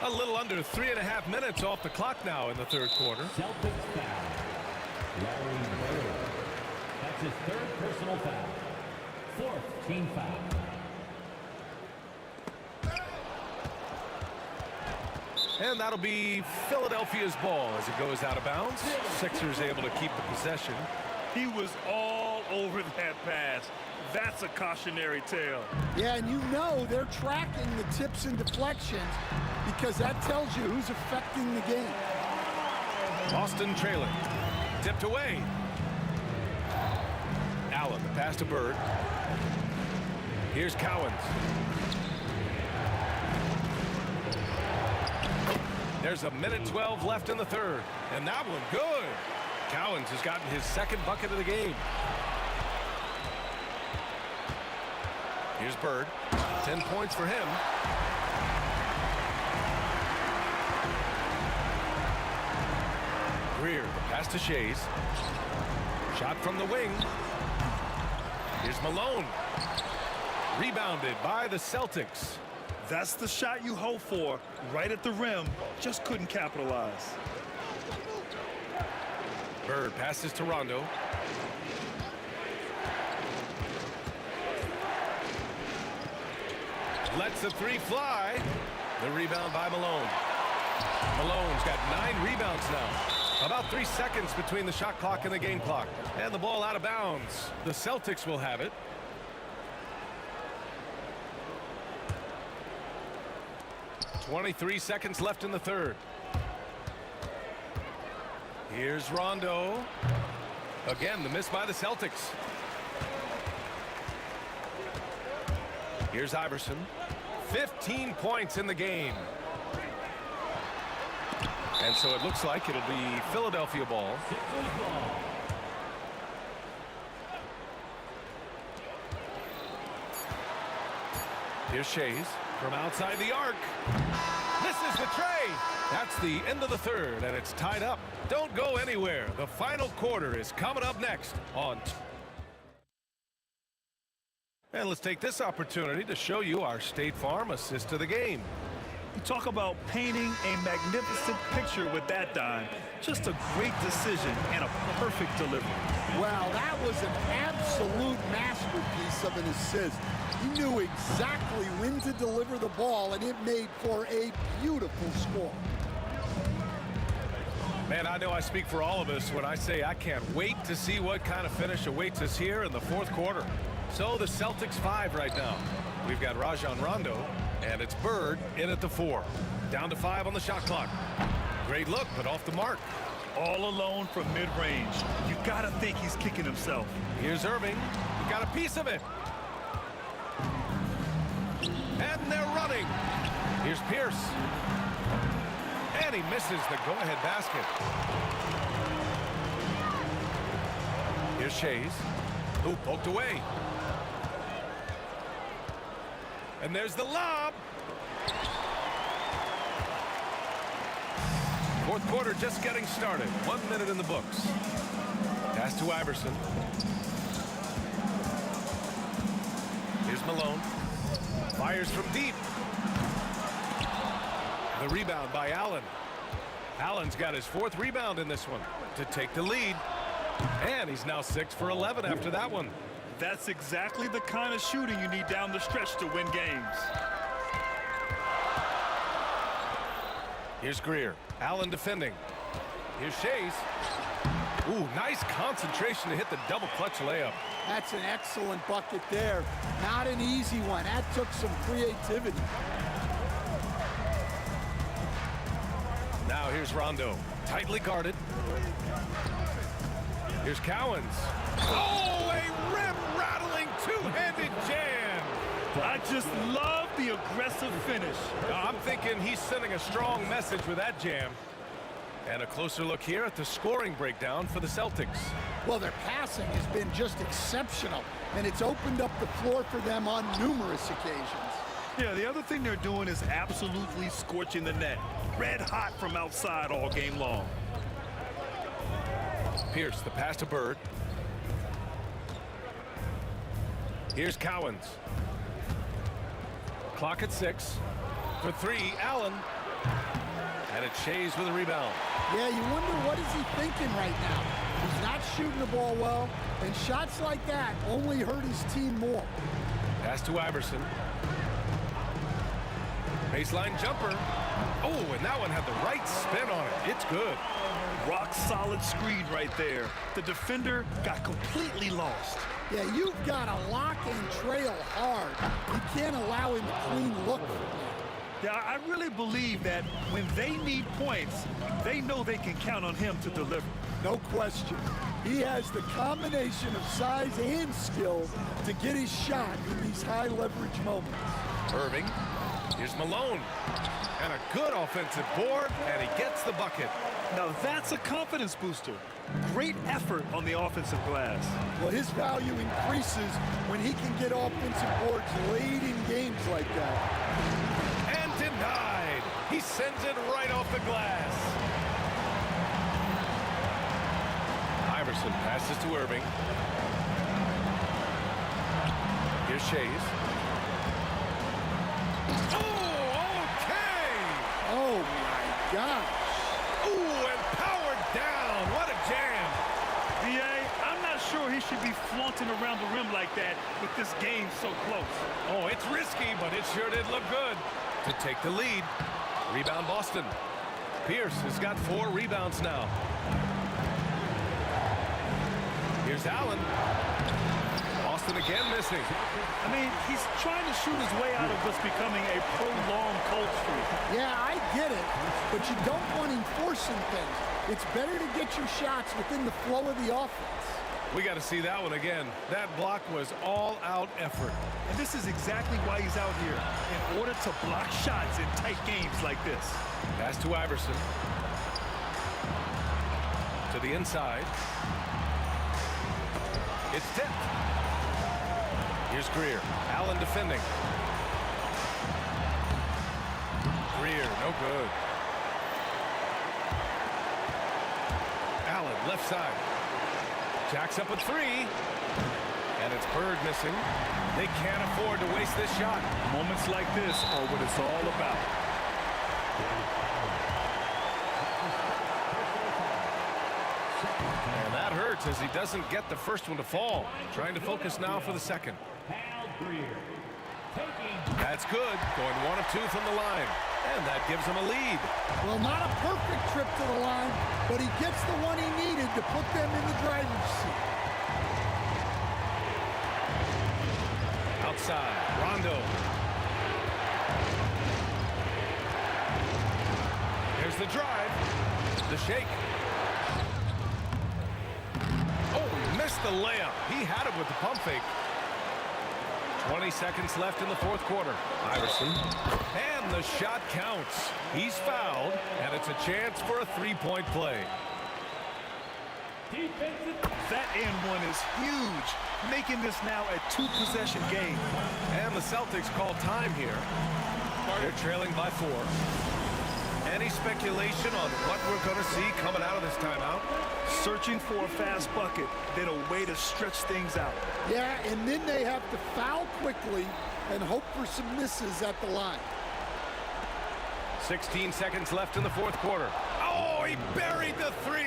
A little under 3.5 minutes off the clock now in the 3rd quarter. Celtics foul. Larry Bird. That's his 3rd personal foul. 4th team foul. And that'll be Philadelphia's ball as it goes out of bounds. Sixers able to keep the possession. He was all over that pass. That's a cautionary tale. Yeah, and you know they're tracking the tips and deflections because that tells you who's affecting the game. Boston trailing. Tipped away. Allen, the pass to Bird. Here's Cowens. There's a minute 12 left in the 3rd. And that one good. Cowens has gotten his 2nd bucket of the game. Here's Bird. 10 points for him. Greer, the pass to Shays. Shot from the wing. Here's Malone. Rebounded by the Celtics. That's the shot you hope for. Right at the rim. Just couldn't capitalize. Bird passes to Rondo. Lets the 3 fly. The rebound by Malone. Malone's got 9 rebounds now. About 3 seconds between the shot clock and the game clock. And the ball out of bounds. The Celtics will have it. .23 seconds left in the 3rd. Here's Rondo. Again, the miss by the Celtics. Here's Iverson. 15 points in the game. And so it looks like it'll be Philadelphia ball. Here's Shays from outside the arc. Misses the tray. That's the end of the 3rd, and it's tied up. Don't go anywhere. The final quarter is coming up next on. And let's take this opportunity to show you our State Farm assist to the game. You talk about painting a magnificent picture with that dime. Just a great decision and a perfect delivery. Wow, that was an absolute masterpiece of an assist. He knew exactly when to deliver the ball, and it made for a beautiful score. Man, I know I speak for all of us when I say I can't wait to see what kind of finish awaits us here in the 4th quarter. So the Celtics 5 right now. We've got Rajon Rondo, and it's Bird in at the 4. Down to 5 on the shot clock. Great look, but off the mark. All alone from mid-range. You gotta think he's kicking himself. Here's Irving. He got a piece of it. And they're running. Here's Pierce. And he misses the go-ahead basket. Here's Shays. Ooh, poked away. And there's the lob. Fourth quarter just getting started. 1 minute in the books. Pass to Iverson. Here's Malone. Fires from deep. The rebound by Allen. Allen's got his 4th rebound in this one to take the lead. And he's now 6 for 11 after that one. That's exactly the kind of shooting you need down the stretch to win games. Here's Greer. Allen defending. Here's Shays. Ooh, nice concentration to hit the double clutch layup. That's an excellent bucket there. Not an easy one. That took some creativity. Now here's Rondo. Tightly guarded. Here's Cowens. Oh, a rim-rattling two-handed jam. I just love the aggressive finish. I'm thinking he's sending a strong message with that jam. And a closer look here at the scoring breakdown for the Celtics. Well, their passing has been just exceptional, and it's opened up the floor for them on numerous occasions. Yeah, the other thing they're doing is absolutely scorching the net. Red hot from outside all game long. Pierce, the pass to Bird. Here's Cowens. Clock at 6. For 3, Allen. And it's Shays with a rebound. Yeah, you wonder what is he thinking right now. He's not shooting the ball well, and shots like that only hurt his team more. Pass to Iverson. Baseline jumper. Oh, and that one had the right spin on it. It's good. Rock solid screen right there. The defender got completely lost. Yeah, you've got to lock and trail hard. You can't allow him a clean look. Yeah, I really believe that when they need points, they know they can count on him to deliver. No question. He has the combination of size and skill to get his shot in these high leverage moments. Irving. Here's Malone. And a good offensive board, and he gets the bucket. Now that's a confidence booster. Great effort on the offensive glass. Well, his value increases when he can get offensive boards late in games like that. And denied. He sends it right off the glass. Iverson passes to Irving. Here's Shays. Oh, my gosh. Ooh, and powered down. What a jam. B.A., I'm not sure he should be flaunting around the rim like that with this game so close. Oh, it's risky, but it sure did look good. To take the lead. Rebound Boston. Pierce has got 4 rebounds now. Here's Allen. Boston again missing. I mean, he's trying to shoot his way out of what's becoming a prolonged cold streak. Yeah, I get it, but you don't want him forcing things. It's better to get your shots within the flow of the offense. We got to see that one again. That block was all-out effort. And this is exactly why he's out here, in order to block shots in tight games like this. Pass to Iverson. To the inside. It's tipped. Here's Greer. Allen defending. Greer, no good. Allen, left side. Jacks up a 3. And it's Bird missing. They can't afford to waste this shot. Moments like this are what it's all about. And that hurts as he doesn't get the first one to fall. Trying to focus now for the second. That's good. Going 1 of 2 from the line. And that gives him a lead. Well, not a perfect trip to the line, but he gets the one he needed to put them in the driver's seat. Outside, Rondo. Here's the drive. The shake. the layup. He had it with the pump fake. 20 seconds left in the fourth quarter. Iverson. And the shot counts. He's fouled, and it's a chance for a three-point play. That and one is huge, making this now a two-possession game. And the Celtics call time here. They're trailing by 4. Any speculation on what we're going to see coming out of this timeout? Searching for a fast bucket, then a way to stretch things out. Yeah, and then they have to foul quickly and hope for some misses at the line. 16 seconds left in the fourth quarter. Oh, he buried the 3.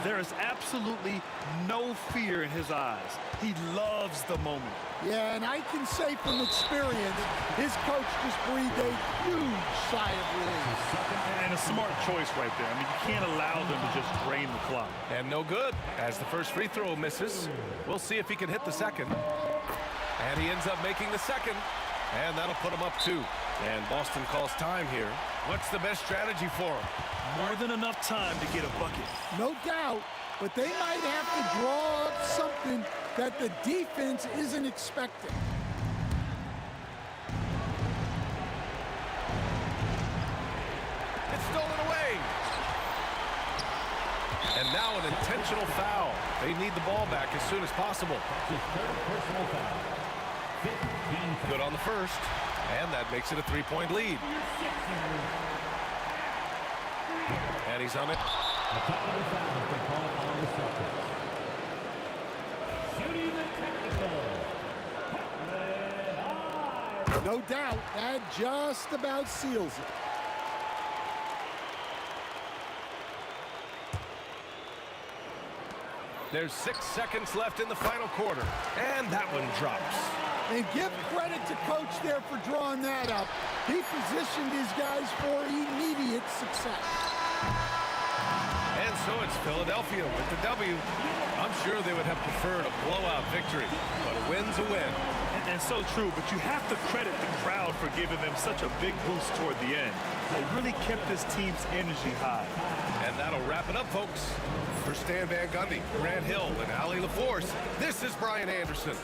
There is absolutely no fear in his eyes. He loves the moment. Yeah, and I can say from experience, his coach just breathed a huge sigh of relief. And a smart choice right there. I mean, you can't allow them to just drain the clock. And no good, as the first free throw misses. We'll see if he can hit the second. And he ends up making the second. And that'll put him up 2. And Boston calls time here. What's the best strategy for him? More than enough time to get a bucket. No doubt, but they might have to draw up something that the defense isn't expecting. It's stolen away. And now an intentional foul. They need the ball back as soon as possible. Good on the first. And that makes it a 3-point lead. And he's on it. No doubt, that just about seals it. There's 6 seconds left in the final quarter. And that one drops. And give credit to coach there for drawing that up. He positioned his guys for immediate success. And so it's Philadelphia with the W. I'm sure they would have preferred a blowout victory, but a win's a win. And so true, but you have to credit the crowd for giving them such a big boost toward the end. They really kept this team's energy high. And that'll wrap it up, folks. For Stan Van Gundy, Grant Hill, and Ali LaForce, this is Brian Anderson.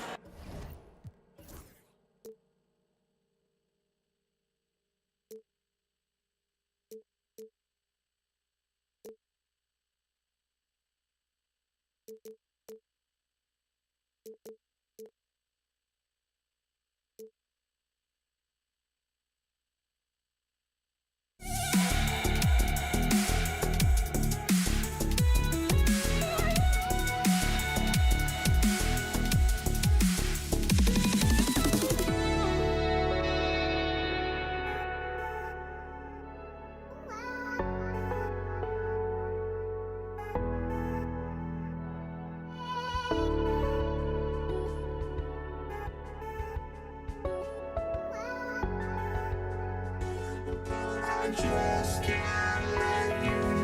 Just can't let you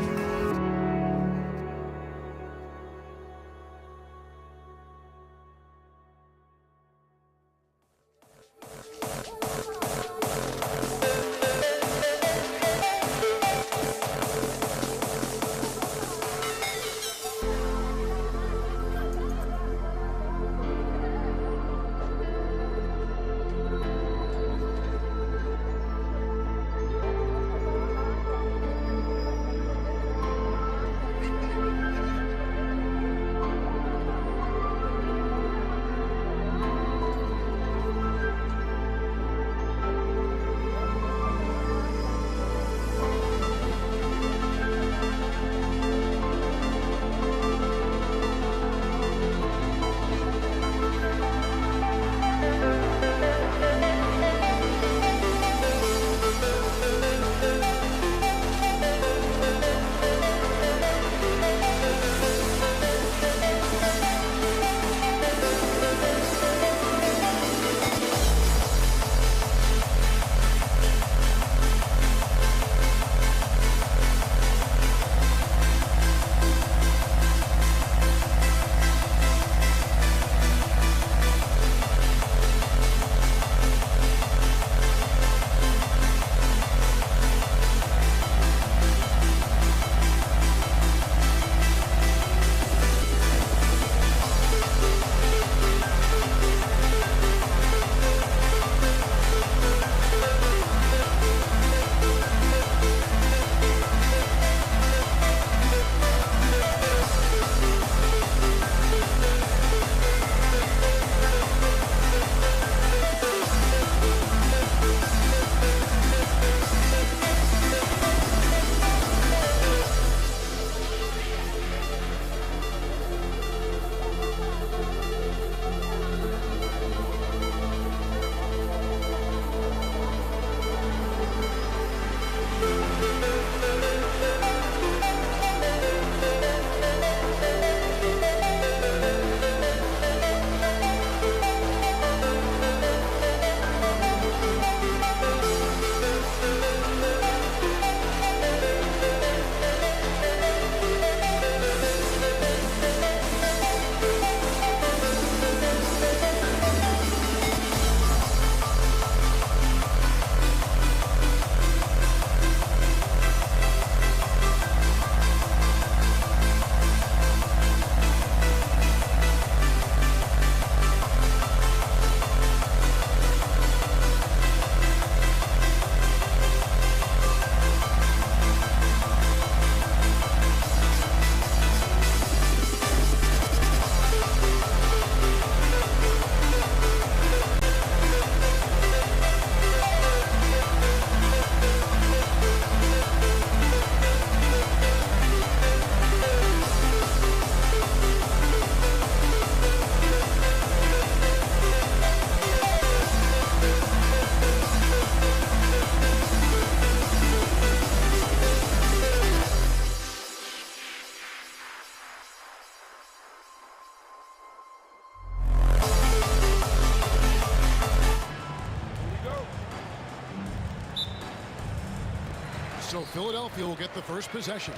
So Philadelphia will get the first possession.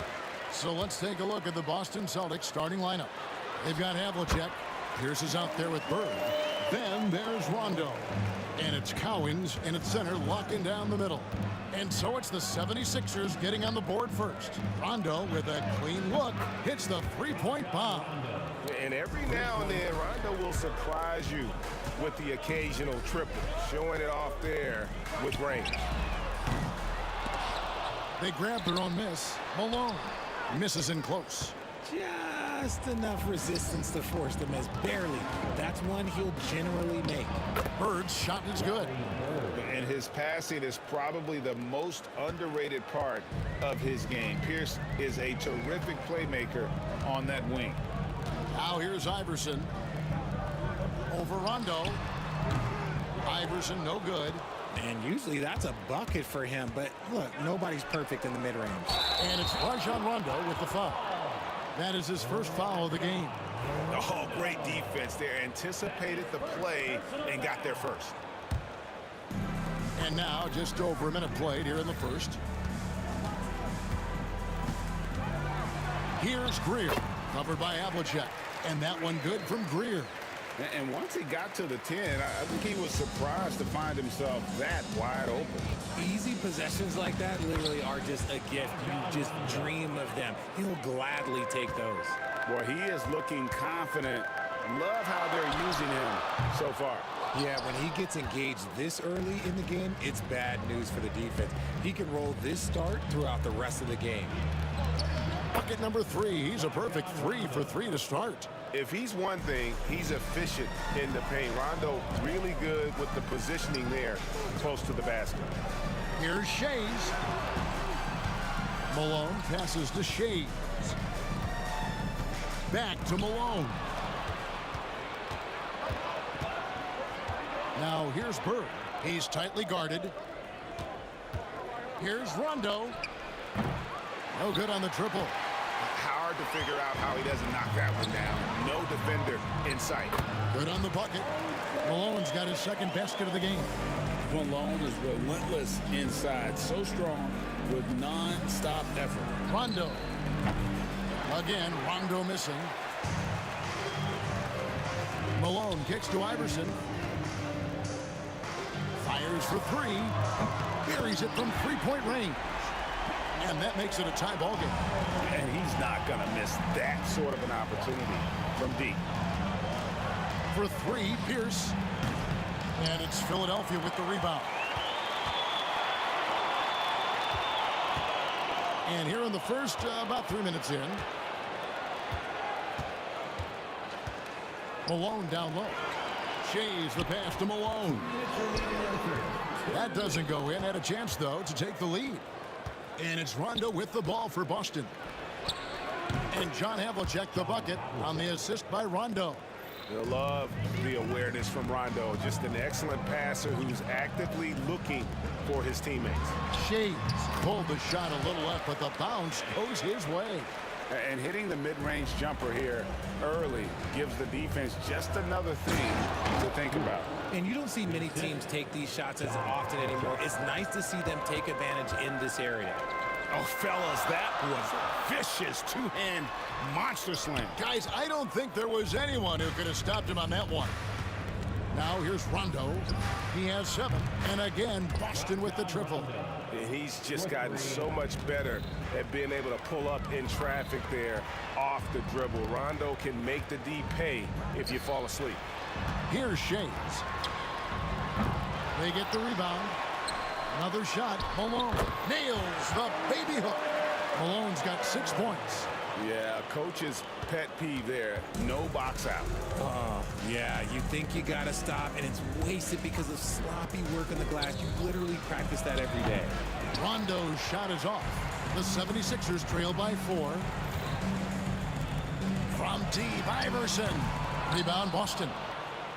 So let's take a look at the Boston Celtics starting lineup. They've got Havlicek. Pierce is out there with Bird. Then there's Rondo. And it's Cowens in its center, locking down the middle. And so it's the 76ers getting on the board first. Rondo, with a clean look, hits the three-point bomb. And every now and then, Rondo will surprise you with the occasional triple, showing it off there with range. They grab their own miss. Malone misses in close. Just enough resistance to force the miss. Barely. That's one he'll generally make. Bird's shot is good. And his passing is probably the most underrated part of his game. Pierce is a terrific playmaker on that wing. Now here's Iverson. Over Rondo. Iverson, no good. And usually that's a bucket for him. But look, nobody's perfect in the mid-range. And it's Rajon Rondo with the foul. That is his first foul of the game. Oh, great defense there. Anticipated the play and got there first. And now just over a minute played here in the first. Here's Greer, covered by Havlicek. And that one good from Greer. And once he got to the 10, I think he was surprised to find himself that wide open. Easy possessions like that literally are just a gift. You just dream of them. He'll gladly take those. Boy, he is looking confident. Love how they're using him so far. Yeah, when he gets engaged this early in the game, it's bad news for the defense. He can roll this start throughout the rest of the game. Bucket number 3. He's a perfect 3 for 3 to start. If he's one thing, he's efficient in the paint. Rondo really good with the positioning there close to the basket. Here's Shays. Malone passes to Shays. Back to Malone. Now here's Bird. He's tightly guarded. Here's Rondo. No good on the triple. Hard to figure out how he doesn't knock that one down. No defender in sight. Good on the bucket. Malone's got his second basket of the game. Malone is relentless inside. So strong with non-stop effort. Rondo. Again, Rondo missing. Malone kicks to Iverson. Fires for 3. Buries it from three-point range. And that makes it a tie ball game. And he's not going to miss that sort of an opportunity from deep. For 3, Pierce. And it's Philadelphia with the rebound. And here in the first, about 3 minutes in. Malone down low. Shays the pass to Malone. That doesn't go in. Had a chance, though, to take the lead. And it's Rondo with the ball for Boston. And John Havlicek the bucket on the assist by Rondo. You'll love the awareness from Rondo. Just an excellent passer who's actively looking for his teammates. Shays pulled the shot a little left, but the bounce goes his way. And hitting the mid-range jumper here early gives the defense just another thing to think about. And you don't see many teams take these shots as often anymore. It's nice to see them take advantage in this area. Oh, fellas, that was vicious two-hand monster slam. Guys, I don't think there was anyone who could have stopped him on that one. Now here's Rondo. He has 7. And again, Boston with the triple. He's just gotten so much better at being able to pull up in traffic there off the dribble. Rondo can make the D pay if you fall asleep. Here's Shays. They get the rebound. Another shot. Malone nails the baby hook. Malone's got 6 points. Yeah, coach's pet peeve there. No box out. Yeah, you think you got to stop, and it's wasted because of sloppy work on the glass. You literally practice that every day. Rondo's shot is off. The 76ers trail by 4. From deep, Iverson. Rebound, Boston.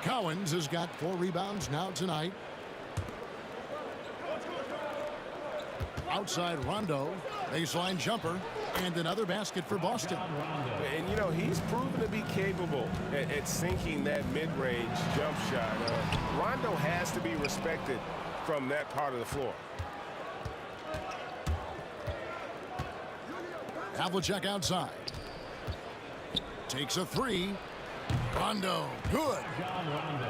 Cowens has got 4 rebounds now tonight. Outside Rondo. Baseline jumper. And another basket for Boston. And, you know, he's proven to be capable at sinking that mid-range jump shot. Rondo has to be respected from that part of the floor. Havlicek outside. Takes a three. Rondo, good.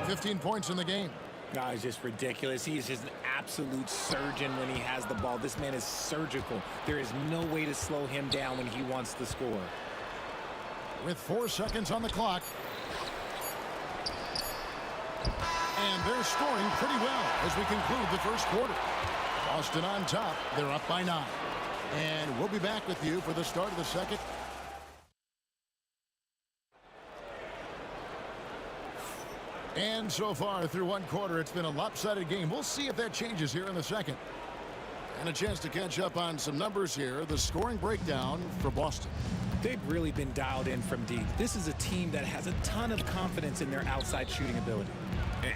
15 points in the game. No, it's just ridiculous. He is just an absolute surgeon when he has the ball. This man is surgical. There is no way to slow him down when he wants to score. With 4 seconds on the clock. And they're scoring pretty well as we conclude the first quarter. Boston on top. They're up by 9. And we'll be back with you for the start of the second. And so far through one quarter, it's been a lopsided game. We'll see if that changes here in the second. And a chance to catch up on some numbers here. The scoring breakdown for Boston. They've really been dialed in from deep. This is a team that has a ton of confidence in their outside shooting ability.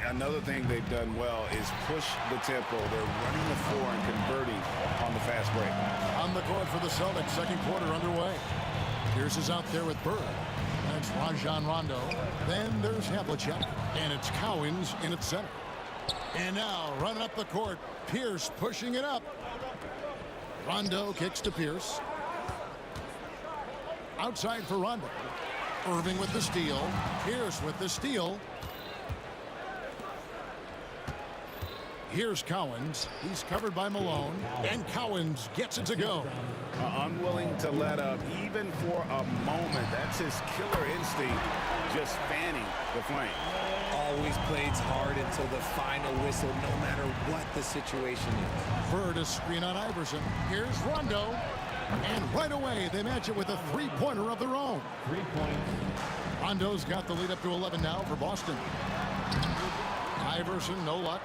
Another thing they've done well is push the tempo. They're running the floor and converting on the fast break. On the court for the Celtics, second quarter underway. Pierce is out there with Bird. That's Rajon Rondo. Then there's Havlicek. And it's Cowens in its center. And now running up the court, Pierce pushing it up. Rondo kicks to Pierce. Outside for Rondo. Irving with the steal. Pierce with the steal. Here's Cowens. He's covered by Malone. And Cowens gets it to go. Unwilling to let up even for a moment. That's his killer instinct, just fanning the flame. Always plays hard until the final whistle, no matter what the situation is. Bird a screen on Iverson. Here's Rondo. And right away, they match it with a three-pointer of their own. 3 points. Rondo's got the lead up to 11 now for Boston. Iverson, no luck.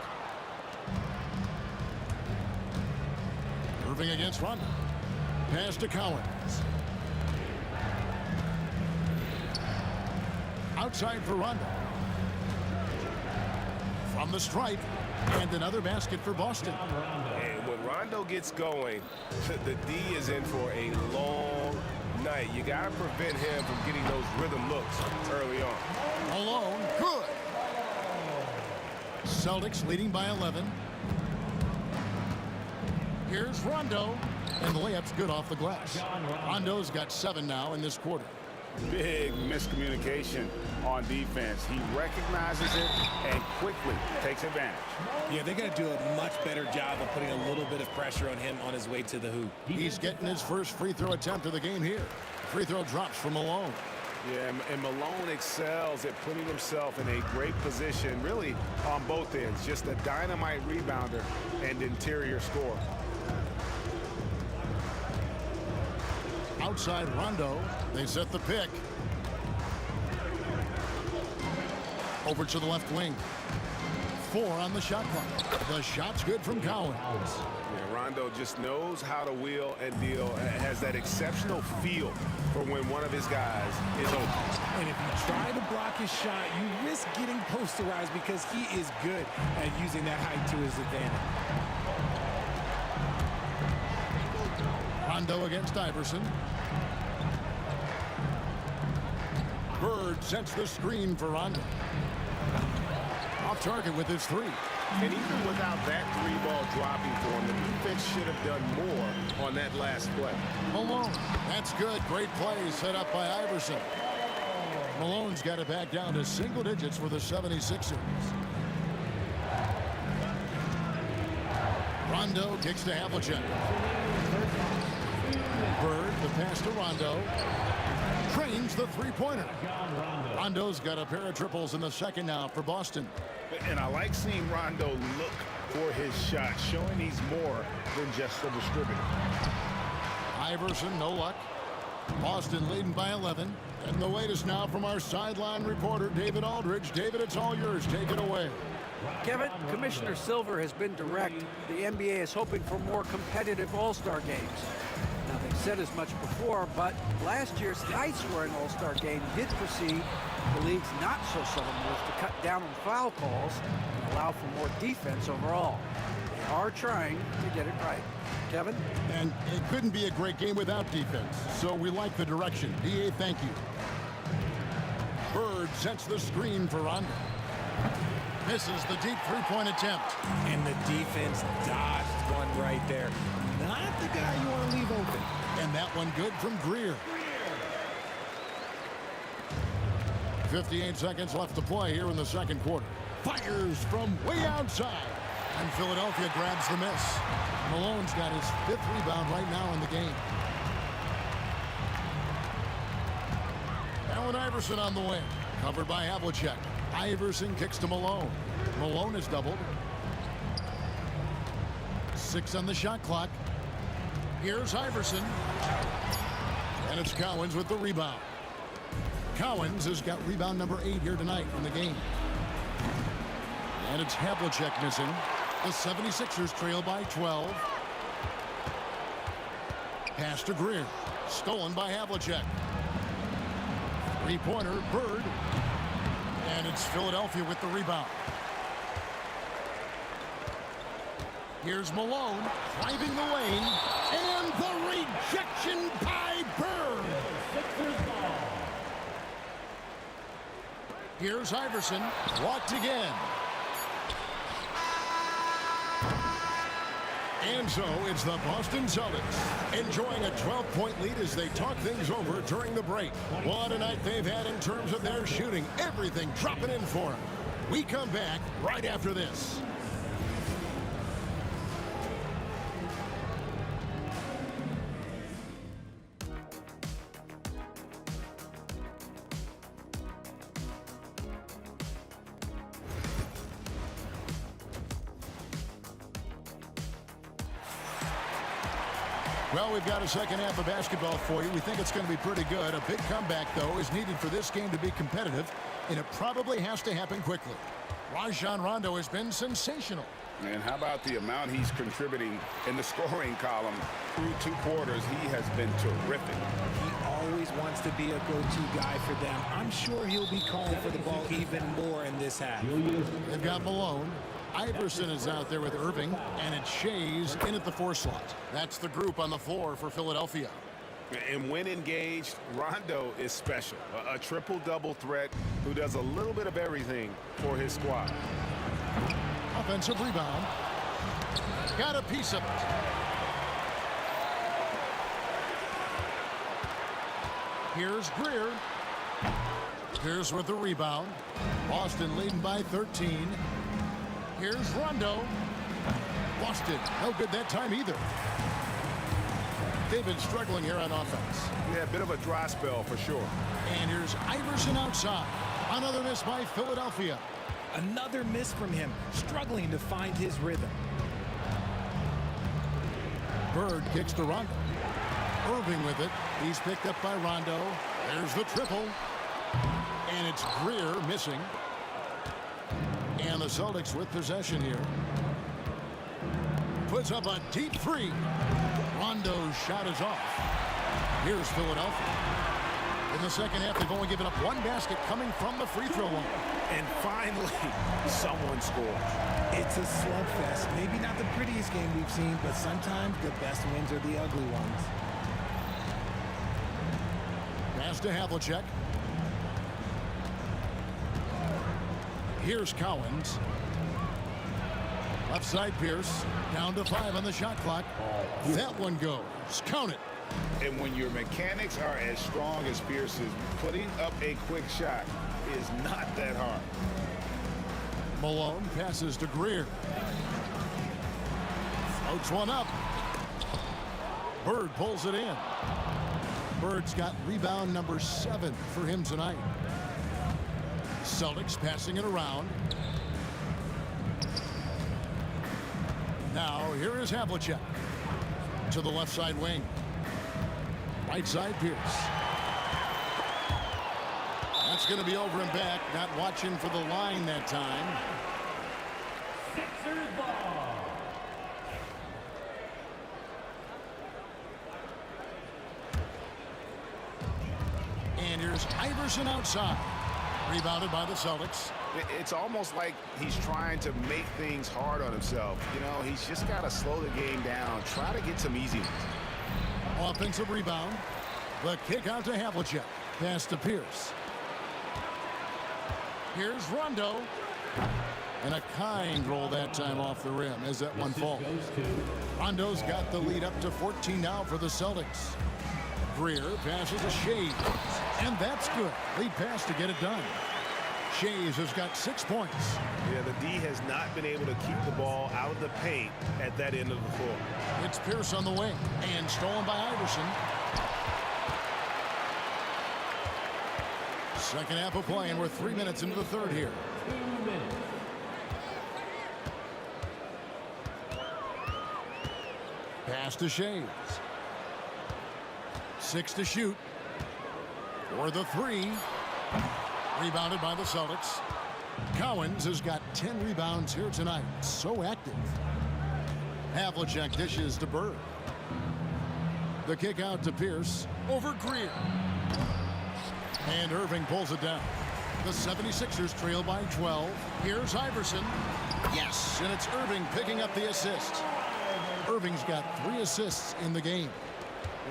Irving against Rondo. Pass to Cowens. Outside for Rondo. From the stripe. And another basket for Boston. And when Rondo gets going, the D is in for a long night. You got to prevent him from getting those rhythm looks early on. Malone, good. Celtics leading by 11. Here's Rondo. And the layup's good off the glass. Rondo's got 7 now in this quarter. Big miscommunication on defense. He recognizes it and quickly takes advantage. Yeah, they got to do a much better job of putting a little bit of pressure on him on his way to the hoop. He's getting his first free throw attempt of the game here. Free throw drops from Malone. Yeah, and Malone excels at putting himself in a great position, really on both ends. Just a dynamite rebounder and interior scorer. Outside Rondo. They set the pick. Over to the left wing. 4 on the shot clock. The shot's good from Cowens. Yeah, Rondo just knows how to wheel and deal and has that exceptional feel for when one of his guys is open. And if you try to block his shot, you risk getting posterized because he is good at using that height to his advantage. Rondo against Iverson. Bird sets the screen for Rondo. Off target with his 3. And even without that 3-ball dropping for him, the defense should have done more on that last play. Malone, that's good. Great play set up by Iverson. Malone's got it back down to single digits for the 76ers. Rondo kicks to Havlicek. Bird, the pass to Rondo. Trains the three-pointer. Rondo's got a pair of triples in the second now for Boston. And I like seeing Rondo look for his shot, showing he's more than just a distributor. Iverson, no luck. Boston leading by 11. And the latest now from our sideline reporter, David Aldridge. David, it's all yours. Take it away. Kevin, Commissioner Silver has been direct. The NBA is hoping for more competitive All-Star games. Now, they've said as much before, but last year's high-scoring All-Star game did precede the league's not-so-subtle moves to cut down on foul calls and allow for more defense overall. They are trying to get it right. Kevin? And it couldn't be a great game without defense, so we like the direction. DA, thank you. Bird sets the screen for Rondo. Misses the deep three-point attempt. And the defense dodged one right there. Not the guy you want to leave open. And that one good from Greer. 58 seconds left to play here in the second quarter. Fires from way outside. And Philadelphia grabs the miss. Malone's got his 5th rebound right now in the game. Allen Iverson on the wing. Covered by Havlicek. Iverson kicks to Malone. Malone is doubled. 6 on the shot clock. Here's Iverson. And it's Cowens with the rebound. Cowens has got rebound number 8 here tonight in the game. And it's Havlicek missing. The 76ers trail by 12. Pass to Greer. Stolen by Havlicek. Three-pointer, Bird. And it's Philadelphia with the rebound. Here's Malone driving the lane. And the rejection by Bird. Here's Iverson. Blocked again. And so it's the Boston Celtics enjoying a 12-point lead as they talk things over during the break. What a night they've had in terms of their shooting. Everything dropping in for them. We come back right after this. Well, we've got a second half of basketball for you. We think it's going to be pretty good. A big comeback, though, is needed for this game to be competitive, and it probably has to happen quickly. Rajon Rondo has been sensational. And how about the amount he's contributing in the scoring column through 2 quarters? He has been terrific. He always wants to be a go-to guy for them. I'm sure he'll be calling for the ball even more in this half. They've got Malone. Iverson is out there with Irving, and it's Shays in at the 4 slot. That's the group on the floor for Philadelphia. And when engaged, Rondo is special. A triple-double threat who does a little bit of everything for his squad. Offensive rebound. Got a piece of it. Here's Greer. Here's with the rebound. Boston leading by 13. Here's Rondo. Lost it. No good that time either. They've been struggling here on offense. Yeah, a bit of a dry spell for sure. And here's Iverson outside. Another miss by Philadelphia. Another miss from him, struggling to find his rhythm. Bird kicks to Rondo. Irving with it. He's picked up by Rondo. There's the triple. And it's Greer missing. And the Celtics with possession here. Puts up a deep 3. Rondo's shot is off. Here's Philadelphia. In the second half, they've only given up 1 basket coming from the free throw line. And finally, someone scores. It's a slugfest. Maybe not the prettiest game we've seen, but sometimes the best wins are the ugly ones. Pass to Havlicek. Here's Cowens. Left side Pierce. Down to 5 on the shot clock. That one goes. Count it. And when your mechanics are as strong as Pierce's, putting up a quick shot is not that hard. Malone passes to Greer. Floats one up. Bird pulls it in. Bird's got rebound number 7 for him tonight. Celtics passing it around. Now here is Havlicek to the left side wing. Right side Pierce. That's going to be over and back. Not watching for the line that time. Sixers ball. And here's Iverson outside. Rebounded by the Celtics. It's almost like he's trying to make things hard on himself. You know, he's just got to slow the game down. Try to get some easy ones. Offensive rebound. The kick out to Havlicek. Pass to Pierce. Here's Rondo. And a kind roll that time off the rim as that one falls. Rondo's got the lead up to 14 now for the Celtics. Greer passes to Shays, and that's good. Lead pass to get it done. Shays has got 6 points. Yeah, the D has not been able to keep the ball out of the paint at that end of the floor. It's Pierce on the wing, and stolen by Iverson. Second half of play, and we're 3 minutes into the third here. 2 minutes. Pass to Shays. 6 to shoot. For the 3. Rebounded by the Celtics. Cowens has got 10 rebounds here tonight. So active. Havlicek dishes to Bird. The kick out to Pierce. Over Greer. And Irving pulls it down. The 76ers trail by 12. Here's Iverson. Yes, and it's Irving picking up the assist. Irving's got 3 assists in the game.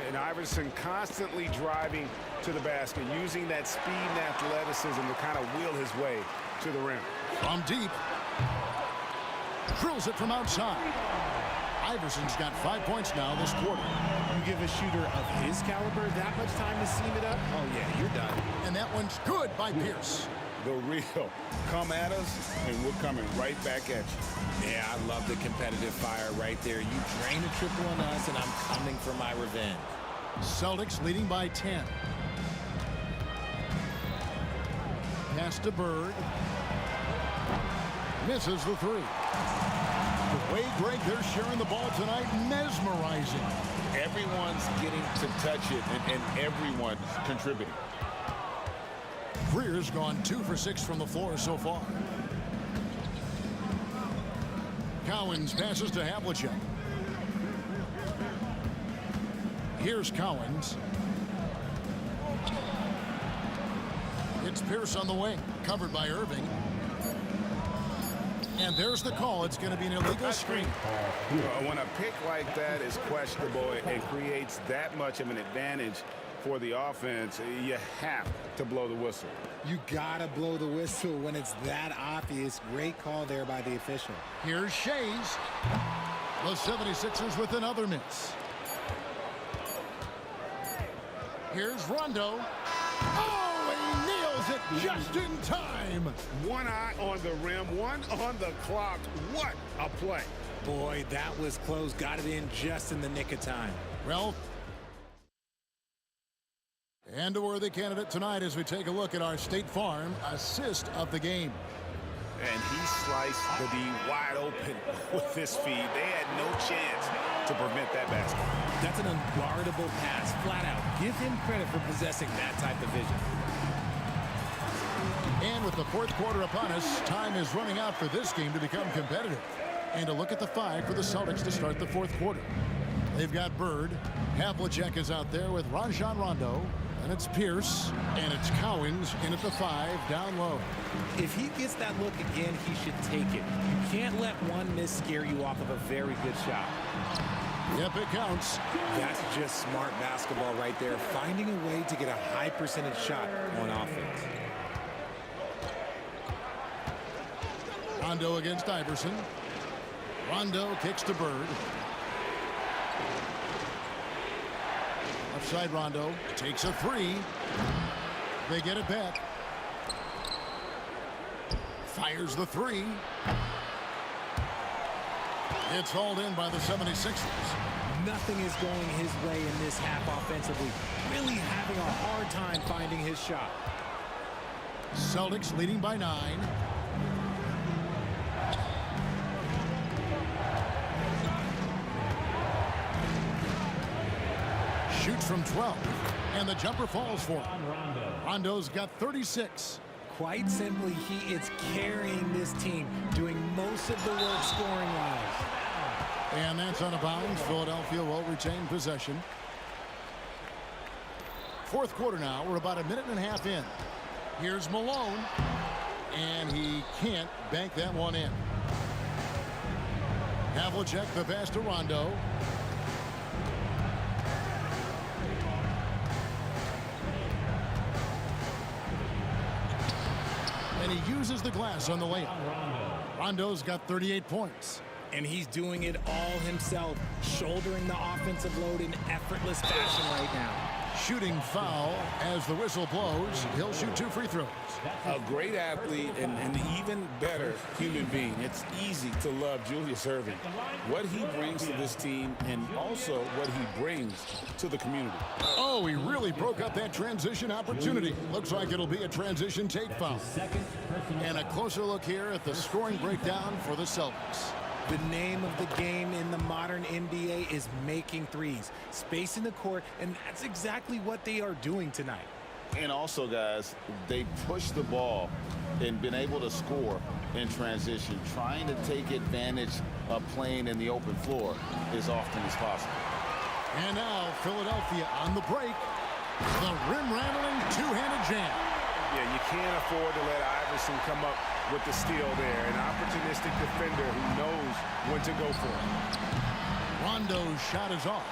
And Iverson constantly driving to the basket, using that speed and athleticism to kind of wheel his way to the rim. From deep. Drills it from outside. Iverson's got 5 points now this quarter. You give a shooter of his caliber that much time to seam it up? Oh, yeah, you're done. And that one's good by Pierce. The real. Come at us, and we're coming right back at you. Yeah, I love the competitive fire right there. You drain a triple on us, and I'm coming for my revenge. Celtics leading by 10. Pass to Bird. Misses the 3. The way, Greg, they're sharing the ball tonight, mesmerizing. Everyone's getting to touch it, and everyone's contributing. Greer's gone 2 for 6 from the floor so far. Cowens passes to Havlicek. Here's Cowens. It's Pierce on the wing, covered by Irving. And there's the call. It's going to be an illegal screen. When a pick like that is questionable and creates that much of an advantage for the offense, you have to blow the whistle. You gotta blow the whistle when it's that obvious. Great call there by the official. Here's Shays. The 76ers with another miss. Here's Rondo. Oh, he nails it just in time. One eye on the rim, one on the clock. What a play. Boy, that was close. Got it in just in the nick of time. Well, and a worthy candidate tonight as we take a look at our State Farm assist of the game. And he sliced the D wide open with this feed. They had no chance to prevent that basket. That's an unguardable pass, flat out. Give him credit for possessing that type of vision. And with the fourth quarter upon us, time is running out for this game to become competitive. And a look at the 5 for the Celtics to start the fourth quarter. They've got Bird. Havlicek is out there with Rajon Rondo. And it's Pierce, and it's Cowens in at the 5, down low. If he gets that look again, he should take it. You can't let one miss scare you off of a very good shot. Yep, it counts. That's just smart basketball right there, finding a way to get a high percentage shot on offense. Rondo against Iverson. Rondo kicks to Bird. Outside Rondo takes a 3. They get it back. Fires the 3. It's hauled in by the 76ers. Nothing is going his way in this half offensively. Really having a hard time finding his shot. Celtics leading by 9. Shoots from 12, and the jumper falls for him. Rondo's got 36. Quite simply, he is carrying this team, doing most of the work scoring-wise. And that's on a bounce. Philadelphia will retain possession. Fourth quarter now. We're about a minute and a half in. Here's Malone, and he can't bank that one in. Havlicek the pass to Rondo. And he uses the glass on the layup. Rondo's got 38 points. And he's doing it all himself, shouldering the offensive load in effortless fashion right now. Shooting foul as the whistle blows. He'll shoot 2 free throws. A great athlete and an even better human being. It's easy to love Julius Erving. What he brings to this team and also what he brings to the community. Oh, he really broke up that transition opportunity. Looks like it'll be a transition take foul. And a closer look here at the scoring breakdown for the Celtics. The name of the game in the modern NBA is making threes, spacing the court, and that's exactly what they are doing tonight. And also, guys, they push the ball and been able to score in transition, trying to take advantage of playing in the open floor as often as possible. And now Philadelphia on the break. The rim-rattling two-handed jam. Yeah, you can't afford to let Iverson come up with the steal there. An opportunistic defender who knows when to go for it. Rondo's shot is off.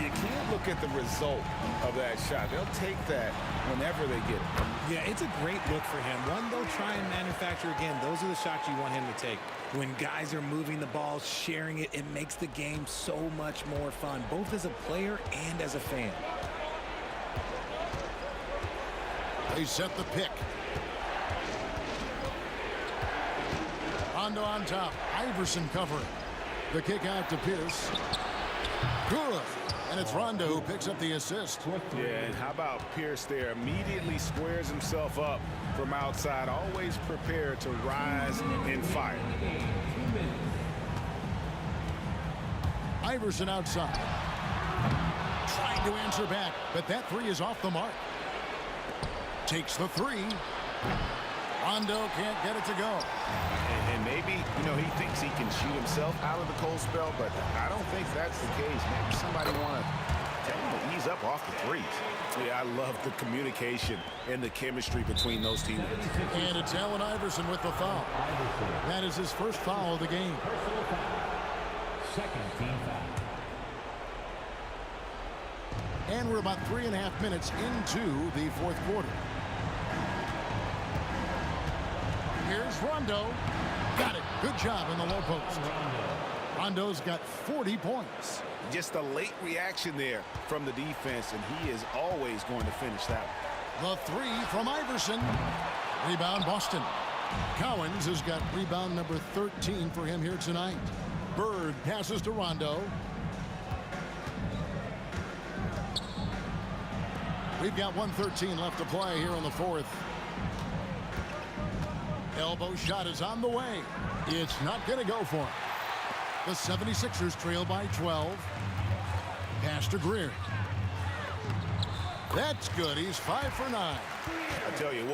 You can't look at the result of that shot. They'll take that whenever they get it. Yeah, it's a great look for him. One they'll try and manufacture again. Those are the shots you want him to take. When guys are moving the ball, sharing it, it makes the game so much more fun, both as a player and as a fan. They set the pick. Rondo on top. Iverson covering. The kick out to Pierce. Good. And it's Rondo who picks up the assist. Yeah, and how about Pierce there? Immediately squares himself up from outside. Always prepared to rise and fire. Iverson outside. Trying to answer back, but that three is off the mark. Takes the three. Rondo can't get it to go. And maybe, you know, he thinks he can shoot himself out of the cold spell, but I don't think that's the case. Maybe somebody want to tell him to ease up off the threes. Yeah, I love the communication and the chemistry between those teammates. And it's Allen Iverson with the foul. That is his first foul of the game. Second team foul. And we're about 3.5 minutes into the fourth quarter. Here's Rondo. Got it. Good job in the low post. Rondo's got 40 points. Just a late reaction there from the defense, and he is always going to finish that one. The three from Iverson. Rebound Boston. Cowens has got rebound number 13 for him here tonight. Bird passes to Rondo. We've got 1:13 left to play here in the fourth. Elbow shot is on the way. It's not going to go for him. The 76ers trail by 12. Pass to Greer. That's good. He's 5 for 9. I tell you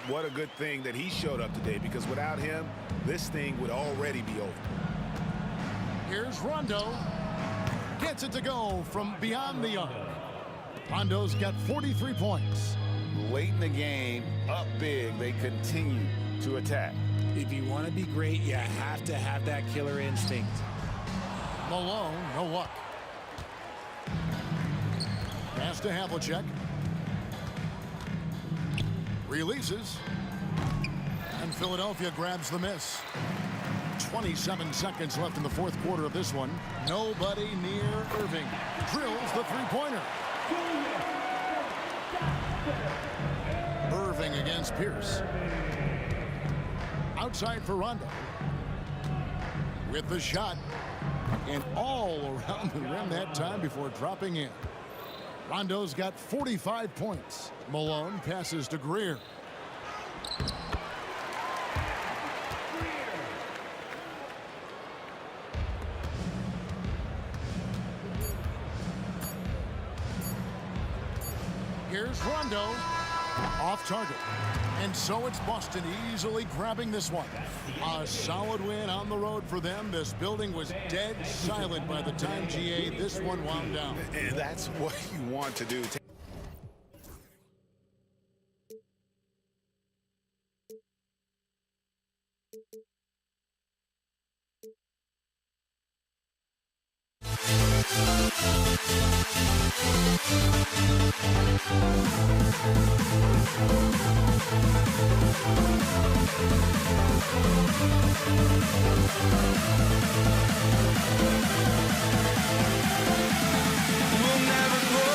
what a good thing that he showed up today, because without him, this thing would already be over. Here's Rondo. Gets it to go from beyond the arc. Rondo's got 43 points. Late in the game, up big, they continue to attack. If you want to be great, you have to have that killer instinct. Malone, no luck. Pass to Havlicek. Releases. And Philadelphia grabs the miss. 27 seconds left in the fourth quarter of this one. Nobody near Irving. Drills the three-pointer. Irving against Pierce. Outside for Rondo. With the shot. And all around the rim that time before dropping in. Rondo's got 45 points. Malone passes to Greer. Here's Rondo. Off target. And so it's Boston easily grabbing this one. A solid win on the road for them. This building was dead silent by the time, GA, this one wound down. And that's what you want to do. We'll be right back. We'll never grow. We'll never grow.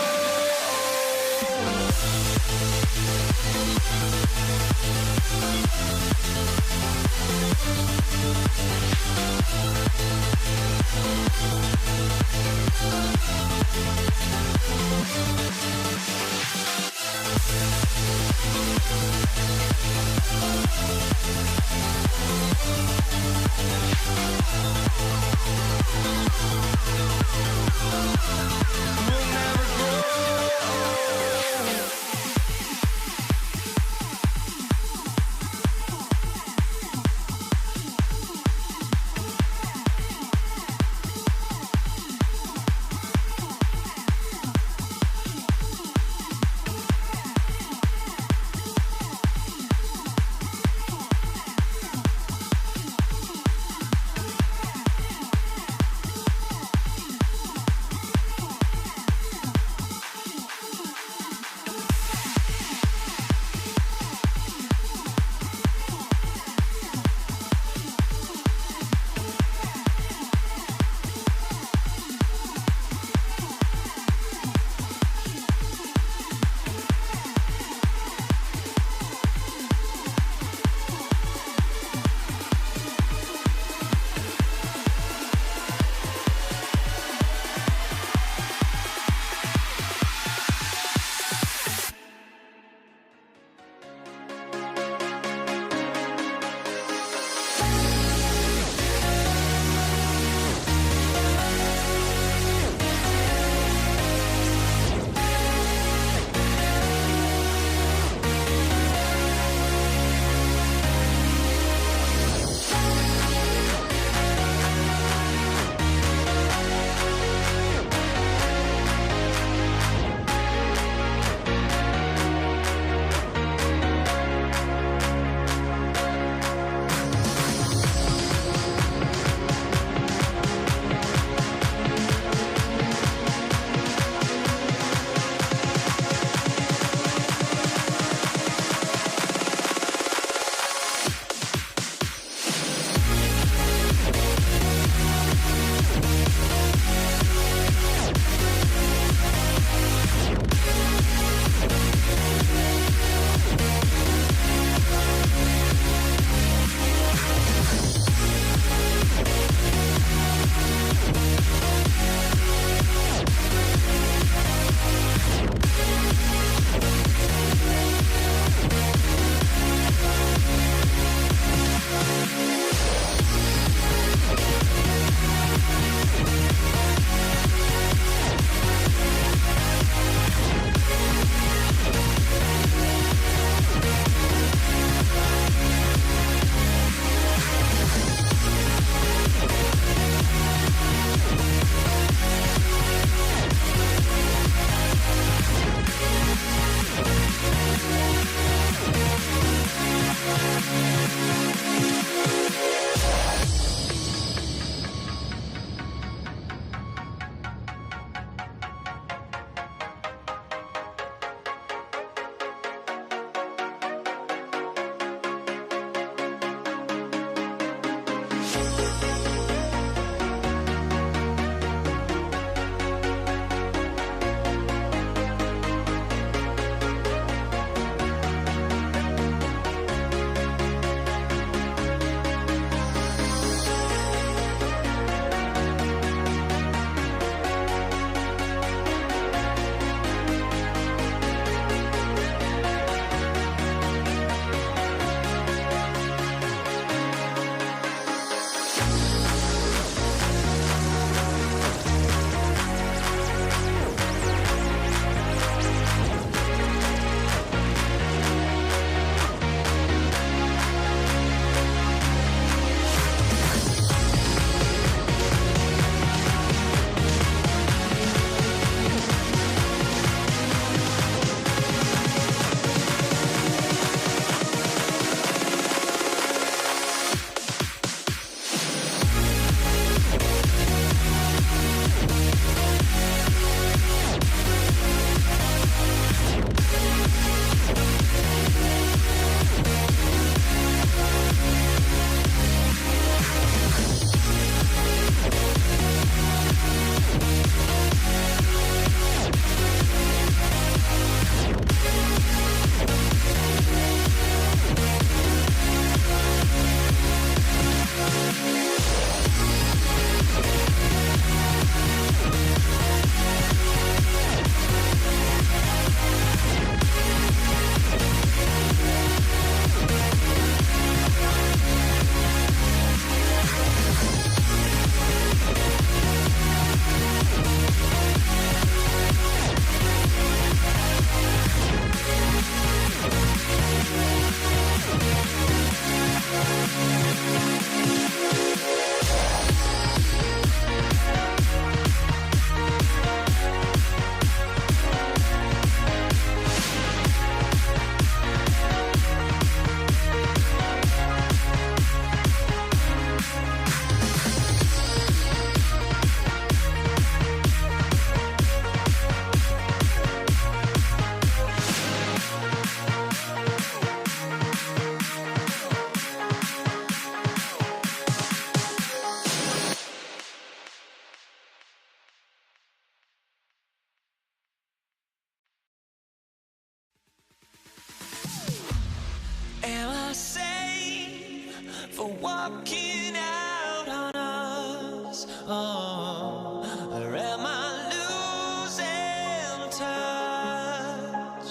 walking out on us. Oh, or am I losing touch?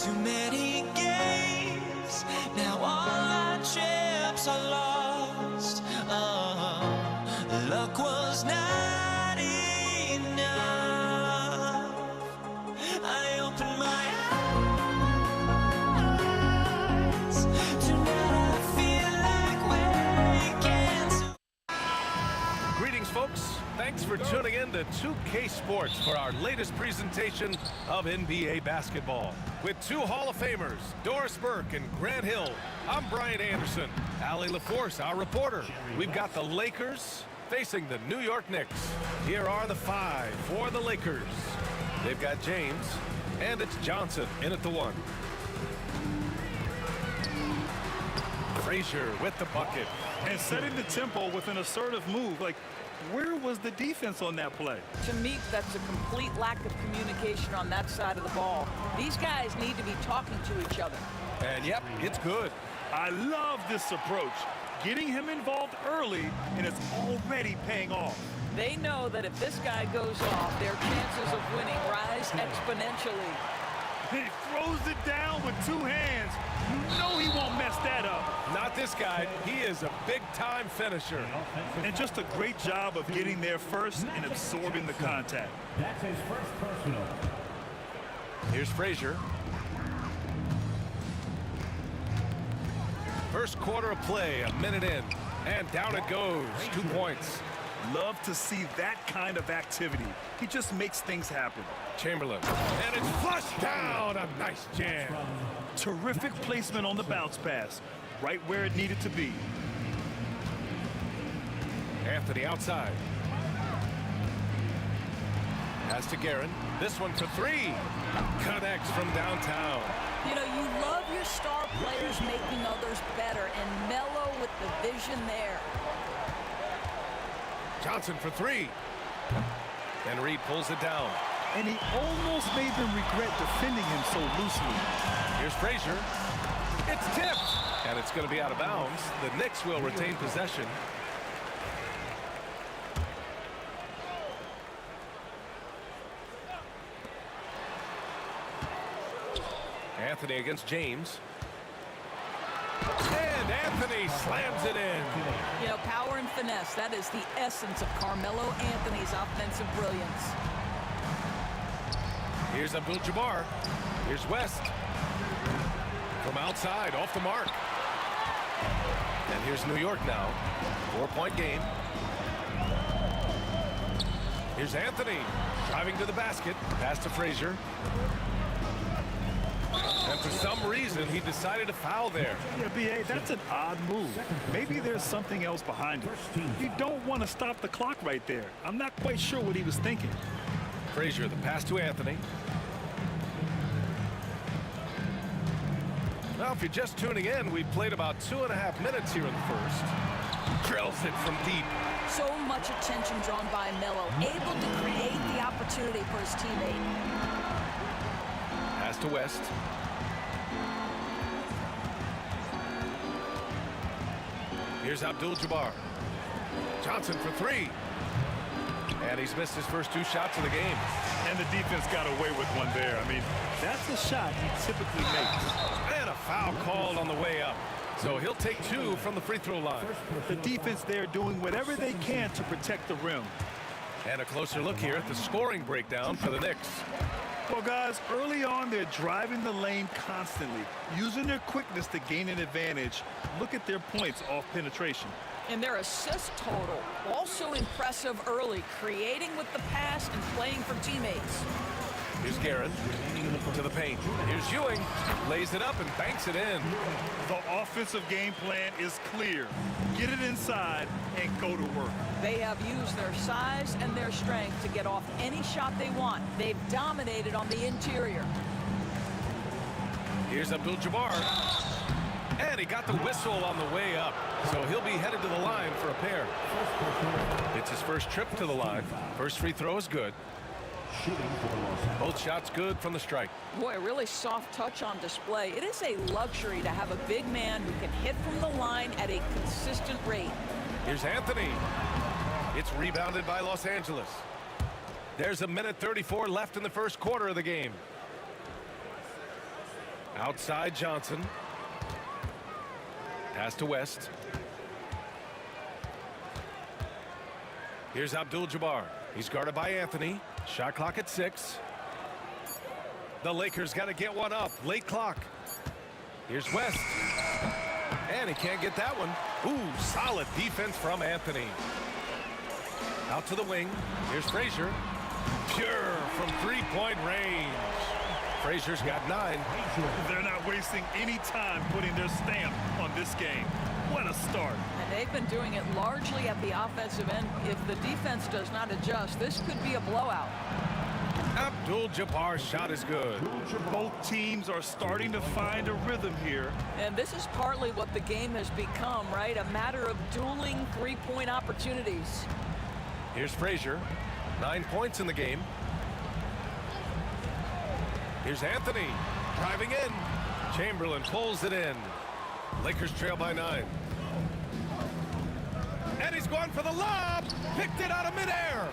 Too many games, now all our chips are lost. Oh, luck was not enough. I opened my eyes. Tonight I feel like waking. Greetings, folks. Thanks for tuning in to 2K Sports for our latest presentation of NBA basketball. With two Hall of Famers, Doris Burke and Grant Hill, I'm Brian Anderson. Allie LaForce, our reporter. We've got the Lakers facing the New York Knicks. Here are the five for the Lakers. They've got James, and it's Johnson in at the one. Frazier with the bucket. And setting the tempo with an assertive move. Like, where was the defense on that play? To me, that's a complete lack of communication on that side of the ball. These guys need to be talking to each other. And yep, it's good. I love this approach. Getting him involved early, and it's already paying off. They know that if this guy goes off, their chances of winning rise exponentially. He throws it down with two hands. You know he won't mess that up. Not this guy. He is a big-time finisher. And just a great job of getting there first and absorbing the contact. That's his first personal. Here's Frazier. First quarter of play, a minute in. And down it goes. 2 points. Love to see that kind of activity. He just makes things happen. Chamberlain. And it's flushed down. A nice jam. Terrific placement on the bounce pass. Right where it needed to be. Anthony outside. Pass to Guerin. This one for three. Connects from downtown. You know, you love your star players making others better, and Melo with the vision there. Johnson for three. And Reed pulls it down. And he almost made them regret defending him so loosely. Here's Frazier. It's tipped. And it's going to be out of bounds. The Knicks will retain possession. Anthony against James. And Anthony slams it in. You know, power and finesse, that is the essence of Carmelo Anthony's offensive brilliance. Here's Abdul-Jabbar. Here's West. From outside, off the mark. And here's New York now. 4-point game. Here's Anthony. Driving to the basket. Pass to Frazier. And for some reason, he decided to foul there. Yeah, B.A., that's an odd move. Maybe there's something else behind it. You don't want to stop the clock right there. I'm not quite sure what he was thinking. Frazier, the pass to Anthony. Now, if you're just tuning in, we played about 2.5 minutes here in the first. Drills it from deep. So much attention drawn by Melo, able to create the opportunity for his teammate. Pass to West. Here's Abdul-Jabbar. Johnson for three. And he's missed his first 2 shots of the game. And the defense got away with one there. I mean, that's the shot he typically makes. And a foul called on the way up. So he'll take 2 from the free throw line. The defense there doing whatever they can to protect the rim. And a closer look here at the scoring breakdown for the Knicks. Well, guys, early on, they're driving the lane constantly, using their quickness to gain an advantage. Look at their points off penetration. And their assist total, also impressive early, creating with the pass and playing for teammates. Here's Guerin to the paint. Here's Ewing. Lays it up and banks it in. The offensive game plan is clear. Get it inside and go to work. They have used their size and their strength to get off any shot they want. They've dominated on the interior. Here's Abdul-Jabbar. And he got the whistle on the way up. So he'll be headed to the line for a pair. It's his first trip to the line. First free throw is good. shooting for Los Angeles. Both shots good from the strike. Boy, a really soft touch on display. It is a luxury to have a big man who can hit from the line at a consistent rate. Here's Anthony. It's rebounded by Los Angeles. There's a minute 34 left in the first quarter of the game. Outside Johnson. Pass to West. Here's Abdul-Jabbar. He's guarded by Anthony. Shot clock at 6. The Lakers got to get one up. Late clock. Here's West. And he can't get that one. Ooh, solid defense from Anthony. Out to the wing. Here's Frazier. Pure from three-point range. Frazier's got 9. They're not wasting any time putting their stamp on this game. What a start. And they've been doing it largely at the offensive end. If the defense does not adjust, this could be a blowout. Abdul-Jabbar's shot is good. Both teams are starting to find a rhythm here. And this is partly what the game has become, right? A matter of dueling three-point opportunities. Here's Frazier. 9 points in the game. Here's Anthony. Driving in. Chamberlain pulls it in. Lakers trail by 9. And he's going for the lob. Picked it out of midair.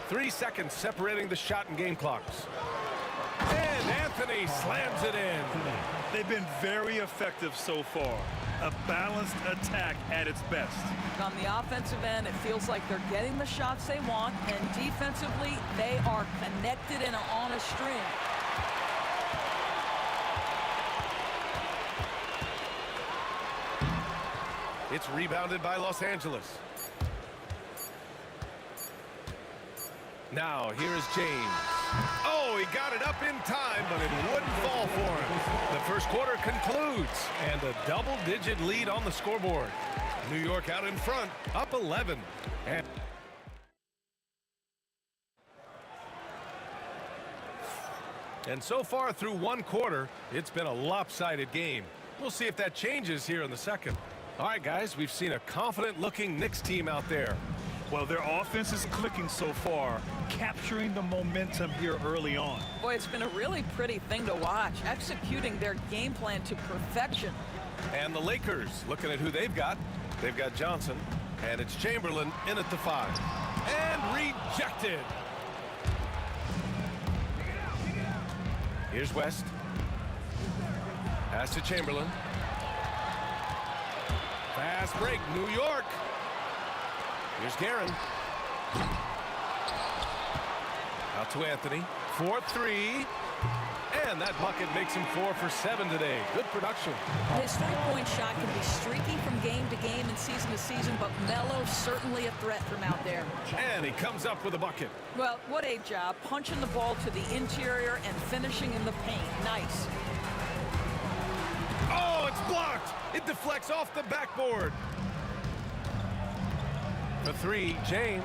3 seconds separating the shot and game clocks. And Anthony slams it in. They've been very effective so far. A balanced attack at its best. On the offensive end, it feels like they're getting the shots they want, and defensively, they are connected and on a string. It's rebounded by Los Angeles. Now, here's James. Oh, he got it up in time, but it wouldn't fall for him. The first quarter concludes, and a double-digit lead on the scoreboard. New York out in front, up 11. And so far through one quarter, it's been a lopsided game. We'll see if that changes here in the second. All right, guys, we've seen a confident-looking Knicks team out there. Well, their offense is clicking so far, capturing the momentum here early on. Boy, it's been a really pretty thing to watch, executing their game plan to perfection. And the Lakers, looking at who they've got. They've got Johnson, and it's Chamberlain in at the 5. And rejected. Here's West. Pass to Chamberlain. Fast break, New York. Here's Guerin. Out to Anthony. 4-3. And that bucket makes him 4 for 7 today. Good production. His three-point shot can be streaky from game to game and season to season, but Melo's certainly a threat from out there. And he comes up with a bucket. Well, what a job. Punching the ball to the interior and finishing in the paint. Nice. Oh, it's blocked. It deflects off the backboard. For 3, James.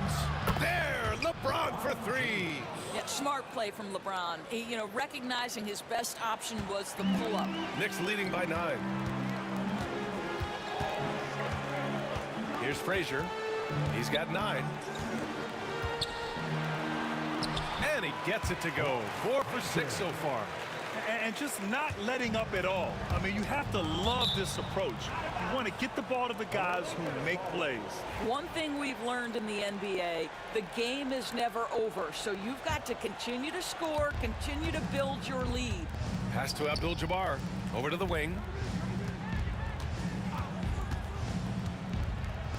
There, LeBron for 3. Yeah, smart play from LeBron. He, recognizing his best option was the pull-up. Knicks leading by 9. Here's Frazier. He's got 9. And he gets it to go. 4 for 6 so far. And just not letting up at all. I mean, you have to love this approach. You want to get the ball to the guys who make plays. One thing we've learned in the NBA, the game is never over. So you've got to continue to score, continue to build your lead. Pass to Abdul-Jabbar. Over to the wing.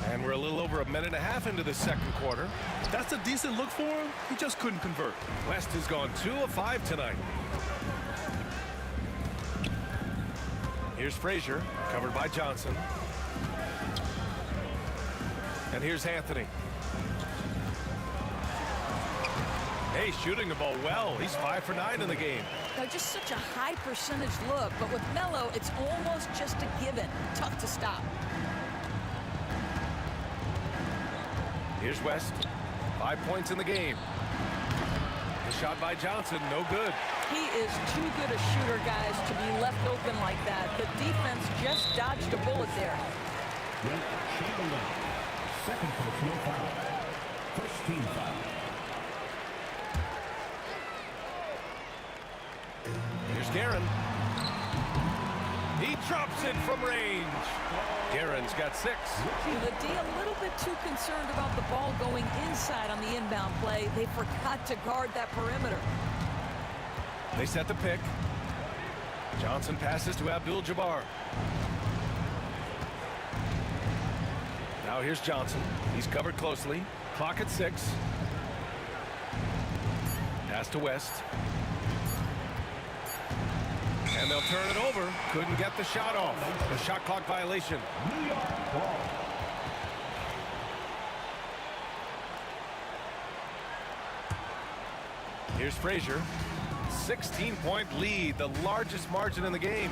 And we're a little over a minute and a half into the second quarter. That's a decent look for him. He just couldn't convert. West has gone 2 of 5 tonight. Here's Frazier, covered by Johnson. And here's Anthony. Hey, shooting the ball well. He's 5 for 9 in the game. Just such a high percentage look, but with Melo, it's almost just a given. Tough to stop. Here's West. 5 points in the game. The shot by Johnson, no good. He is too good a shooter, guys, to be left open like that. The defense just dodged a bullet there. Chamberlain, second personal foul. First team foul. Guerin. He drops it from range. Guerin's got 6. The D a little bit too concerned about the ball going inside on the inbound play. They forgot to guard that perimeter. They set the pick. Johnson passes to Abdul-Jabbar. Now here's Johnson. He's covered closely. Clock at 6. Pass to West. And they'll turn it over. Couldn't get the shot off. The shot clock violation. New York ball. Here's Frazier. 16-point lead, the largest margin in the game.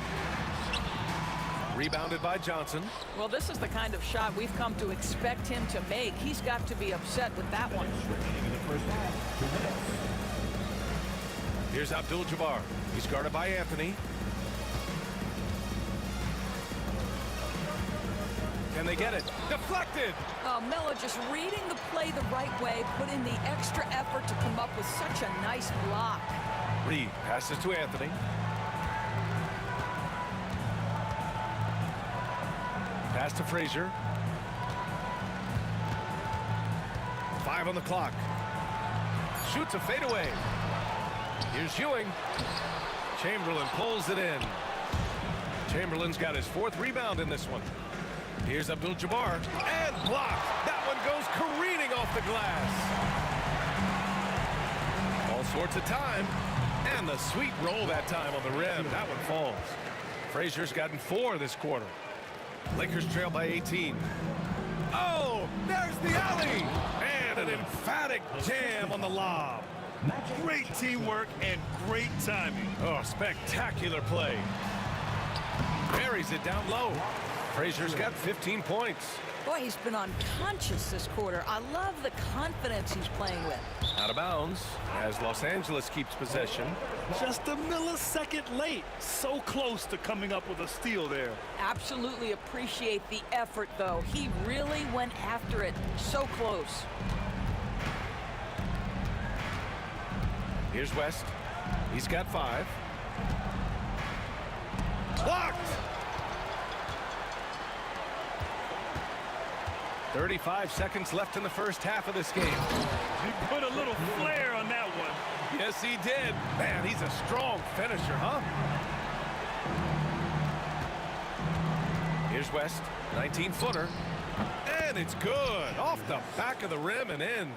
Rebounded by Johnson. Well, this is the kind of shot we've come to expect him to make. He's got to be upset with that one. Here's Abdul-Jabbar. He's guarded by Anthony. Can they get it? Deflected! Oh, Melo just reading the play the right way, put in the extra effort to come up with such a nice block. Reed passes to Anthony. Pass to Frazier. 5 on the clock. Shoots a fadeaway. Here's Ewing. Chamberlain pulls it in. Chamberlain's got his 4th rebound in this one. Here's Abdul-Jabbar, and blocked. That one goes careening off the glass. All sorts of time, and the sweet roll that time on the rim. That one falls. Frazier's gotten 4 this quarter. Lakers trail by 18. Oh, there's the alley, and an emphatic jam on the lob. Great teamwork and great timing. Oh, spectacular play. Buries it down low. Frazier's got 15 points. Boy, he's been unconscious this quarter. I love the confidence he's playing with. Out of bounds as Los Angeles keeps possession. Just a millisecond late. So close to coming up with a steal there. Absolutely appreciate the effort, though. He really went after it. So close. Here's West. He's got 5. Blocked! 35 seconds left in the first half of this game. He put a little flair on that one. Yes, he did. Man, he's a strong finisher, huh? Here's West, 19-footer. And it's good. Off the back of the rim and in.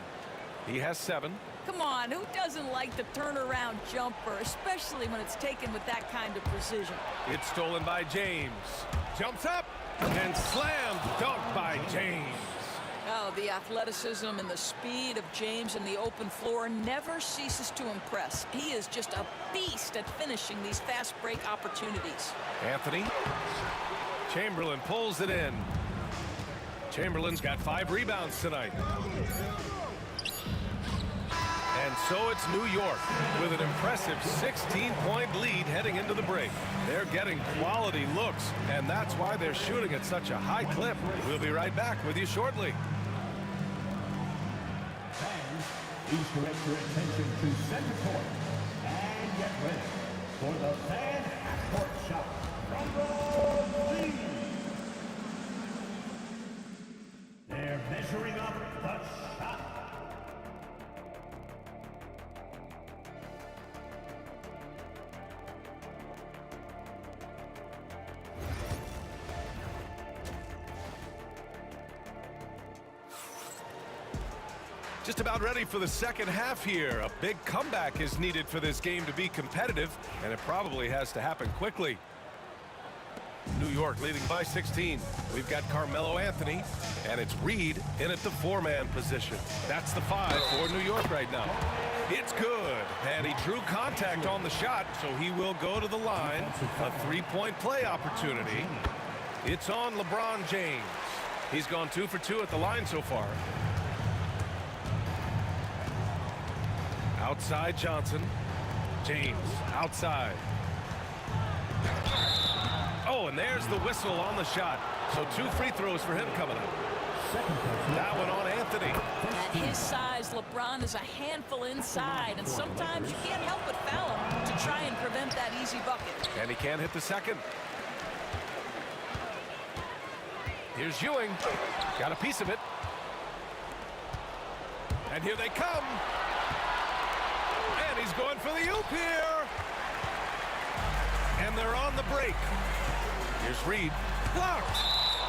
He has 7. Come on, who doesn't like the turnaround jumper, especially when it's taken with that kind of precision? It's stolen by James. Jumps up and slam dunk by James. Oh, the athleticism and the speed of James in the open floor never ceases to impress. He is just a beast at finishing these fast break opportunities. Anthony. Chamberlain pulls it in. Chamberlain's got 5 rebounds tonight. And so it's New York with an impressive 16-point lead heading into the break. They're getting quality looks, and that's why they're shooting at such a high clip. We'll be right back with you shortly. Fans, please direct your attention to center court and get ready for the fan court shot from the lead. They're measuring up the shot. Just about ready for the second half here. A big comeback is needed for this game to be competitive, and it probably has to happen quickly. New York leading by 16. We've got Carmelo Anthony, and it's Reed in at the 4-man position. That's the 5 for New York right now. It's good, and he drew contact on the shot, so he will go to the line. A 3-point play opportunity. It's on LeBron James. He's gone 2 for 2 at the line so far. Outside Johnson. James outside. Oh, and there's the whistle on the shot. So 2 free throws for him coming up. That one on Anthony. Anthony. At his size, LeBron is a handful inside, and sometimes you can't help but foul him to try and prevent that easy bucket. And he can't hit the second. Here's Ewing. Got a piece of it. And here they come. And he's going for the oop here. And they're on the break. Here's Reed. Blocked.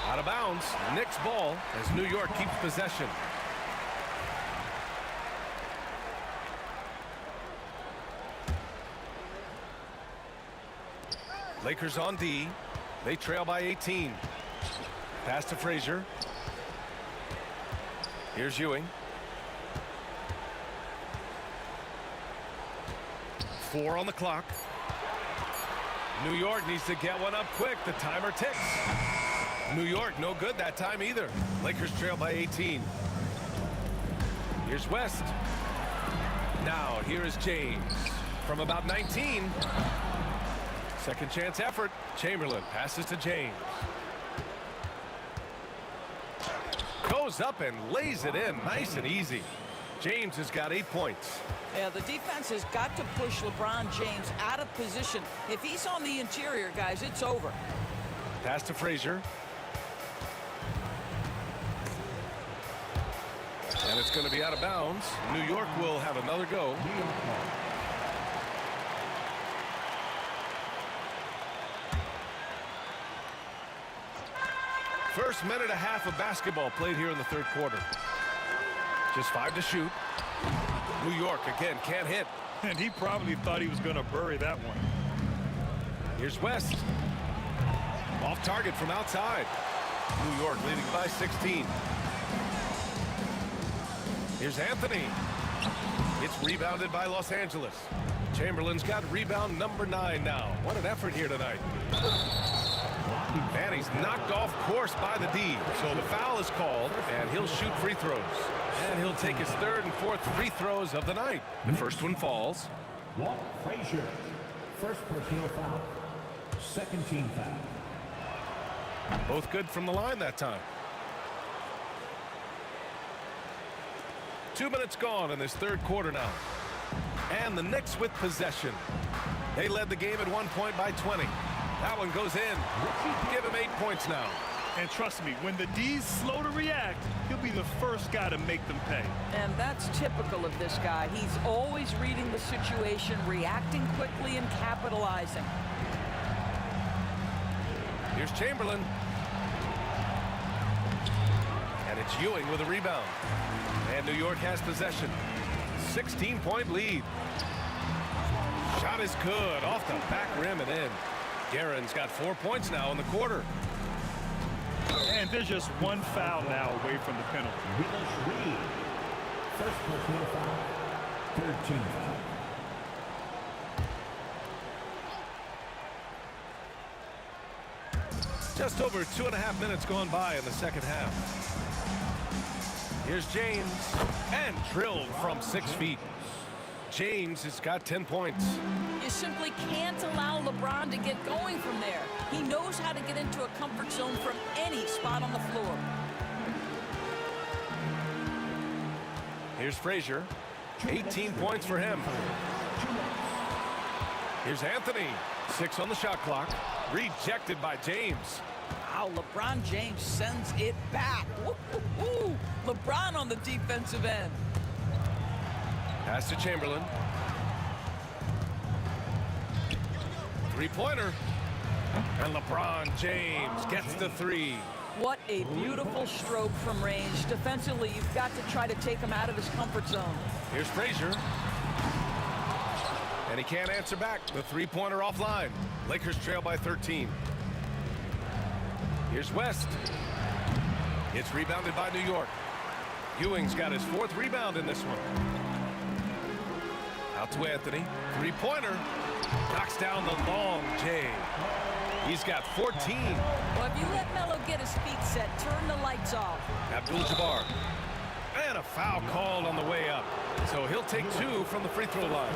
Out of bounds. Knicks ball as New York keeps possession. Lakers on D. They trail by 18. Pass to Frazier. Here's Ewing. 4 on the clock. New York needs to get one up quick. The timer ticks. New York no good that time either. Lakers trail by 18. Here's West. Now here is James from about 19. Second chance effort. Chamberlain passes to James. Goes up and lays it in nice and easy. James has got 8 points. Yeah, the defense has got to push LeBron James out of position. If he's on the interior, guys, it's over. Pass to Frazier. And it's going to be out of bounds. New York will have another go. First minute and a half of basketball played here in the third quarter. Just 5 to shoot. New York again can't hit. And he probably thought he was going to bury that one. Here's West. Off target from outside. New York leading by 16. Here's Anthony. It's rebounded by Los Angeles. Chamberlain's got rebound number 9 now. What an effort here tonight. And he's knocked off course by the D. So the foul is called, and he'll shoot free throws. And he'll take his third and fourth free throws of the night. The first one falls. Walt Frazier, first personal foul. Second team foul. Both good from the line that time. 2 minutes gone in this third quarter now. And the Knicks with possession. They led the game at 1 point by 20. That one goes in. Give him 8 points now. And trust me, when the D's slow to react, he'll be the first guy to make them pay. And that's typical of this guy. He's always reading the situation, reacting quickly, and capitalizing. Here's Chamberlain. And it's Ewing with a rebound. And New York has possession. 16-point lead. Shot is good. Off the back rim and in. Guerin's got 4 points now in the quarter. And there's just one foul now away from the penalty. Reed, first personal foul. Third team foul. Just over 2.5 minutes gone by in the second half. Here's James. And drilled from 6 feet. James has got 10 points. You simply can't allow LeBron to get going from there. He knows how to get into a comfort zone from any spot on the floor. Here's Frazier. 18 points for him. Here's Anthony. 6 on the shot clock. Rejected by James. Wow, LeBron James sends it back. Woo-hoo-hoo. LeBron on the defensive end. Pass to Chamberlain. Three-pointer. And LeBron James gets the 3. What a beautiful stroke from range. Defensively, you've got to try to take him out of his comfort zone. Here's Frazier. And he can't answer back. The three-pointer offline. Lakers trail by 13. Here's West. It's rebounded by New York. Ewing's got his 4th rebound in this one. Out to Anthony. Three-pointer. Knocks down the long J. He's got 14. Well, if you let Melo get his feet set, turn the lights off. Abdul-Jabbar. And a foul called on the way up. So he'll take 2 from the free throw line.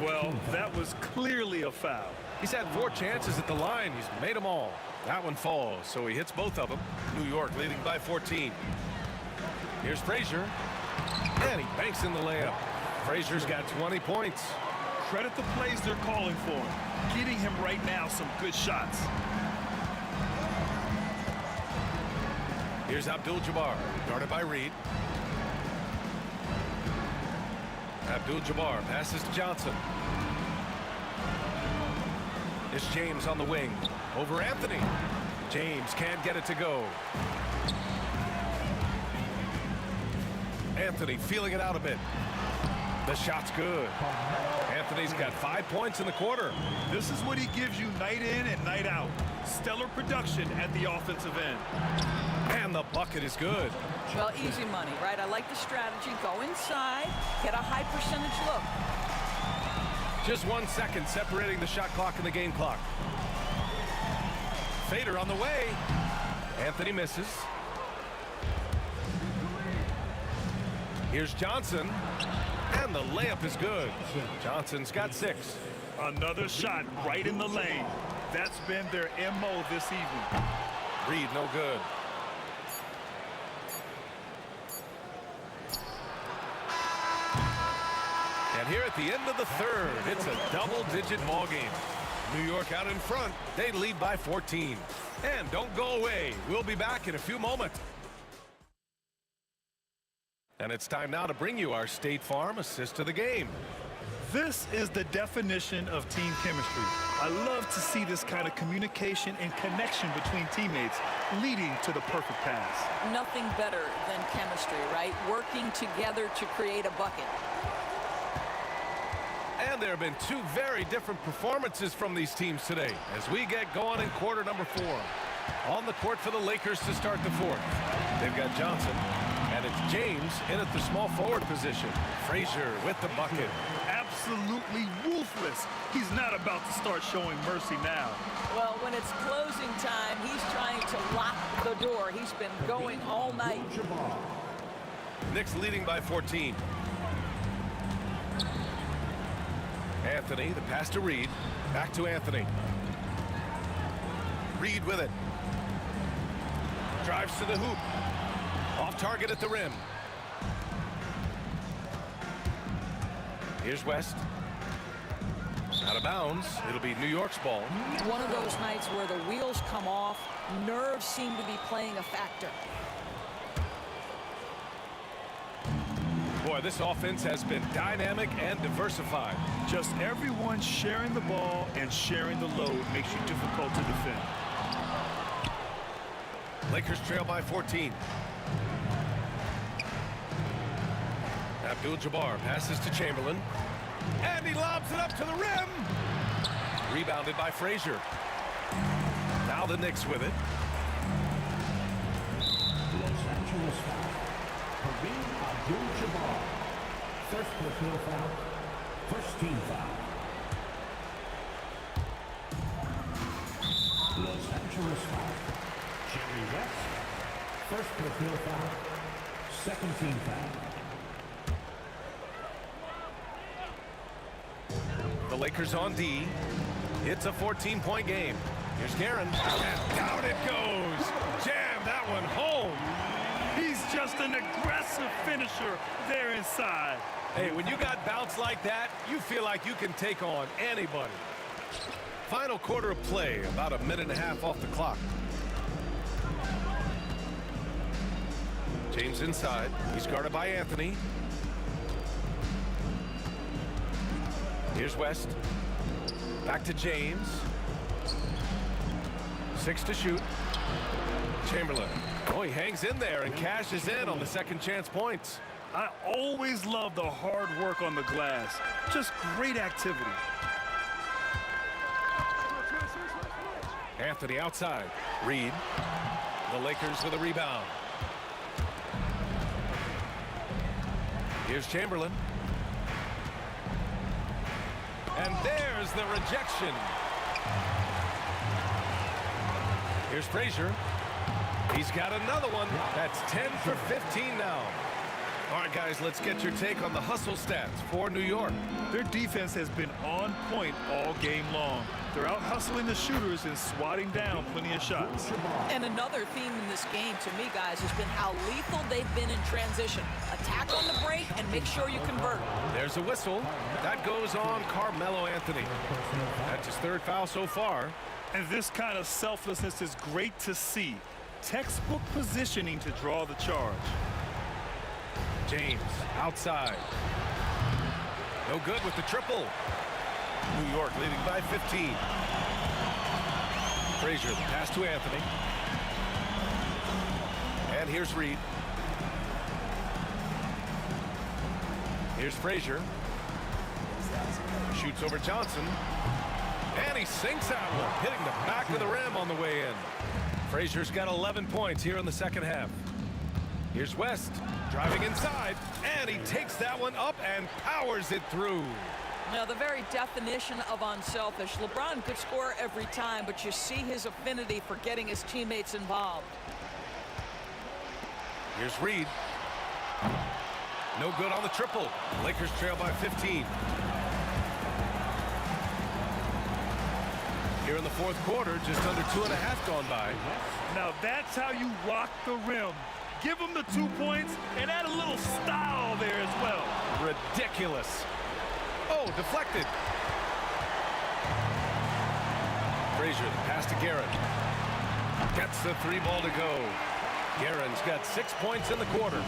Well, that was clearly a foul. He's had 4 chances at the line. He's made them all. That one falls, so he hits both of them. New York leading by 14. Here's Frazier. And he banks in the layup. Frazier's got 20 points. Credit the plays they're calling for. Getting him right now some good shots. Here's Abdul-Jabbar, guarded by Reed. Abdul-Jabbar passes to Johnson. It's James on the wing. Over Anthony. James can't get it to go. Anthony feeling it out a bit. The shot's good. Anthony's got 5 points in the quarter. This is what he gives you night in and night out. Stellar production at the offensive end. And the bucket is good. Well, easy money, right? I like the strategy. Go inside, get a high percentage look. Just 1 second separating the shot clock and the game clock. Fader on the way. Anthony misses. Here's Johnson. And the layup is good. Johnson's got 6. Another shot right in the lane. That's been their MO this evening. Reed, no good. And here at the end of the third, it's a double-digit ball game. New York out in front. They lead by 14. And don't go away. We'll be back in a few moments. And it's time now to bring you our State Farm assist to the game. This is the definition of team chemistry. I love to see this kind of communication and connection between teammates leading to the perfect pass. Nothing better than chemistry, right? Working together to create a bucket. And there have been 2 very different performances from these teams today as we get going in quarter number 4. On the court for the Lakers to start the 4th. They've got Johnson, and it's James in at the small forward position. Frazier with the bucket. Absolutely ruthless. He's not about to start showing mercy now. Well, when it's closing time, he's trying to lock the door. He's been going all night. Knicks leading by 14. Anthony, the pass to Reed. Back to Anthony. Reed with it. Drives to the hoop. Off target at the rim. Here's West. Out of bounds. It'll be New York's ball. One of those nights where the wheels come off. Nerves seem to be playing a factor. Boy, this offense has been dynamic and diversified. Just everyone sharing the ball and sharing the load makes you difficult to defend. Lakers trail by 14. Abdul-Jabbar passes to Chamberlain. And he lobs it up to the rim. Rebounded by Frazier. Now the Knicks with it. Los Angeles foul. Kareem Abdul-Jabbar. First personal foul. First team foul. Los Angeles foul. Jerry West. First personal foul. Second team foul. The Lakers on D. It's a 14-point game. Here's Guerin. And down it goes. Jam that one home. He's just an aggressive finisher there inside. Hey, when you got bounce like that, you feel like you can take on anybody. Final quarter of play, about a minute and a half off the clock. James inside. He's guarded by Anthony. Here's West. Back to James. 6 to shoot. Chamberlain. Oh, he hangs in there and cashes in on the second chance points. I always love the hard work on the glass. Just great activity. Anthony outside. Reed. The Lakers with a rebound. Here's Chamberlain. And there's the rejection. Here's Frazier. He's got another one. That's 10 for 15 now. All right, guys, let's get your take on the hustle stats for New York. Their defense has been on point all game long. They're out hustling the shooters and swatting down plenty of shots. And another theme in this game to me, guys, has been how lethal they've been in transition. Attack on the break and make sure you convert. There's a whistle. That goes on Carmelo Anthony. That's his third foul so far. And this kind of selflessness is great to see. Textbook positioning to draw the charge. James outside. No good with the triple. New York leading by 15. Frazier, the pass to Anthony. And here's Reed. Here's Frazier. Shoots over Johnson. And he sinks that one, hitting the back of the rim on the way in. Frazier's got 11 points here in the second half. Here's West, driving inside, and he takes that one up and powers it through. Now, the very definition of unselfish. LeBron could score every time, but you see his affinity for getting his teammates involved. Here's Reed. No good on the triple. Lakers trail by 15. Here in the fourth quarter, just under 2.5 gone by. Now that's how you rock the rim. Give them the 2 points and add a little style there as well. Ridiculous. Oh, deflected. Frazier, the pass to Guerin. Gets the 3 ball to go. Guerin's got 6 points in the quarter.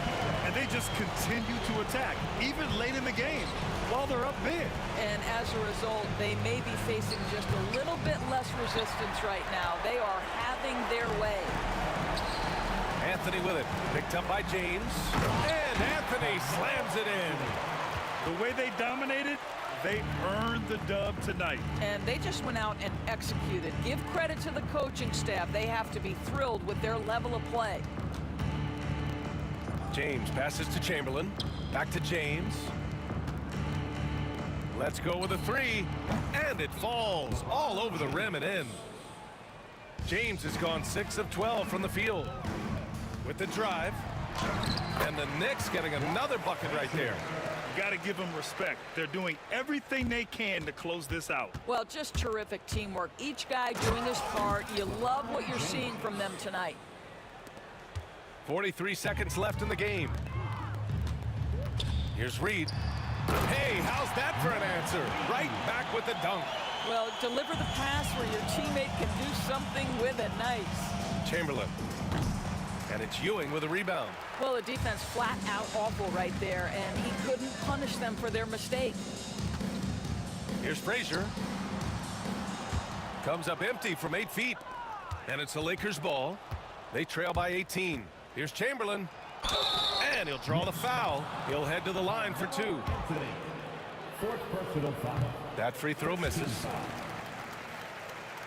And they just continue to attack, even late in the game, while they're up big. And as a result, they may be facing just a little bit less resistance right now. They are having their way. Anthony with it. Picked up by James. And Anthony slams it in. The way they dominated, they earned the dub tonight. And they just went out and executed. Give credit to the coaching staff. They have to be thrilled with their level of play. James passes to Chamberlain. Back to James. Let's go with a 3. And it falls all over the rim and in. James has gone 6 of 12 from the field. With the drive. And the Knicks getting another bucket right there. Got to give them respect. They're doing everything they can to close this out. Well, just terrific teamwork. Each guy doing his part. You love what you're seeing from them tonight. 43 seconds left in the game. Here's Reed. Hey, how's that for an answer? Right back with the dunk. Well, deliver the pass where your teammate can do something with it. Nice. Chamberlain. And it's Ewing with a rebound. Well, the defense flat out awful right there, and he couldn't punish them for their mistake. Here's Frazier. Comes up empty from 8 feet. And it's the Lakers ball. They trail by 18. Here's Chamberlain. And he'll draw the foul. He'll head to the line for 2. Fourth personal foul. That free throw misses.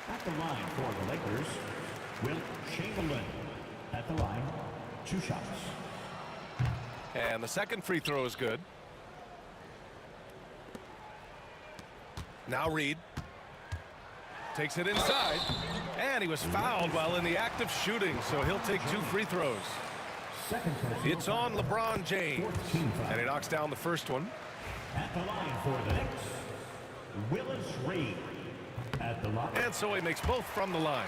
At the line for the Lakers, Will Chamberlain. At the line, 2 shots. And the second free throw is good. Now Reed. Takes it inside. And he was fouled while in the act of shooting, so he'll take 2 free throws. It's on LeBron James. And he knocks down the first one. At the line for the Knicks, Willis Reed. At the line. And so he makes both from the line.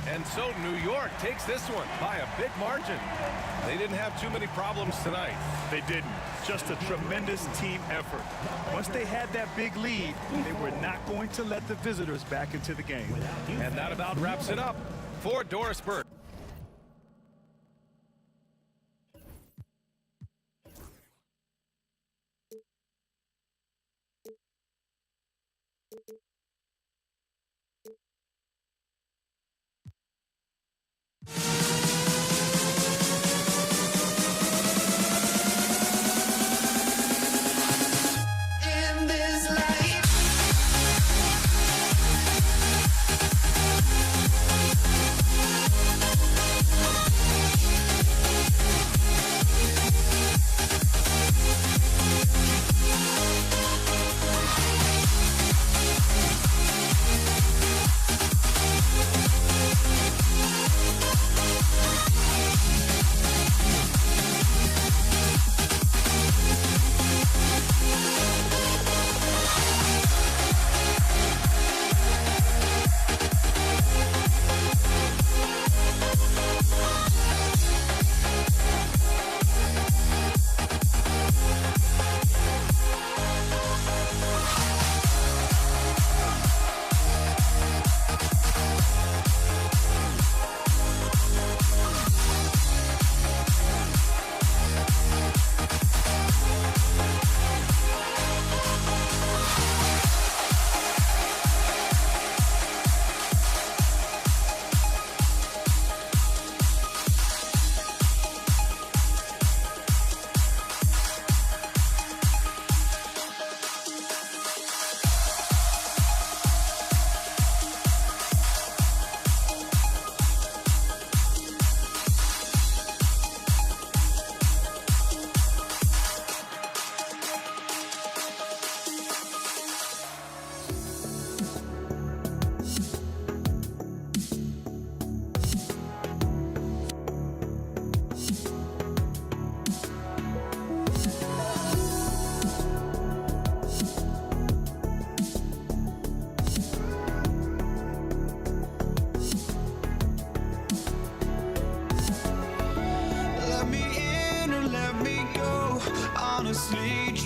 And so New York takes this one by a big margin. They didn't have too many problems tonight. They didn't. Just a tremendous team effort. Once they had that big lead, they were not going to let the visitors back into the game. And that about wraps it up for Doris Burke.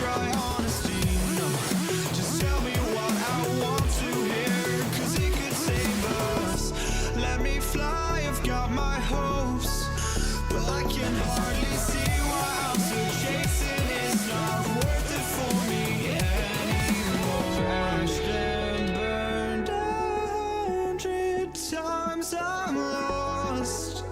cry honesty, no. Just tell me what I want to hear, 'cause it could save us. Let me fly, I've got my hopes, but I can hardly see why I'm still chasing. It's not worth it for me anymore. Crashed and burned 100 times, I'm lost.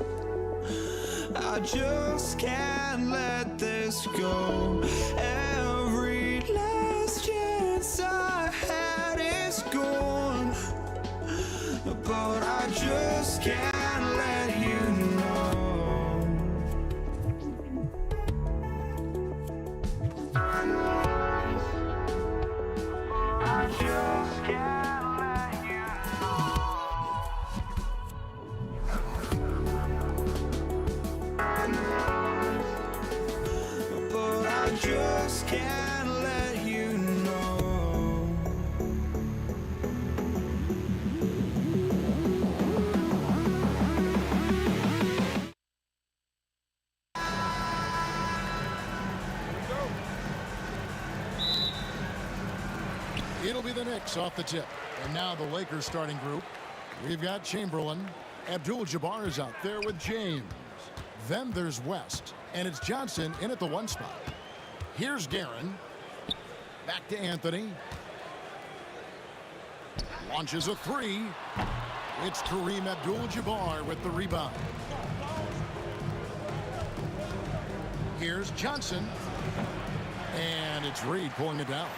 I just can't let this go. Every last chance I had is gone, but I just can't let you know. I just can't let you know. But I just can't let you know. It'll be the Knicks off the tip. And now the Lakers starting group. We've got Chamberlain. Abdul-Jabbar is out there with James. Then there's West. And it's Johnson in at the 1 spot. Here's Guerin. Back to Anthony. Launches a 3. It's Kareem Abdul-Jabbar with the rebound. Here's Johnson. And it's Reed pulling it down.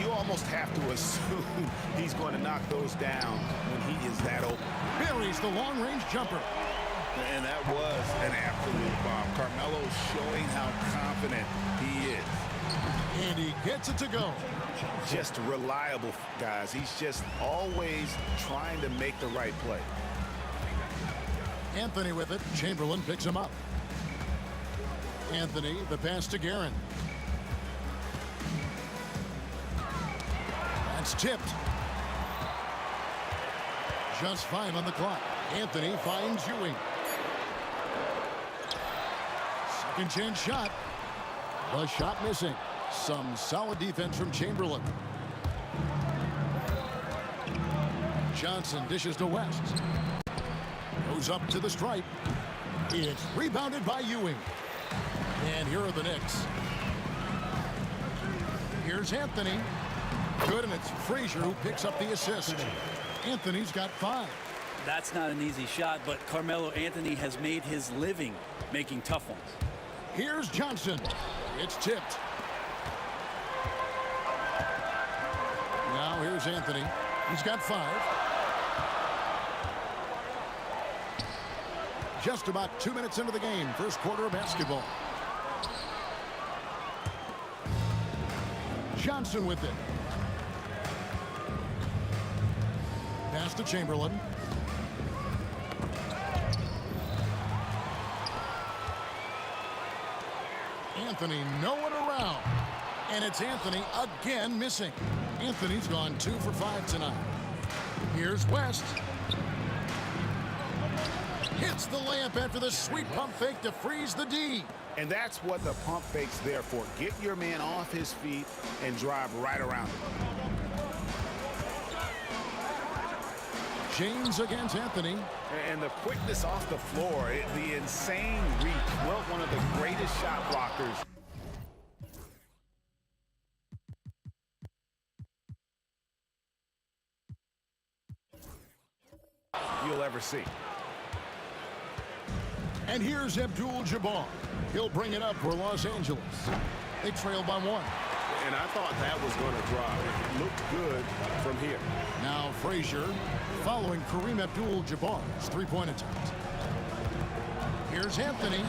You almost have to assume he's going to knock those down when he is that open. Buries the long-range jumper. And that was an absolute bomb. Carmelo showing how confident he is. And he gets it to go. Just reliable, guys. He's just always trying to make the right play. Anthony with it. Chamberlain picks him up. Anthony, the pass to Guerin. That's tipped. Just 5 on the clock. Anthony finds Ewing. Second chance shot. The shot missing. Some solid defense from Chamberlain. Johnson dishes to West. Goes up to the stripe. It's rebounded by Ewing. And here are the Knicks. Here's Anthony. Good, and it's Frazier who picks up the assist. Anthony's got 5. That's not an easy shot, but Carmelo Anthony has made his living making tough ones. Here's Johnson. It's tipped. Now here's Anthony. He's got 5. Just about 2 minutes into the game. First quarter of basketball. Johnson with it. Pass to Chamberlain. Anthony no one around. And it's Anthony again missing. Anthony's gone 2 for 5 tonight. Here's West. Hits the layup after the sweet pump fake to freeze the D. And that's what the pump fake's there for. Get your man off his feet and drive right around him. James against Anthony. And the quickness off the floor, the insane reach. Well, one of the greatest shot blockers you'll ever see. And here's Abdul-Jabbar. He'll bring it up for Los Angeles. They trail by 1. And I thought that was going to drop. It looked good from here. Now Frazier following Kareem Abdul-Jabbar's 3-point attempt. Here's Anthony.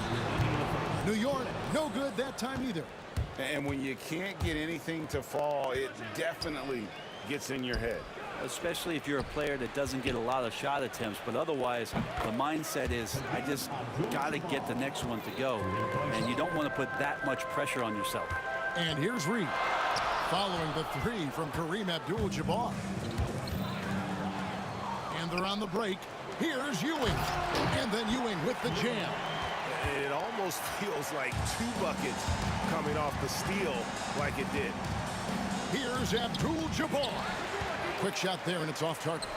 New York, no good that time either. And when you can't get anything to fall, it definitely gets in your head. Especially if you're a player that doesn't get a lot of shot attempts, but otherwise the mindset is I just got to get the next one to go, and you don't want to put that much pressure on yourself. And here's Reed following the 3 from Kareem Abdul-Jabbar. And they're on the break. Here's Ewing, and then Ewing with the jam. And it almost feels like 2 buckets coming off the steal like it did. Here's Abdul-Jabbar. Quick shot there, and it's off target.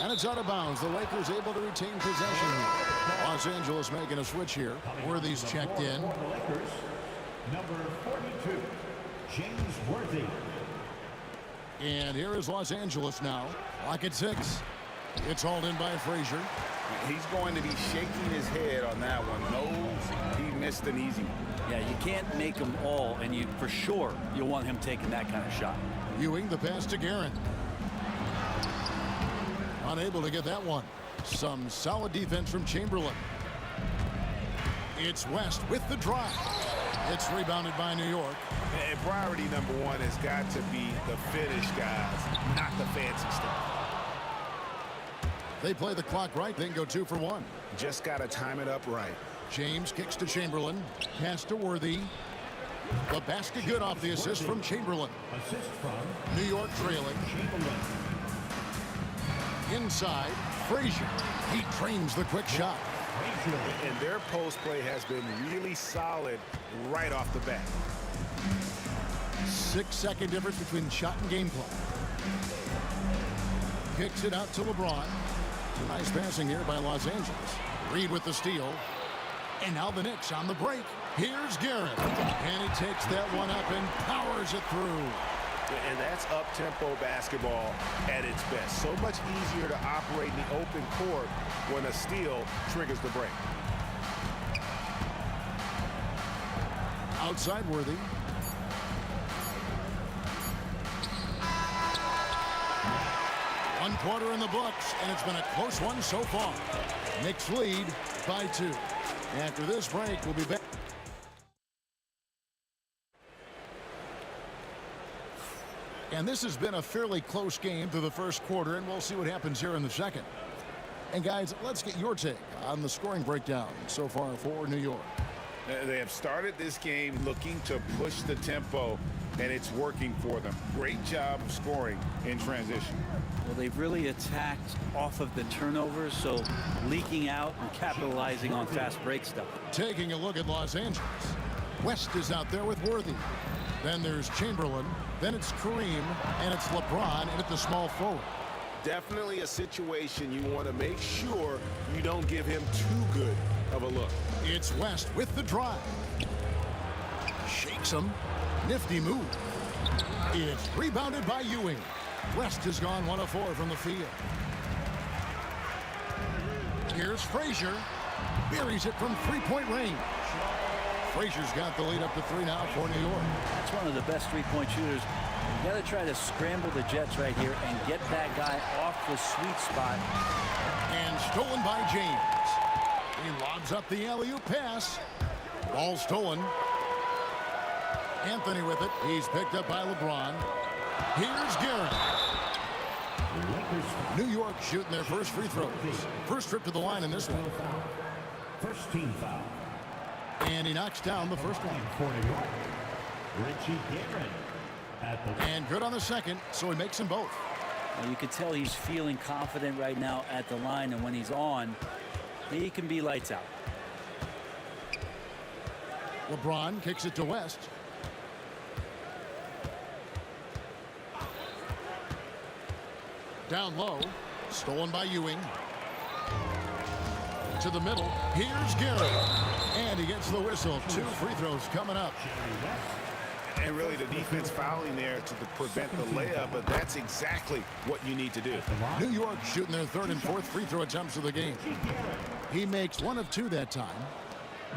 And it's out of bounds. The Lakers able to retain possession here. Los Angeles making a switch here. Worthy's checked in. Number 42, James Worthy. And here is Los Angeles now. Lock at 6. It's hauled in by Frazier. He's going to be shaking his head on that one. Knows he missed an easy one. Yeah, you can't make them all, and you for sure you'll want him taking that kind of shot. Ewing the pass to Guerin. Unable to get that one. Some solid defense from Chamberlain. It's West with the drive. It's rebounded by New York. And priority number 1 has got to be the finish, guys, not the fancy stuff. They play the clock right, then go 2 for 1. Just got to time it up right. James kicks to Chamberlain. Pass to Worthy. The basket good off the assist from Chamberlain. Assist from New York trailing. Chamberlain. Inside, Frazier. He trains the quick shot. And their post play has been really solid right off the bat. 6-second difference between shot and game clock. Kicks it out to LeBron. Nice passing here by Los Angeles. Reed with the steal. And now the Knicks on the break. Here's Guerin. And he takes that one up and powers it through. And that's up-tempo basketball at its best. So much easier to operate in the open court when a steal triggers the break. Outside Worthy. One quarter in the books, and it's been a close one so far. Knicks lead by 2. After this break, we'll be back. And this has been a fairly close game through the first quarter, and we'll see what happens here in the second. And guys, let's get your take on the scoring breakdown so far for New York. They have started this game looking to push the tempo, and it's working for them. Great job of scoring in transition. Well, they've really attacked off of the turnovers, so leaking out and capitalizing on fast break stuff. Taking a look at Los Angeles. West is out there with Worthy. Then there's Chamberlain. Then it's Kareem, and it's LeBron at the small forward. Definitely a situation you want to make sure you don't give him too good of a look. It's West with the drive. Shakes him. Nifty move. It's rebounded by Ewing. West has gone 1 of 4 from the field. Here's Frazier. Buries it from 3-point range. Frazier's got the lead up to 3 now for New York. That's one of the best three-point shooters. You got to try to scramble the Jets right here and get that guy off the sweet spot. And stolen by James. He lobs up the alley-oop pass. Ball stolen. Anthony with it. He's picked up by LeBron. Here's Guerin. New York shooting their first free throws. First trip to the line in this one. First team foul. And he knocks down the first one. For New York, Richie Guerin. And good on the second, so he makes them both. Well, you can tell he's feeling confident right now at the line, and when he's on, he can be lights out. LeBron kicks it to West. Down low, stolen by Ewing. To the middle, here's Guerin. And he gets the whistle. 2 free throws coming up. And really the defense fouling there to prevent the layup, but that's exactly what you need to do. New York shooting their 3rd and 4th free throw attempts of the game. He makes 1 of 2 that time.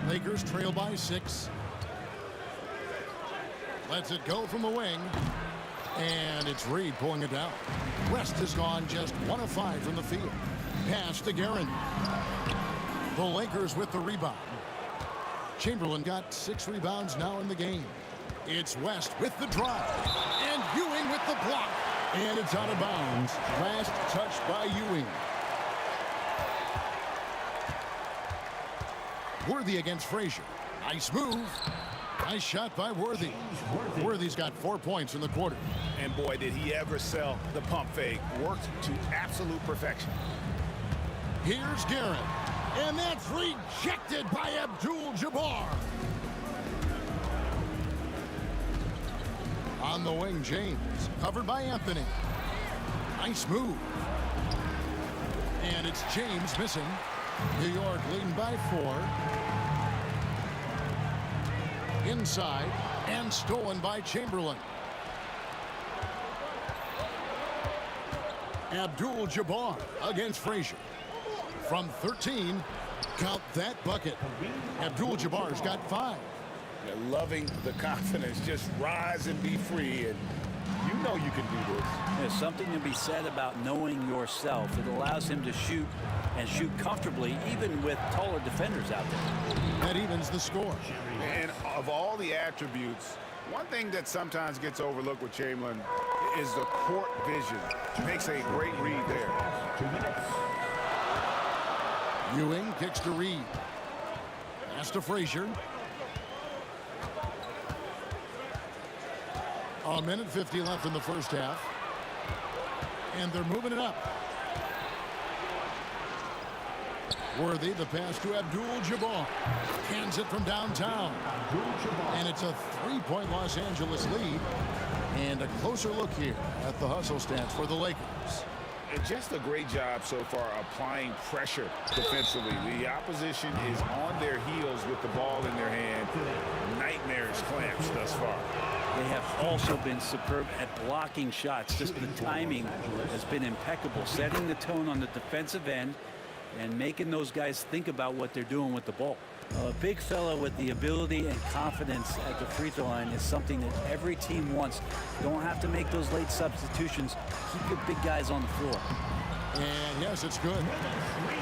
Lakers trail by 6. Lets it go from the wing. And it's Reed pulling it down. West has gone just 1 of 5 from the field. Pass to Guerin. The Lakers with the rebound. Chamberlain got 6 rebounds now in the game. It's West with the drive. And Ewing with the block. And it's out of bounds. Last touch by Ewing. Worthy against Frazier. Nice move. Nice shot by Worthy. Worthy's got 4 points in the quarter. And boy, did he ever sell the pump fake. Worked to absolute perfection. Here's Garrett. And that's rejected by Abdul-Jabbar. On the wing, James. Covered by Anthony. Nice move. And it's James missing. New York leading by 4. Inside. And stolen by Chamberlain. Abdul-Jabbar against Frazier. From 13, count that bucket. Abdul-Jabbar's got 5. They're loving the confidence. Just rise and be free, and you know you can do this. There's something to be said about knowing yourself. It allows him to shoot and shoot comfortably, even with taller defenders out there. That evens the score. And of all the attributes, one thing that sometimes gets overlooked with Chamberlain is the court vision. Makes a great read there. 2 minutes. Ewing kicks to Reed. Pass to Frazier. 1:50 left in the first half. And they're moving it up. Worthy, the pass to Abdul-Jabbar. Hands it from downtown. And it's a 3-point Los Angeles lead. And a closer look here at the hustle stats for the Lakers. And just a great job so far applying pressure defensively. The opposition is on their heels with the ball in their hand. Nightmarish clamps thus far. They have also been superb at blocking shots. Just the timing has been impeccable, setting the tone on the defensive end and making those guys think about what they're doing with the ball. A big fella with the ability and confidence at the free throw line is something that every team wants. Don't have to make those late substitutions. Keep your big guys on the floor. And yes, it's good.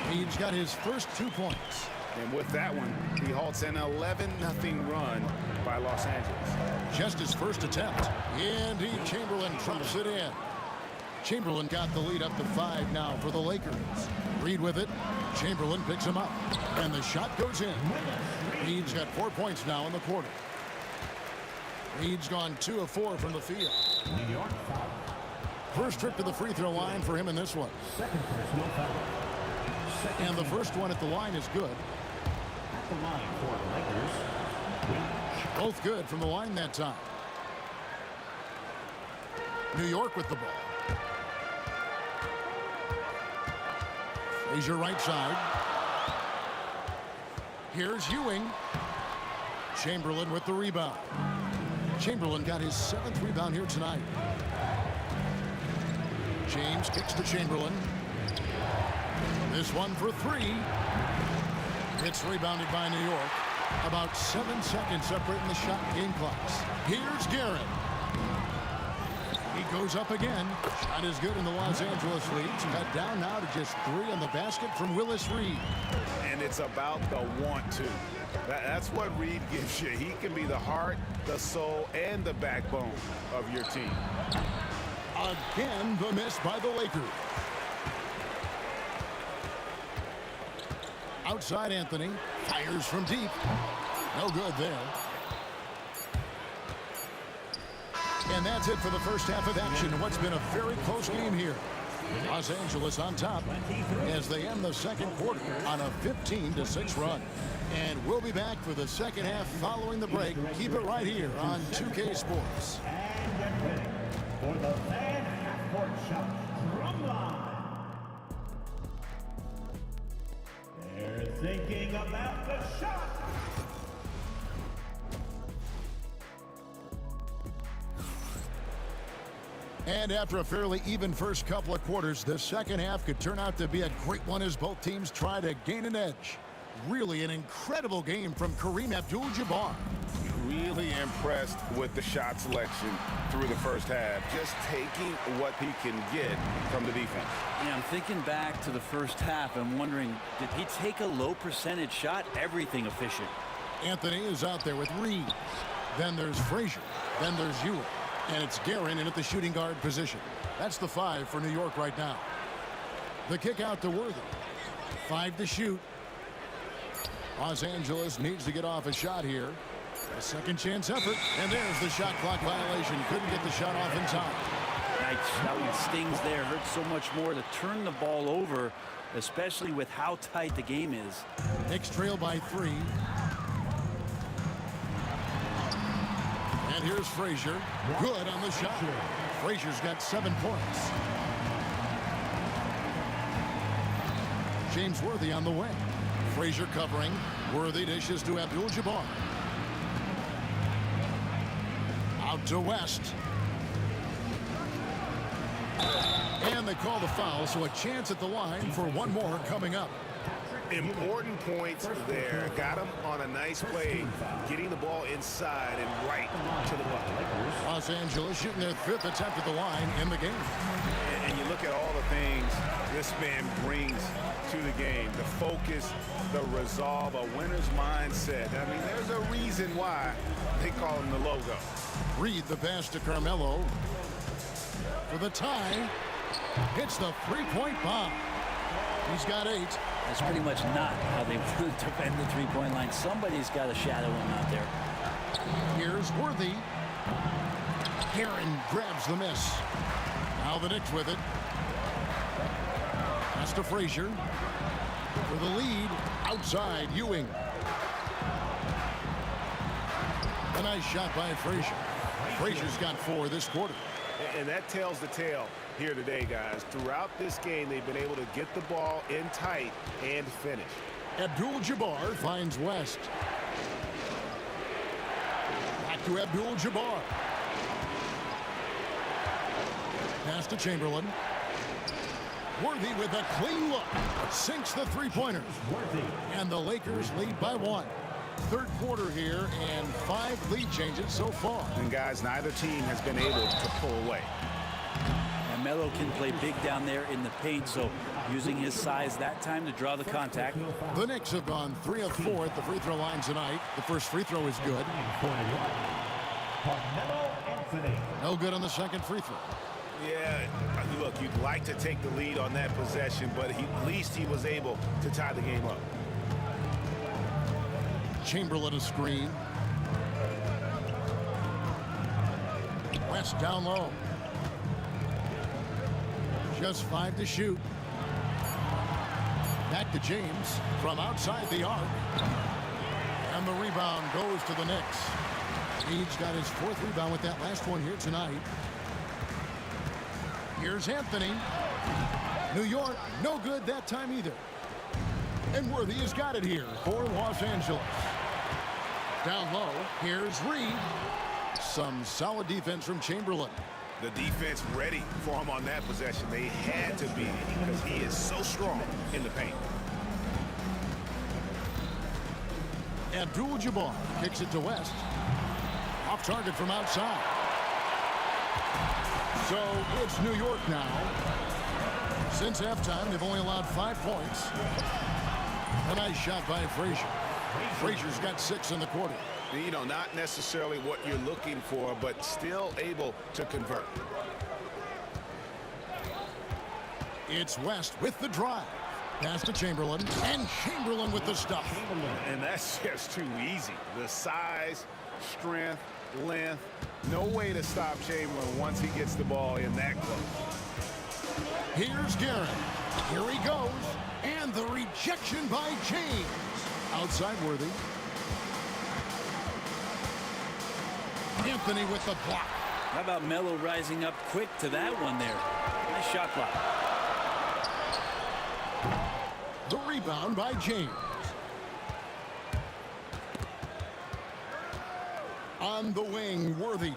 He's got his first 2 points. And with that one, he halts an 11-0 run by Los Angeles. Just his first attempt. Indeed, Chamberlain drops it in. Chamberlain got the lead up to 5 now for the Lakers. Reed with it. Chamberlain picks him up. And the shot goes in. Reed's got 4 points now in the quarter. Reed's gone 2 of 4 from the field. New York foul. First trip to the free throw line for him in this one. Second personal foul. And the first one at the line is good. At the line for the Lakers. Both good from the line that time. New York with the ball. Frazier right side. Here's Ewing. Chamberlain with the rebound. Chamberlain got his 7th rebound here tonight. James kicks to Chamberlain. This one for 3. It's rebounded by New York. About 7 seconds separating the shot game clocks. Here's Garrett. He goes up again. Shot is good in the Los Angeles leads. Cut down now to just 3 on the basket from Willis Reed. And it's about the want to. That's what Reed gives you. He can be the heart, the soul, and the backbone of your team. Again, the miss by the Lakers. Outside Anthony. Fires from deep. No good there. And that's it for the first half of action. What's been a very close game here. Los Angeles on top as they end the second quarter on a 15-6 run. And we'll be back for the second half following the break. Keep it right here on 2K Sports. And get ready for the fan half-court shot drum line. They're thinking about the shot. And after a fairly even first couple of quarters, the second half could turn out to be a great one as both teams try to gain an edge. Really an incredible game from Kareem Abdul-Jabbar. Really impressed with the shot selection through the first half. Just taking what he can get from the defense. Yeah, I'm thinking back to the first half and wondering, did he take a low percentage shot? Everything efficient. Anthony is out there with Reed. Then there's Frazier. Then there's Ewing. And it's Guerin in at the shooting guard position. That's the 5 for New York right now. The kick out to Worthy. 5 to shoot. Los Angeles needs to get off a shot here. A second chance effort. And there's the shot clock violation. Couldn't get the shot off in time. Nice shot. It stings there. Hurts so much more to turn the ball over especially with how tight the game is. Knicks trail by 3. And here's Frazier. Good on the shot. Frazier's got 7 points. James Worthy on the wing. Frazier covering. Worthy dishes to Abdul-Jabbar. Out to West. And they call the foul, so a chance at the line for one more coming up. Important points there. Got him on a nice play, getting the ball inside and right to the bucket. Los Angeles shooting their 5th attempt at the line in the game. And you look at all the things this man brings to the game. The focus, the resolve, a winner's mindset. I mean, there's a reason why they call him the logo. Reed the pass to Carmelo. For the tie. Hits the 3-point bomb. He's got 8. That's pretty much not how they defend the three-point line. Somebody's got to shadow him out there. Here's Worthy. Heron grabs the miss. Now the Knicks with it. Pass to Frazier. For the lead, outside Ewing. A nice shot by Frazier. Frazier's got 4 this quarter. And that tells the tale here today, guys. Throughout this game, they've been able to get the ball in tight and finish. Abdul-Jabbar finds West. Back to Abdul-Jabbar. Pass to Chamberlain. Worthy with a clean look. Sinks the three-pointer. And the Lakers lead by 1. Third quarter here and 5 lead changes so far. And guys, neither team has been able to pull away. And Melo can play big down there in the paint, so using his size that time to draw the contact. The Knicks have gone 3 of 4 at the free throw line tonight. The first free throw is good. No good on the second free throw. Yeah, look, you'd like to take the lead on that possession, but at least he was able to tie the game up. Chamberlain a screen. West down low. Just 5 to shoot. Back to James from outside the arc. And the rebound goes to the Knicks. He's got his 4th rebound with that last one here tonight. Here's Anthony. New York, no good that time either. And Worthy has got it here for Los Angeles. Down low, here's Reed. Some solid defense from Chamberlain. The defense ready for him on that possession. They had to be because he is so strong in the paint. Abdul-Jabbar kicks it to West. Off target from outside. So it's New York now. Since halftime, they've only allowed 5 points. A nice shot by Frazier. Frazier's got 6 in the quarter. You know, not necessarily what you're looking for, but still able to convert. It's West with the drive. Pass to Chamberlain, and Chamberlain with the stuff. And that's just too easy. The size, strength, length, no way to stop Chamberlain once he gets the ball in that close. Here's Garrett. Here he goes. And the rejection by James. Outside Worthy. Anthony with the block. How about Melo rising up quick to that one there? Nice shot clock. The rebound by James. On the wing, Worthy.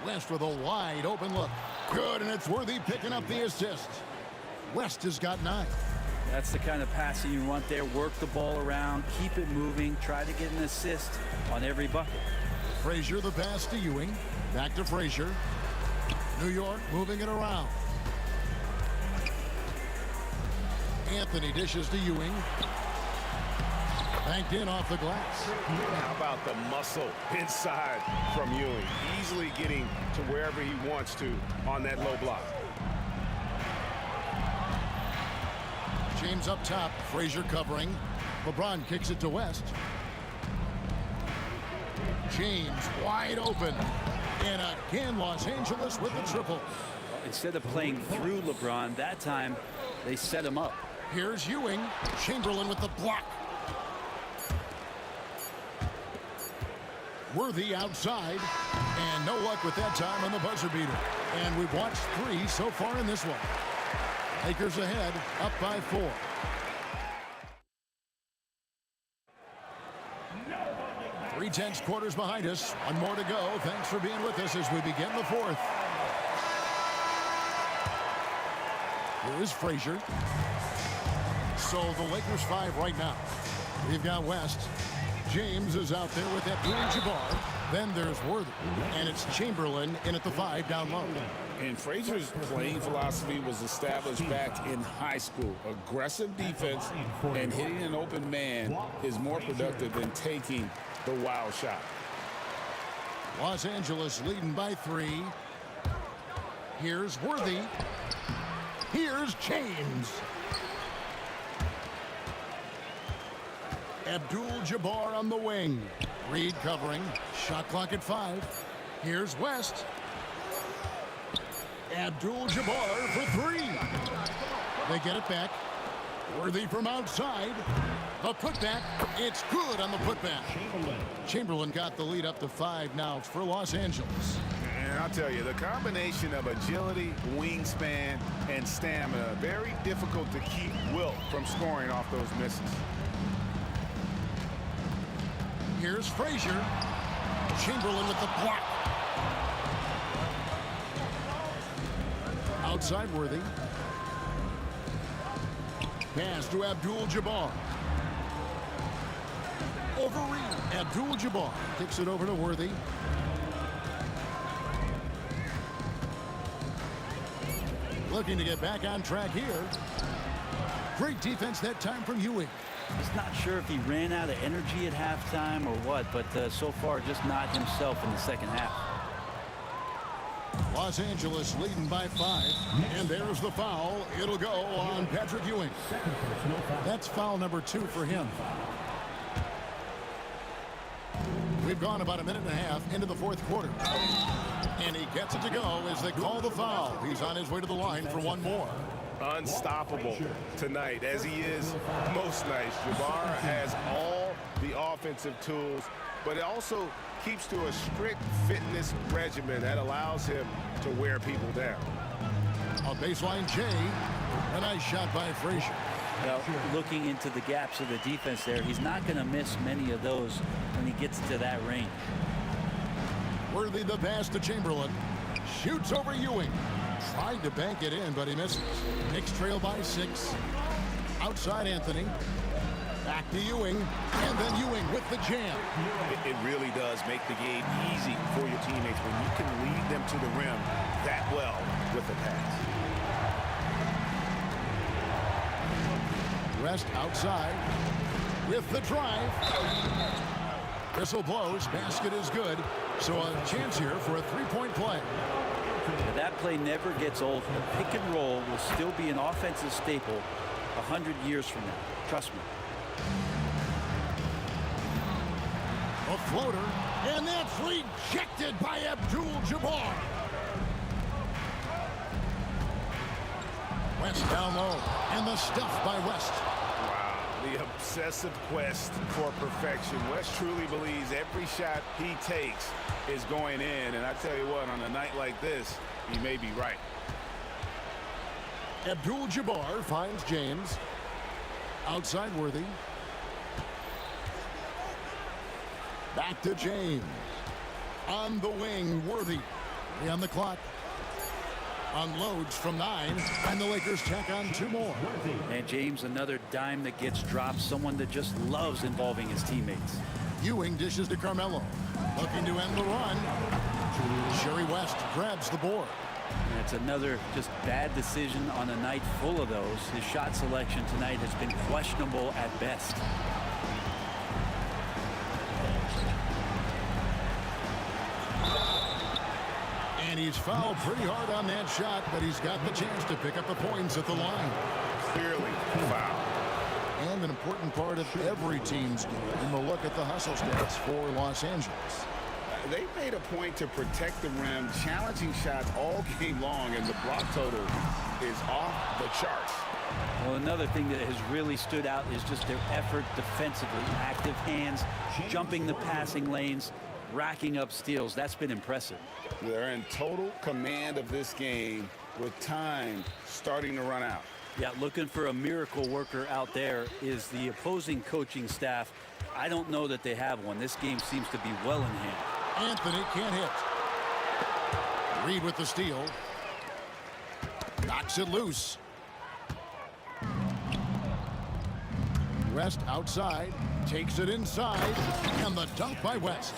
West with a wide open look. Good, and it's Worthy picking up the assist. West has got 9. That's the kind of passing you want there. Work the ball around, keep it moving, try to get an assist on every bucket. Frazier the pass to Ewing. Back to Frazier. New York moving it around. Anthony dishes to Ewing. Banked in off the glass. How about the muscle inside from Ewing? Easily getting to wherever he wants to on that low block. James up top. Frazier covering. LeBron kicks it to West. James wide open. And again, Los Angeles with the triple. instead of playing through LeBron, that time they set him up. Here's Ewing. Chamberlain with the block. Worthy outside. And no luck with that time on the buzzer beater. And we've watched 3 so far in this one. Lakers ahead, up by 4. Three-tenths quarters behind us. One more to go. Thanks for being with us as we begin the 4th. Here is Frazier. So the Lakers 5 right now. We've got West. James is out there with Abdul-Jabbar. Then there's Worthy. And it's Chamberlain in at the 5 down low. And Frazier's playing philosophy was established back in high school. Aggressive defense and hitting an open man is more productive than taking the wild shot. Los Angeles leading by 3. Here's Worthy. Here's James. Abdul-Jabbar on the wing. Reed covering. Shot clock at 5. Here's West. Abdul-Jabbar for 3. They get it back. Worthy from outside. The putback. It's good on the putback. Chamberlain got the lead up to 5 now for Los Angeles. And I'll tell you, the combination of agility, wingspan, and stamina, very difficult to keep Wilt from scoring off those misses. Here's Frazier. Chamberlain with the block. Outside Worthy. Pass to Abdul-Jabbar. Over Reed. Abdul-Jabbar kicks it over to Worthy. Looking to get back on track here. Great defense that time from Ewing. Just not sure if he ran out of energy at halftime or what, but so far just not himself in the second half. Los Angeles leading by 5. And there's the foul. It'll go on Patrick Ewing. That's foul number 2 for him. We've gone about a minute and a half into the 4th quarter. And he gets it to go as they call the foul. He's on his way to the line for one more. Unstoppable tonight, as he is most nights. Jabbar has all the offensive tools, but it also keeps to a strict fitness regimen that allows him to wear people down. A baseline J. A nice shot by Frazier. Well, looking into the gaps of the defense there, he's not going to miss many of those when he gets to that range. Worthy the pass to Chamberlain. Shoots over Ewing. Tried to bank it in, but he misses. Knicks trail by 6. Outside Anthony. Back to Ewing. And then Ewing with the jam. It really does make the game easy for your teammates when you can lead them to the rim that well with the pass. West outside with the drive. Whistle blows. Basket is good. So a chance here for a 3-point play. That play never gets old. The pick and roll will still be an offensive staple 100 years from now. Trust me. A floater. And that's rejected by Abdul-Jabbar. West down low. And the stuff by West. The obsessive quest for perfection. West truly believes every shot he takes is going in. And I tell you what, on a night like this, he may be right. Abdul-Jabbar finds James. Outside Worthy. Back to James. On the wing, Worthy. On the clock. Unloads from 9, and the Lakers tack on 2 more. And James, another dime that gets dropped, someone that just loves involving his teammates. Ewing dishes to Carmelo. Looking to end the run. Sherry West grabs the board. That's another just bad decision on a night full of those. His shot selection tonight has been questionable at best. And he's fouled pretty hard on that shot, but he's got the chance to pick up the points at the line. Clearly foul. And an important part of every team's game. And we'll look at the hustle stats for Los Angeles. They made a point to protect the rim, challenging shots all game long, and the block total is off the charts. Well, another thing that has really stood out is just their effort defensively. Active hands, jumping the passing lanes, racking up steals. That's been impressive. They're in total command of this game with time starting to run out. Yeah, looking for a miracle worker out there is the opposing coaching staff. I don't know that they have one. This game seems to be well in hand. Anthony can't hit. Reed with the steal. Knocks it loose. West outside. Takes it inside. And the dunk by West.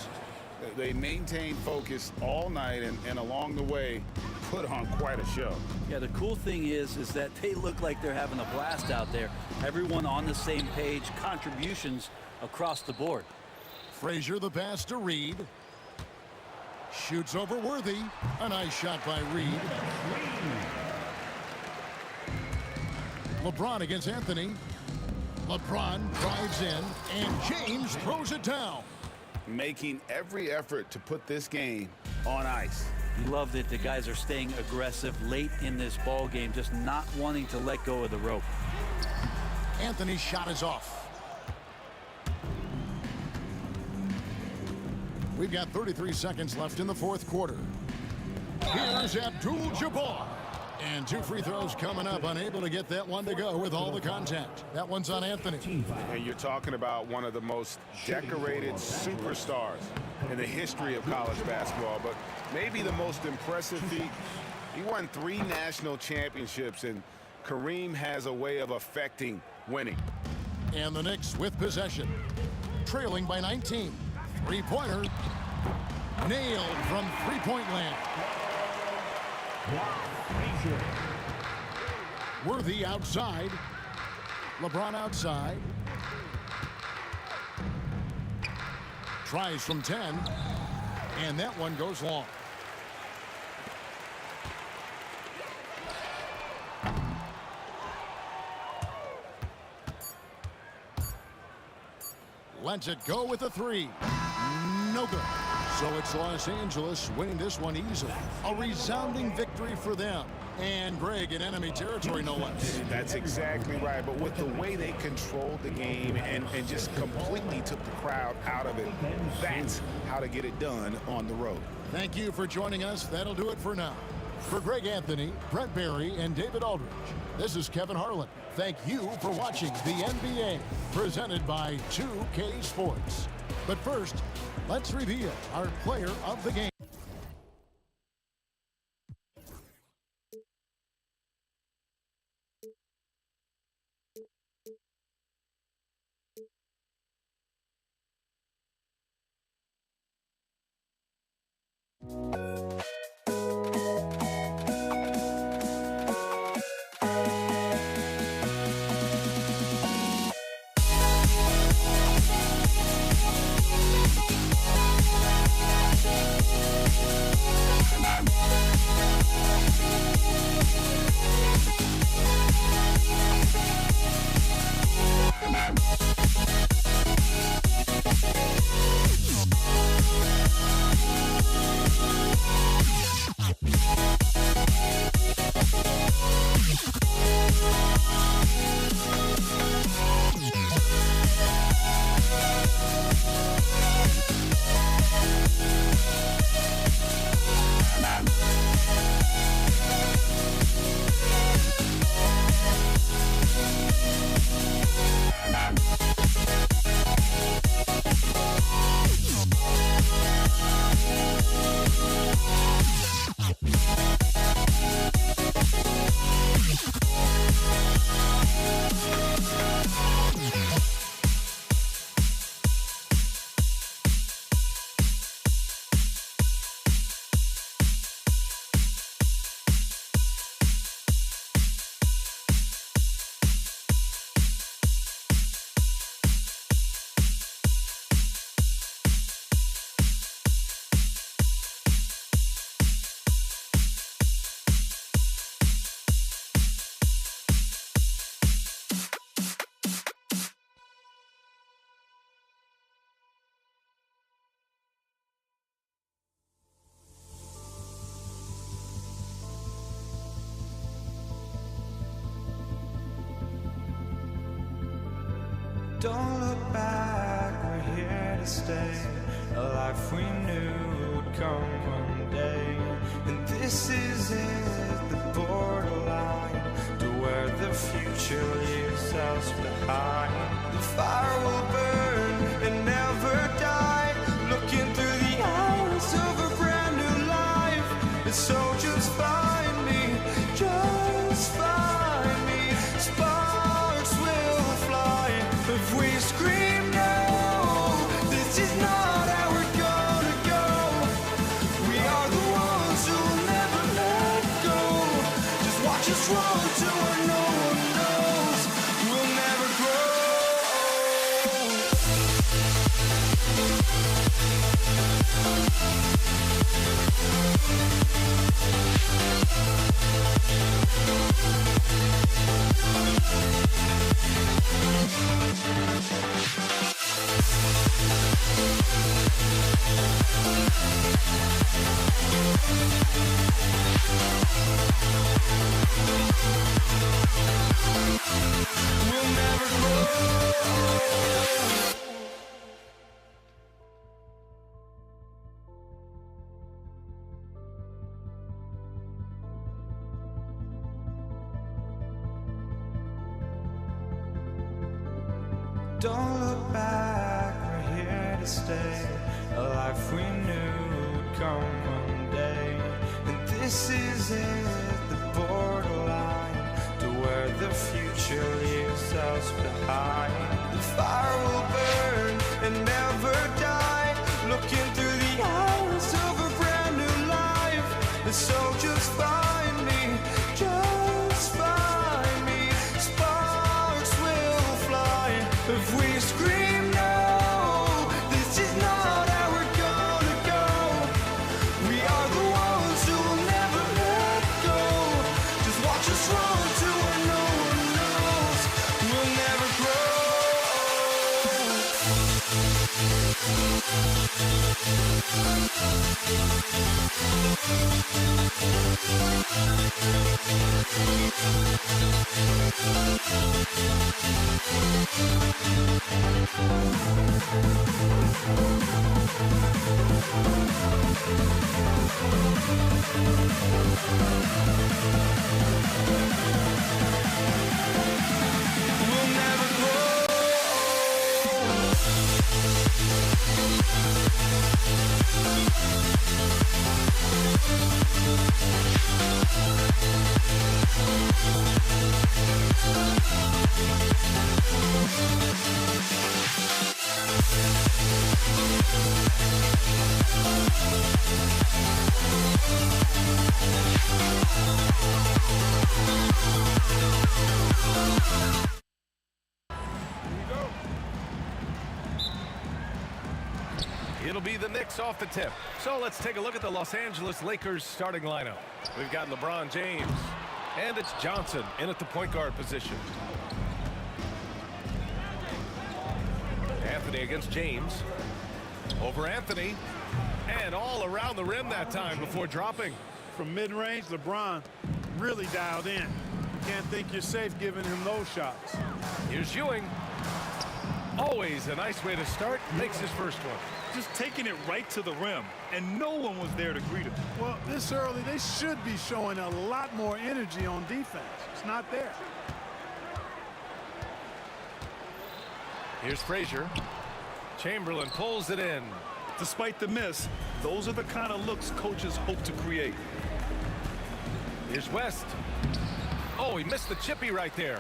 They maintain focus all night and along the way put on quite a show. Yeah, the cool thing is that they look like they're having a blast out there. Everyone on the same page, contributions across the board. Frazier the pass to Reed. Shoots over Worthy. A nice shot by Reed. LeBron against Anthony. LeBron drives in, and James throws it down. Making every effort to put this game on ice. You loved it. The guys are staying aggressive late in this ball game, just not wanting to let go of the rope. Anthony's shot is off. We've got 33 seconds left in the fourth quarter. Here's Abdul-Jabbar. And 2 free throws coming up, unable to get that one to go with all the contact. That one's on Anthony. And you're talking about one of the most decorated superstars in the history of college basketball, but maybe the most impressive feat. He won 3 national championships, and Kareem has a way of affecting winning. And the Knicks with possession. Trailing by 19. Three-pointer. Nailed from three-point land. Worthy outside. LeBron outside. Tries from 10. And that one goes long. Lets it go with a 3. No good. So it's Los Angeles winning this one easily. A resounding victory for them. And Greg in enemy territory, no less. That's exactly right. But with the way they controlled the game and just completely took the crowd out of it, that's how to get it done on the road. Thank you for joining us. That'll do it for now. For Greg Anthony, Brett Barry, and David Aldridge, this is Kevin Harlan. Thank you for watching the NBA, presented by 2K Sports. But first, let's reveal our player of the game. Don't look back, we're here to stay. A life we knew would come one day. And this is it, the borderline to where the future leaves us behind. The fire will burn and never die. Looking through the eyes of a brand new life. And so just find me, just find me. Sparks will fly if we scream no. This is not how we're gonna go. We are the ones who will never let go. Just watch us run to where no one knows. We'll never grow. We'll never grow. Don't look back, we're here to stay. A life we knew would come one day. And this is it, the borderline to where the future leaves us behind. The fire will burn and never die. Looking through the eyes of a brand new life. And so just find me, just find me. Sparks will fly if we scream no. This is not how we're gonna go. We are the ones who will never let go. Just watch us run to where no one knows. We'll never grow. We'll never grow. It'll be the Knicks off the tip. So let's take a look at the Los Angeles Lakers starting lineup. We've got LeBron James, and it's Johnson in at the point guard position. Anthony against James. Over Anthony, and all around the rim that time before dropping. From mid-range, LeBron really dialed in. You can't think you're safe giving him those shots. Here's Ewing. Always a nice way to start. Makes his first one. Just taking it right to the rim, and no one was there to greet him. Well, this early, they should be showing a lot more energy on defense. It's not there. Here's Frazier. Chamberlain pulls it in. Despite the miss, those are the kind of looks coaches hope to create. Here's West. Oh, he missed the chippy right there.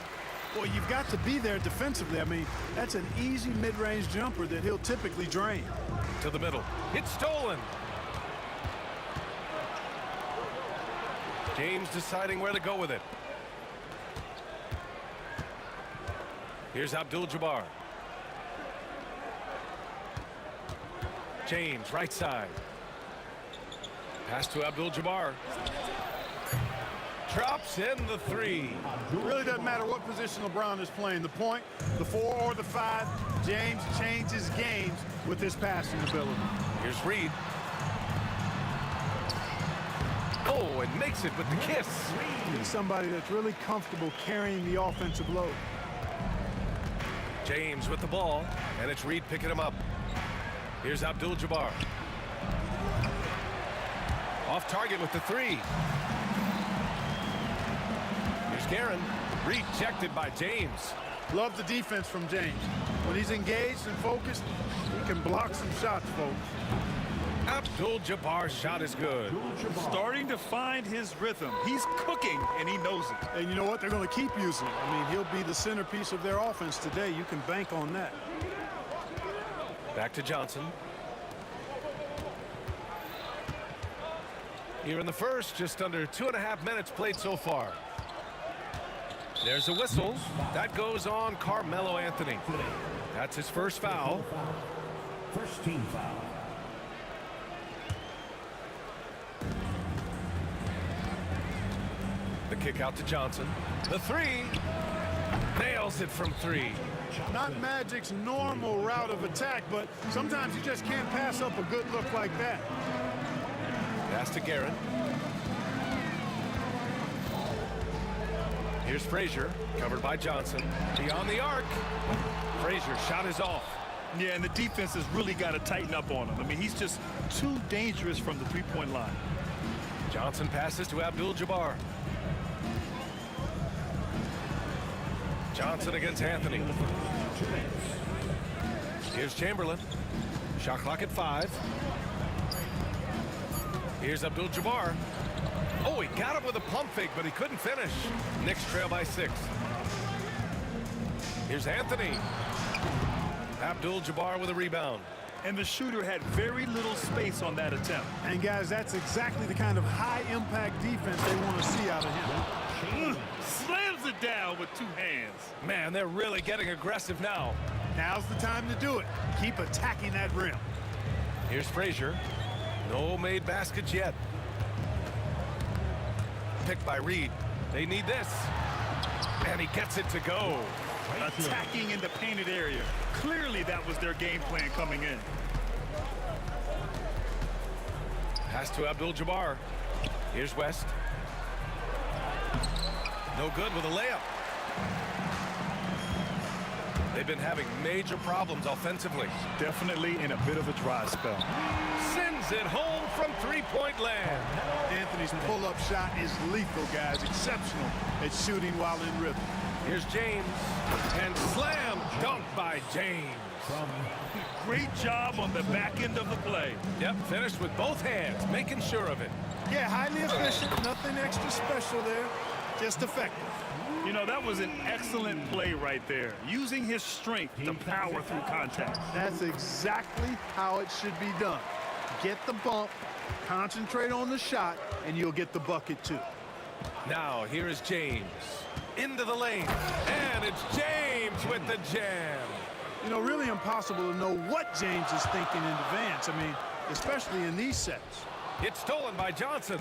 Well, you've got to be there defensively. I mean, that's an easy mid-range jumper that he'll typically drain. To the middle. It's stolen. James deciding where to go with it. Here's Abdul-Jabbar. James, right side. Pass to Abdul-Jabbar. Drops in the three. It really doesn't matter what position LeBron is playing, the point, the 4 or the 5. James changes games with his passing ability. Here's Reed. Oh, and makes it with the kiss. He's somebody that's really comfortable carrying the offensive load. James with the ball, and it's Reed picking him up. Here's Abdul-Jabbar. Off target with the three. Here's Guerin. Rejected by James. Love the defense from James. When he's engaged and focused, he can block some shots, folks. Abdul-Jabbar's shot is good. Starting to find his rhythm. He's cooking, and he knows it. And you know what? They're going to keep using it. I mean, he'll be the centerpiece of their offense today. You can bank on that. Back to Johnson. Here in the first, just under 2.5 minutes played so far. There's a whistle. That goes on Carmelo Anthony. That's his first foul. First team foul. The kick out to Johnson. The three. Nails it from three. Not Magic's normal route of attack, but sometimes you just can't pass up a good look like that. Pass to Guerin. Here's Frazier, covered by Johnson. Beyond the arc. Frazier's shot is off. Yeah, and the defense has really got to tighten up on him. I mean, he's just too dangerous from the three-point line. Johnson passes to Abdul-Jabbar. Johnson against Anthony. Here's Chamberlain. Shot clock at 5. Here's Abdul-Jabbar. Oh, he got him with a pump fake, but he couldn't finish. Knicks trail by 6. Here's Anthony. Abdul-Jabbar with a rebound. And the shooter had very little space on that attempt. And guys, that's exactly the kind of high-impact defense they want to see out of him. Slams it down with 2 hands. Man, they're really getting aggressive now. Now's the time to do it. Keep attacking that rim. Here's Frazier. No made baskets yet. Picked by Reed. They need this. And he gets it to go. Attacking in the painted area. Clearly that was their game plan coming in. Pass to Abdul-Jabbar. Here's West. No good with a layup. They've been having major problems offensively. Definitely in a bit of a dry spell. Sends it home from three-point land. Anthony's pull-up shot is lethal, guys. Exceptional at shooting while in rhythm. Here's James. And slam dunk by James. Great job on the back end of the play. Yep, finished with both hands, making sure of it. Yeah, highly efficient. Nothing extra special there. Just effective. You know, that was an excellent play right there. Using his strength to power through contact. That's exactly how it should be done. Get the bump, concentrate on the shot, and you'll get the bucket too. Now, here is James. Into the lane. And it's James with the jam. You know, really impossible to know what James is thinking in advance. I mean, especially in these sets. It's stolen by Johnson.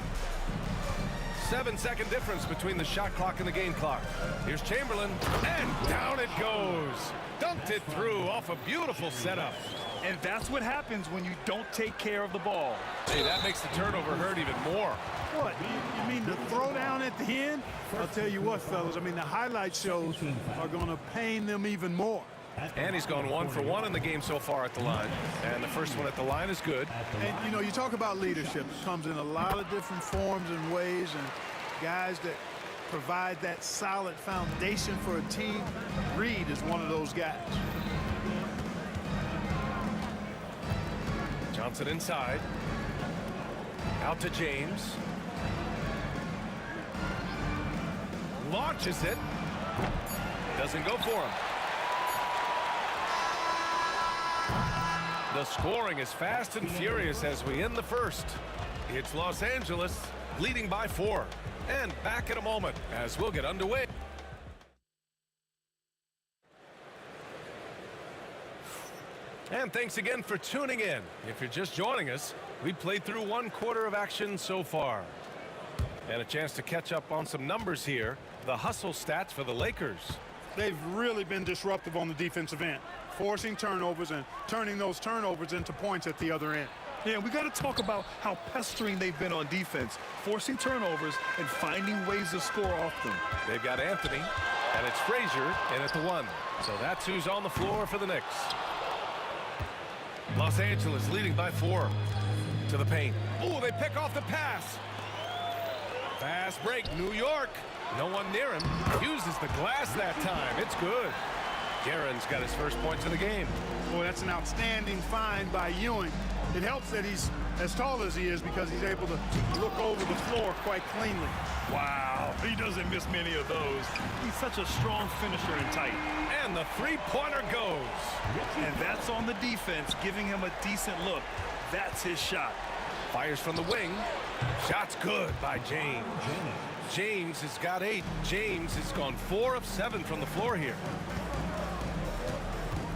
7-second difference between the shot clock and the game clock. Here's Chamberlain, and down it goes. Dunked it through off a beautiful setup. And that's what happens when you don't take care of the ball. Hey, that makes the turnover hurt even more. What? You mean the throwdown at the end? I'll tell you what, fellas. I mean, the highlight shows are going to pain them even more. And he's gone 1 for 1 in the game so far at the line. And the first one at the line is good. And, you know, you talk about leadership. It comes in a lot of different forms and ways. And guys that provide that solid foundation for a team, Reed is one of those guys. Johnson inside. Out to James. Launches it. Doesn't go for him. The scoring is fast and furious as we end the first. It's Los Angeles leading by 4. And back in a moment as we'll get underway. And thanks again for tuning in. If you're just joining us, we played through 1 quarter of action so far. And a chance to catch up on some numbers here. The hustle stats for the Lakers. They've really been disruptive on the defensive end, forcing turnovers and turning those turnovers into points at the other end. Yeah, we got to talk about how pestering they've been on defense, forcing turnovers and finding ways to score off them. They've got Anthony. And it's Frazier in at the 1. So that's who's on the floor for the Knicks. Los Angeles leading by 4 to the paint. Oh, they pick off the pass. Fast break, New York. No one near him. Uses the glass that time. It's good. Guerin's got his first points of the game. Boy, that's an outstanding find by Ewing. It helps that he's as tall as he is because he's able to look over the floor quite cleanly. Wow, he doesn't miss many of those. He's such a strong finisher and tight. And the three-pointer goes. And that's on the defense, giving him a decent look. That's his shot. Fires from the wing. Shot's good by James. James has got 8. James has gone 4 of 7 from the floor here.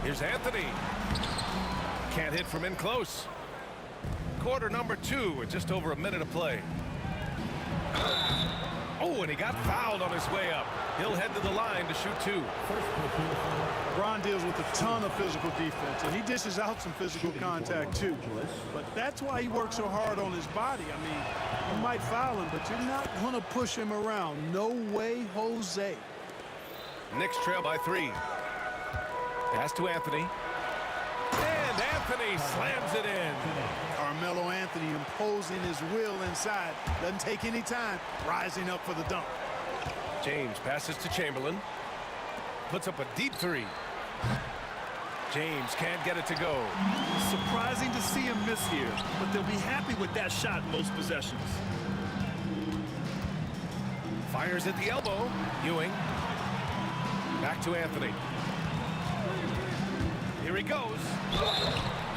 Here's Anthony. Can't hit from in close. Quarter number 2 with just over a minute of play. Oh, and he got fouled on his way up. He'll head to the line to shoot 2. LeBron deals with a ton of physical defense, and he dishes out some physical contact too. But that's why he works so hard on his body. I mean, you might foul him, but you're not going to push him around. No way, Jose. Knicks trail by 3. Pass to Anthony. And Anthony slams it in. Carmelo Anthony imposing his will inside. Doesn't take any time. Rising up for the dunk. James passes to Chamberlain. Puts up a deep 3. James can't get it to go. Surprising to see him miss here, but they'll be happy with that shot most possessions. Fires at the elbow. Ewing. Back to Anthony. Here he goes.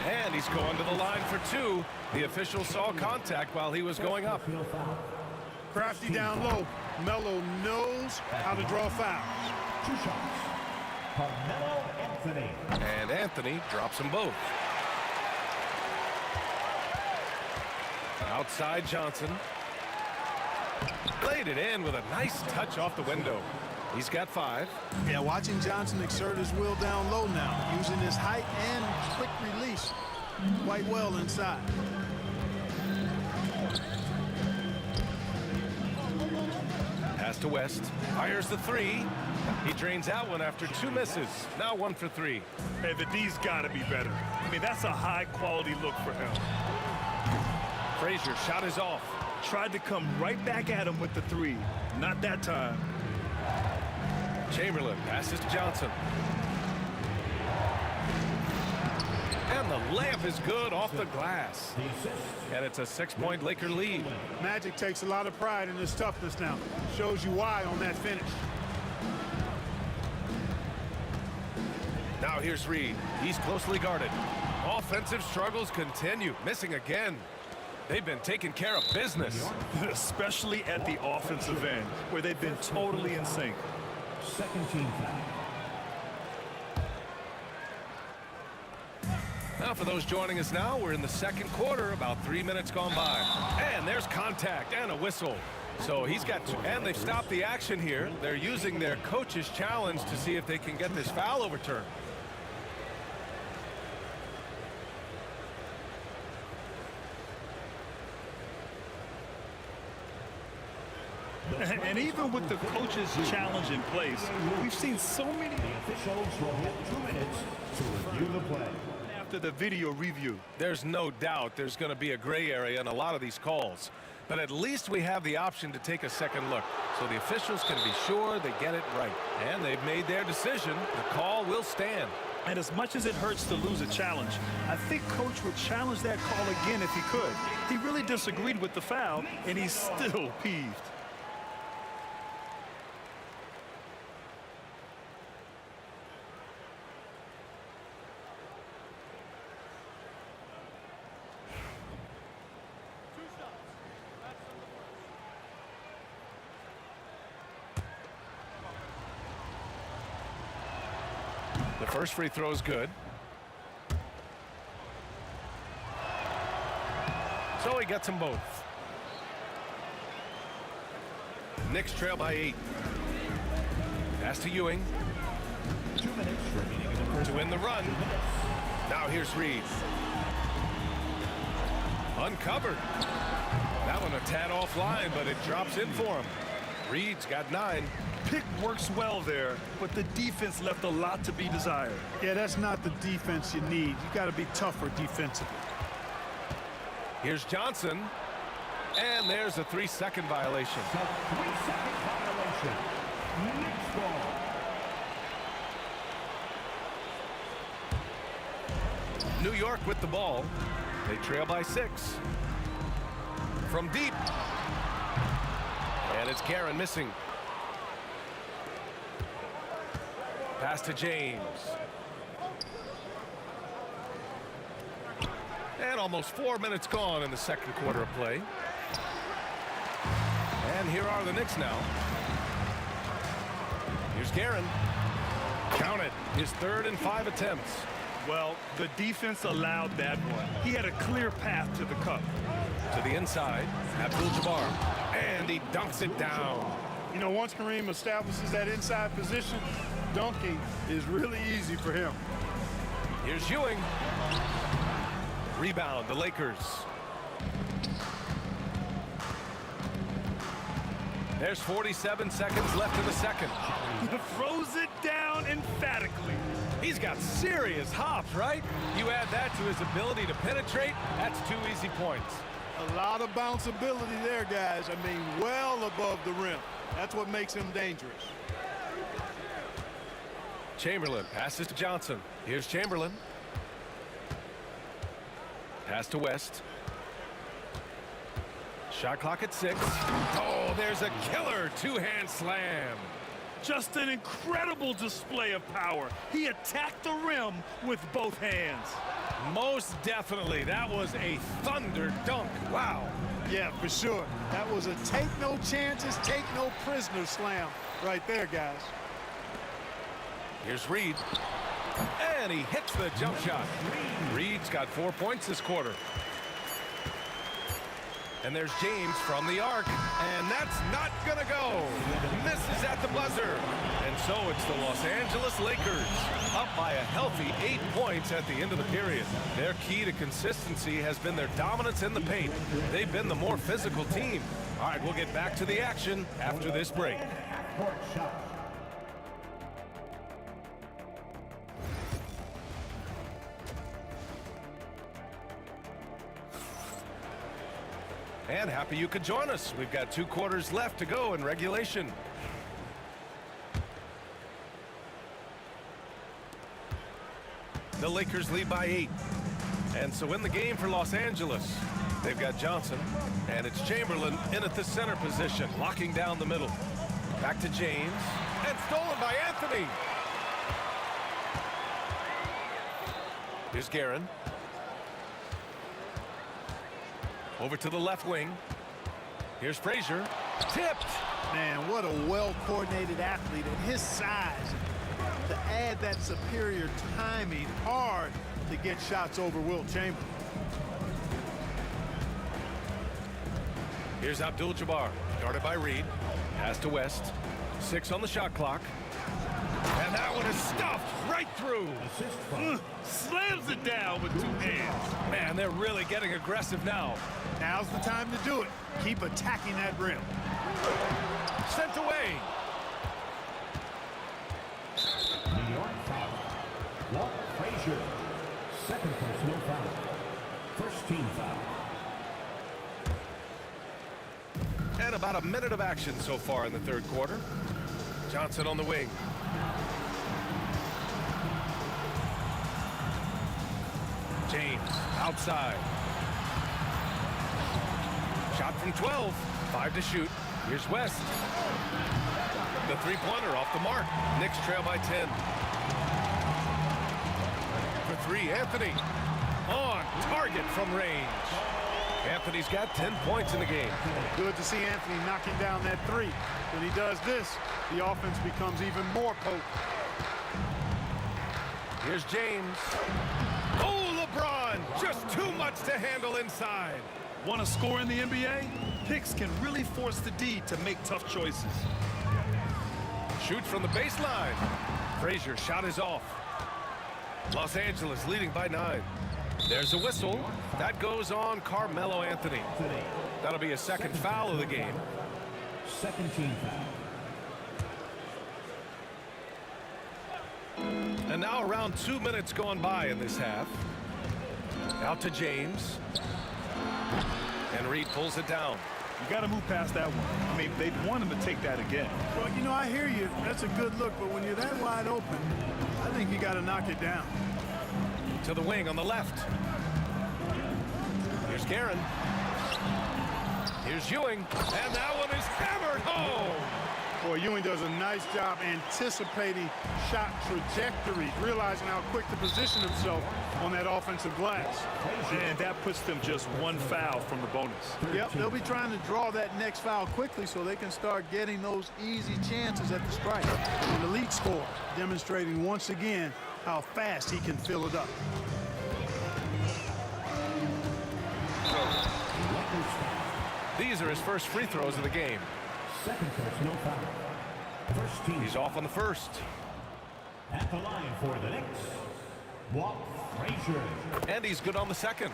And he's going to the line for 2. The official saw contact while he was going up. Crafty down low. Melo knows how to draw fouls. 2 shots. Carmelo Anthony. And Anthony drops them both. Outside Johnson. Laid it in with a nice touch off the window. He's got 5. Yeah, watching Johnson exert his will down low now, using his height and quick release quite well inside. Pass to West. Fires the 3. He drains out one after 2 misses. Now 1 for 3. Hey, the D's got to be better. I mean, that's a high-quality look for him. Frazier shot is off. Tried to come right back at him with the 3. Not that time. Chamberlain passes to Johnson. And the layup is good off the glass. And it's a 6-point Laker lead. Magic takes a lot of pride in his toughness now. Shows you why on that finish. Now here's Reed. He's closely guarded. Offensive struggles continue. Missing again. They've been taking care of business. Especially at the offensive end, where they've been totally in sync. Second team foul. Now for those joining us now, we're in the second quarter, about 3 minutes gone by. And there's contact and a whistle. So he's got two, and they've stopped the action here. They're using their coach's challenge to see if they can get this foul overturned. And even with the coach's challenge in place, we've seen so many. The officials will get 2 minutes to review the play. After the video review. There's no doubt there's going to be a gray area in a lot of these calls. But at least we have the option to take a second look. So the officials can be sure they get it right. And they've made their decision. The call will stand. And as much as it hurts to lose a challenge, I think Coach would challenge that call again if he could. He really disagreed with the foul, and he's still peeved. The first free throw is good. So he gets them both. Knicks trail by 8. Pass to Ewing. 2 minutes remaining in the first. To win the run. Now here's Reed. Uncovered. That one a tad offline, but it drops in for him. Reed's got 9. Pick works well there, but the defense left a lot to be desired. Yeah, that's not the defense you need. You got to be tougher defensively. Here's Johnson. And there's a 3-second violation. 3-second violation. Next ball. New York with the ball. They trail by 6. From deep. And it's Karen missing. Pass to James. And almost 4 minutes gone in the second quarter of play. And here are the Knicks now. Here's Guerin. Count it. His 3rd and 5 attempts. Well, the defense allowed that one. He had a clear path to the cup. To the inside, Abdul-Jabbar. And he dunks it down. You know, once Kareem establishes that inside position, dunking is really easy for him. Here's Ewing. Rebound, the Lakers. There's 47 seconds left in the second. Throws it down emphatically. He's got serious hops, right? You add that to his ability to penetrate, that's 2 easy points. A lot of bounceability there, guys. I mean, well above the rim. That's what makes him dangerous. Chamberlain passes to Johnson. Here's Chamberlain. Pass to West. Shot clock at 6. Oh, there's a killer 2-hand slam. Just an incredible display of power. He attacked the rim with both hands. Most definitely. That was a thunder dunk. Wow. Yeah, for sure. That was a take no chances, take no prisoner slam right there, guys. Here's Reed. And he hits the jump shot. Reed's got 4 points this quarter. And there's James from the arc. And that's not going to go. Misses at the buzzer. And so it's the Los Angeles Lakers up by a healthy 8 points at the end of the period. Their key to consistency has been their dominance in the paint. They've been the more physical team. All right, we'll get back to the action after this break. Court shot. And happy you could join us. We've got 2 quarters left to go in regulation. The Lakers lead by 8. And so in the game for Los Angeles, they've got Johnson. And it's Chamberlain in at the center position, locking down the middle. Back to James. And stolen by Anthony. Here's Guerin. Over to the left wing. Here's Frazier. Tipped. Man, what a well-coordinated athlete at his size. To add that superior timing, hard to get shots over Will Chamberlain. Here's Abdul-Jabbar, guarded by Reed. Pass to West. 6 on the shot clock. And that one is stuffed right through. Slams it down with 2 hands. Man, they're really getting aggressive now. Now's the time to do it. Keep attacking that rim. Sent away. New York foul. Walt Frazier. Second personal foul. First team foul. And about a minute of action so far in the third quarter. Johnson on the wing. James outside. Shot from 12. 5 to shoot. Here's West. The 3-pointer off the mark. Knicks trail by 10. For 3, Anthony. On target from range. Anthony's got 10 points in the game. Good to see Anthony knocking down that 3. When he does this, the offense becomes even more potent. Here's James. Oh, LeBron! Just too much to handle inside. Want to score in the NBA? Picks can really force the D to make tough choices. Shoots from the baseline. Frazier shot is off. Los Angeles leading by 9. There's a whistle. That goes on Carmelo Anthony. That'll be a second foul of the game. Second team foul. And now around 2 minutes gone by in this half. Out to James. And Reed pulls it down. You got to move past that one. I mean, they'd want him to take that again. Well, you know, I hear you. That's a good look, but when you're that wide open, I think you got to knock it down. To the wing on the left. Here's Guerin. Here's Ewing. And that one is hammered home. Boy, Ewing does a nice job anticipating shot trajectories, realizing how quick to position himself on that offensive glass. And that puts them just one foul from the bonus. Yep, they'll be trying to draw that next foul quickly so they can start getting those easy chances at the strike. An elite scorer, demonstrating once again how fast he can fill it up. These are his first free throws of the game. Second personal foul. First team. He's off on the first. At the line for the Knicks, Walt Frazier. And he's good on the second.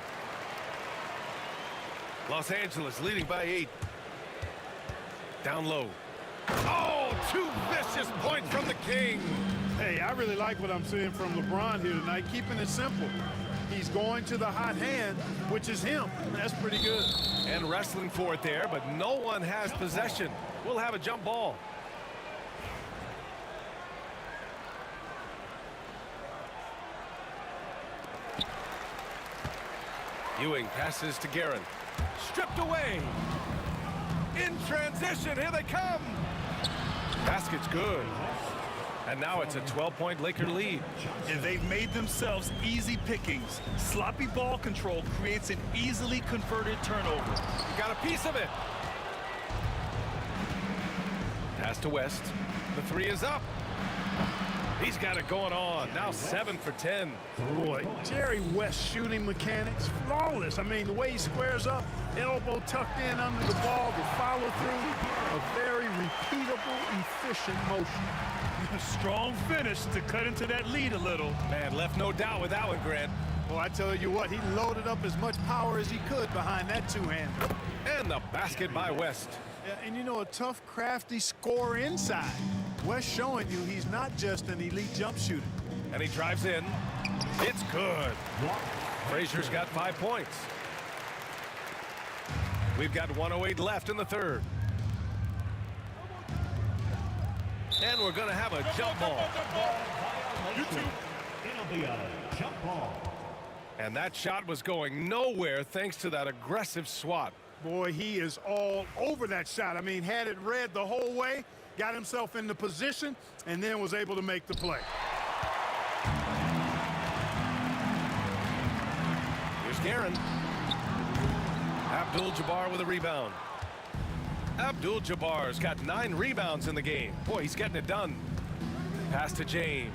Los Angeles leading by 8. Down low. Oh, 2 vicious points from the King. Hey, I really like what I'm seeing from LeBron here tonight, keeping it simple. He's going to the hot hand, which is him. That's pretty good. And wrestling for it there, but no one has possession. We'll have a jump ball. Ewing passes to Guerin. Stripped away. In transition, here they come. Basket's good. And now it's a 12-point Laker lead. And they've made themselves easy pickings. Sloppy ball control creates an easily converted turnover. You got a piece of it. Pass to West. The 3 is up. He's got it going on. Now 7 for 10. Boy, Jerry West shooting mechanics, flawless. I mean, the way he squares up, elbow tucked in under the ball, the follow through, a very repeatable, efficient motion. Strong finish to cut into that lead a little. Man, left no doubt with that one, Grant. Well, I tell you what, he loaded up as much power as he could behind that two-hander. And the basket by West. Yeah, and you know, a tough, crafty scorer inside. West showing you he's not just an elite jump shooter. And he drives in. It's good. Frazier's got 5 points. We've got 1:08 left in the third. And we're going to have a jump ball. It'll be a jump ball. And that shot was going nowhere thanks to that aggressive swat. Boy, he is all over that shot. I mean, had it read the whole way, got himself in the position, and then was able to make the play. Here's Guerin. Abdul-Jabbar with a rebound. Abdul-Jabbar's got 9 rebounds in the game. Boy, he's getting it done. Pass to James.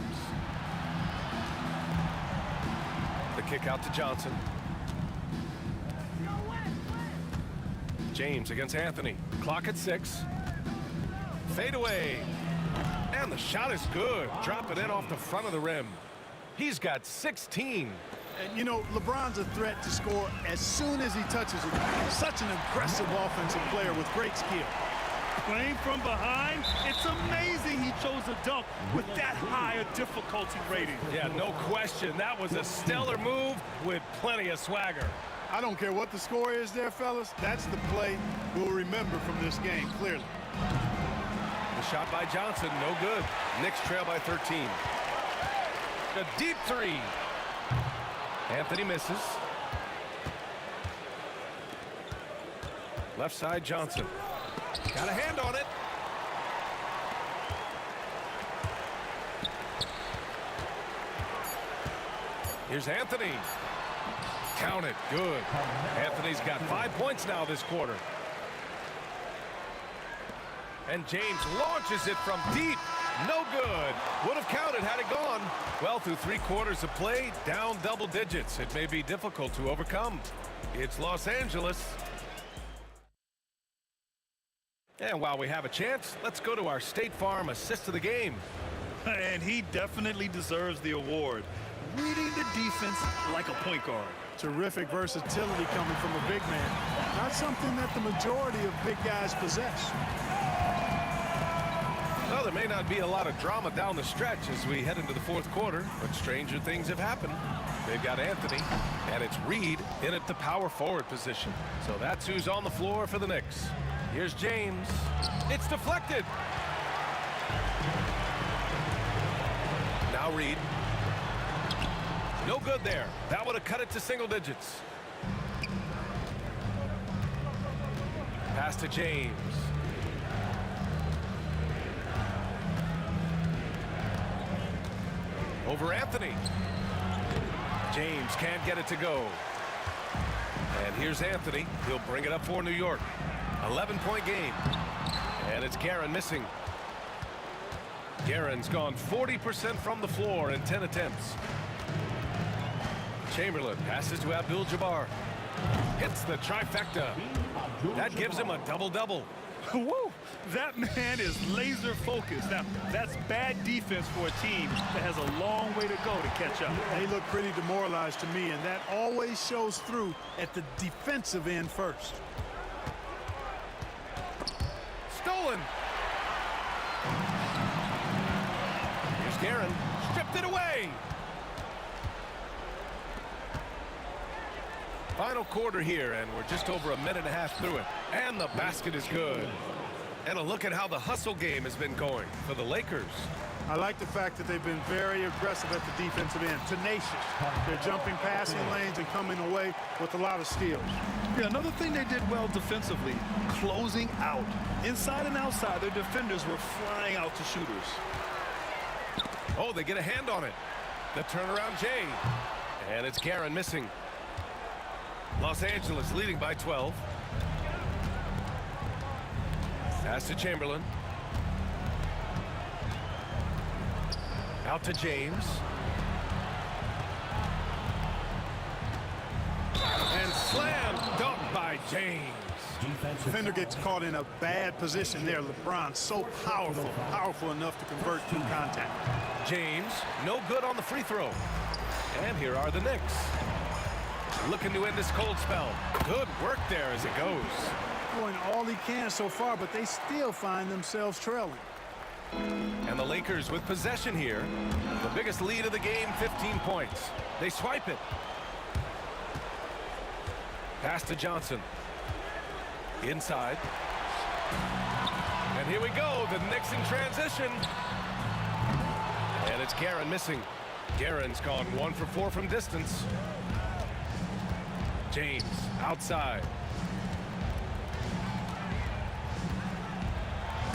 The kick out to Johnson. James against Anthony. Clock at 6. Fade away. And the shot is good. Drop it in off the front of the rim. He's got 16. And, you know, LeBron's a threat to score as soon as he touches it. Such an aggressive offensive player with great skill. Playing from behind, it's amazing he chose a dunk with that high a difficulty rating. Yeah, no question. That was a stellar move with plenty of swagger. I don't care what the score is there, fellas. That's the play we'll remember from this game, clearly. The shot by Johnson, no good. Knicks trail by 13. A deep 3. Anthony misses. Left side, Johnson. Got a hand on it. Here's Anthony. Count it. Good. Anthony's got 5 points now this quarter. And James launches it from deep. No good. Would have counted had it gone. Well, through 3 quarters of play, down double digits. It may be difficult to overcome. It's Los Angeles. And while we have a chance, let's go to our State Farm assist of the game. And he definitely deserves the award. Reading the defense like a point guard. Terrific versatility coming from a big man. Not something that the majority of big guys possess. Well, there may not be a lot of drama down the stretch as we head into the fourth quarter, but stranger things have happened. They've got Anthony, and it's Reed in at the power forward position. So that's who's on the floor for the Knicks. Here's James. It's deflected. Now Reed. No good there. That would have cut it to single digits. Pass to James. Over Anthony. James can't get it to go. And here's Anthony. He'll bring it up for New York. 11-point game. And it's Guerin missing. Guerin's gone 40% from the floor in 10 attempts. Chamberlain passes to Abdul-Jabbar. Hits the trifecta. That gives him a double-double. Woo! That man is laser focused. Now, that's bad defense for a team that has a long way to go to catch up. They look pretty demoralized to me, and that always shows through at the defensive end first. Stolen. Here's Guerin. Stripped it away. Final quarter here, and we're just over a minute and a half through it. And the basket is good. And a look at how the hustle game has been going for the Lakers. I like the fact that they've been very aggressive at the defensive end, tenacious. They're jumping passing lanes and coming away with a lot of steals. Yeah, another thing they did well defensively, closing out. Inside and outside, their defenders were flying out to shooters. Oh, they get a hand on it. The turnaround Jay. And it's Guerin missing. Los Angeles leading by 12. Pass to Chamberlain. Out to James. And slam dunk by James. Defender gets caught in a bad position there. LeBron so powerful enough to convert through contact. James, no good on the free throw. And here are the Knicks. Looking to end this cold spell. Good work there as it goes. Doing all he can so far, but they still find themselves trailing. And the Lakers with possession here. The biggest lead of the game, 15 points. They swipe it. Pass to Johnson. Inside. And here we go. The Knicks in transition. And it's Guerin missing. Guerin's gone 1 for 4 from distance. James outside.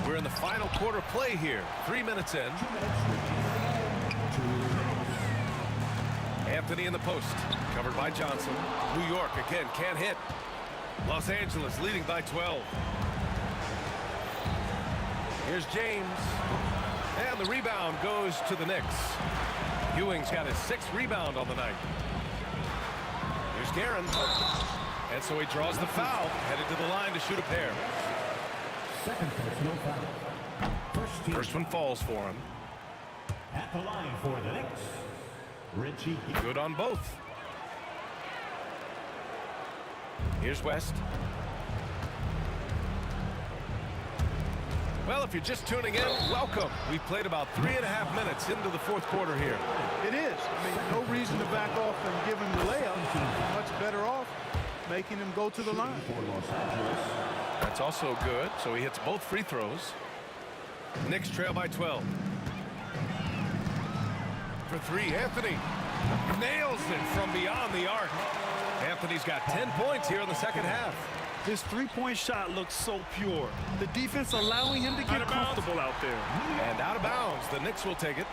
We're in the final quarter play here. 3 minutes in. Anthony in the post. Covered by Johnson. New York again can't hit. Los Angeles leading by 12. Here's James. And the rebound goes to the Knicks. Ewing's got his 6th rebound on the night. Here's Guerin. And so he draws the foul. Headed to the line to shoot a pair. Second personal foul. First one falls for him. At the line for the Knicks, Richie. Good on both. Here's West. Well, if you're just tuning in, welcome. We've played about 3.5 minutes into the fourth quarter here. It is. I mean, no reason to back off and give him the layup. Much better off making him go to the line. That's also good. So he hits both free throws. Knicks trail by 12. For 3, Anthony nails it from beyond the arc. Anthony's got 10 points here in the second half. His three-point shot looks so pure. The defense allowing him to get comfortable out there. And out of bounds. The Knicks will take it.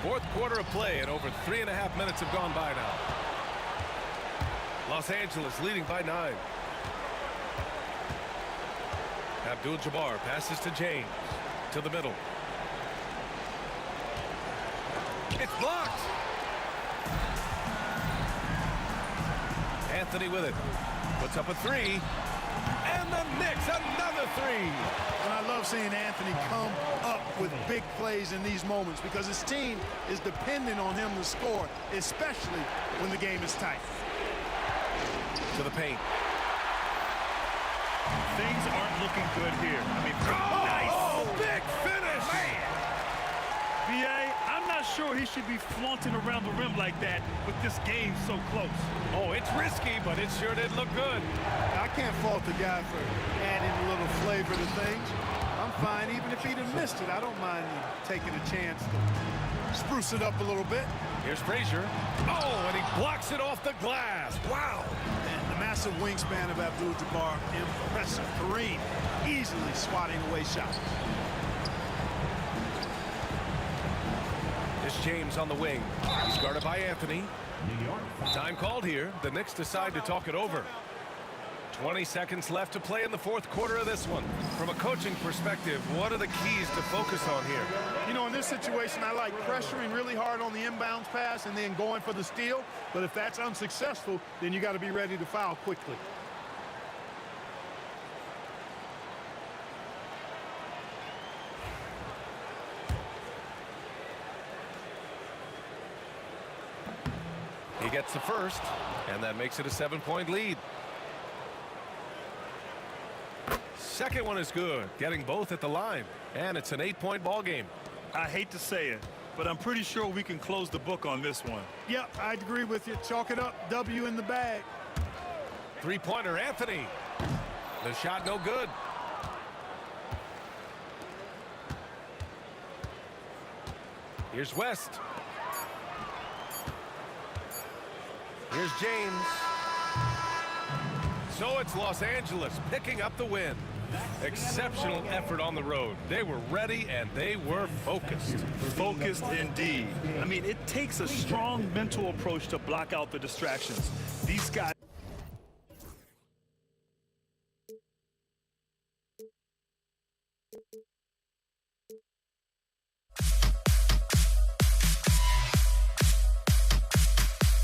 Fourth quarter of play, and over 3.5 minutes have gone by now. Los Angeles leading by 9. Abdul-Jabbar passes to James. To the middle. It's blocked. Anthony with it. Puts up a 3. And the Knicks, another 3. And I love seeing Anthony come up with big plays in these moments because his team is dependent on him to score, especially when the game is tight. to the paint. Things aren't looking good here. I mean, nice. Big finish. Man. B.A., I'm not sure he should be flaunting around the rim like that with this game so close. Oh, it's risky, but it sure did look good. I can't fault the guy for adding a little flavor to things. I'm fine, even if he'd have missed it. I don't mind taking a chance to spruce it up a little bit. Here's Frazier. Oh, and he blocks it off the glass. Wow. And the massive wingspan of Abdul-Jabbar, impressive. Kareem easily swatting away shots. It's James on the wing. He's guarded by Anthony. Time called here. The Knicks decide to talk it over. 20 seconds left to play in the fourth quarter of this one. From a coaching perspective, what are the keys to focus on here? You know, in this situation, I like pressuring really hard on the inbounds pass and then going for the steal. But if that's unsuccessful, then you got to be ready to foul quickly. He gets the first, and that makes it a 7-point lead. Second one is good, getting both at the line, and it's an 8-point ball game. I hate to say it, but I'm pretty sure we can close the book on this one. Yep, I'd agree with you. Chalk it up. W in the bag. Three-pointer, Anthony. The shot no good. Here's West. Here's James. So it's Los Angeles picking up the win. Exceptional effort on the road. They were ready and they were focused. Focused indeed. I mean, it takes a strong mental approach to block out the distractions. These guys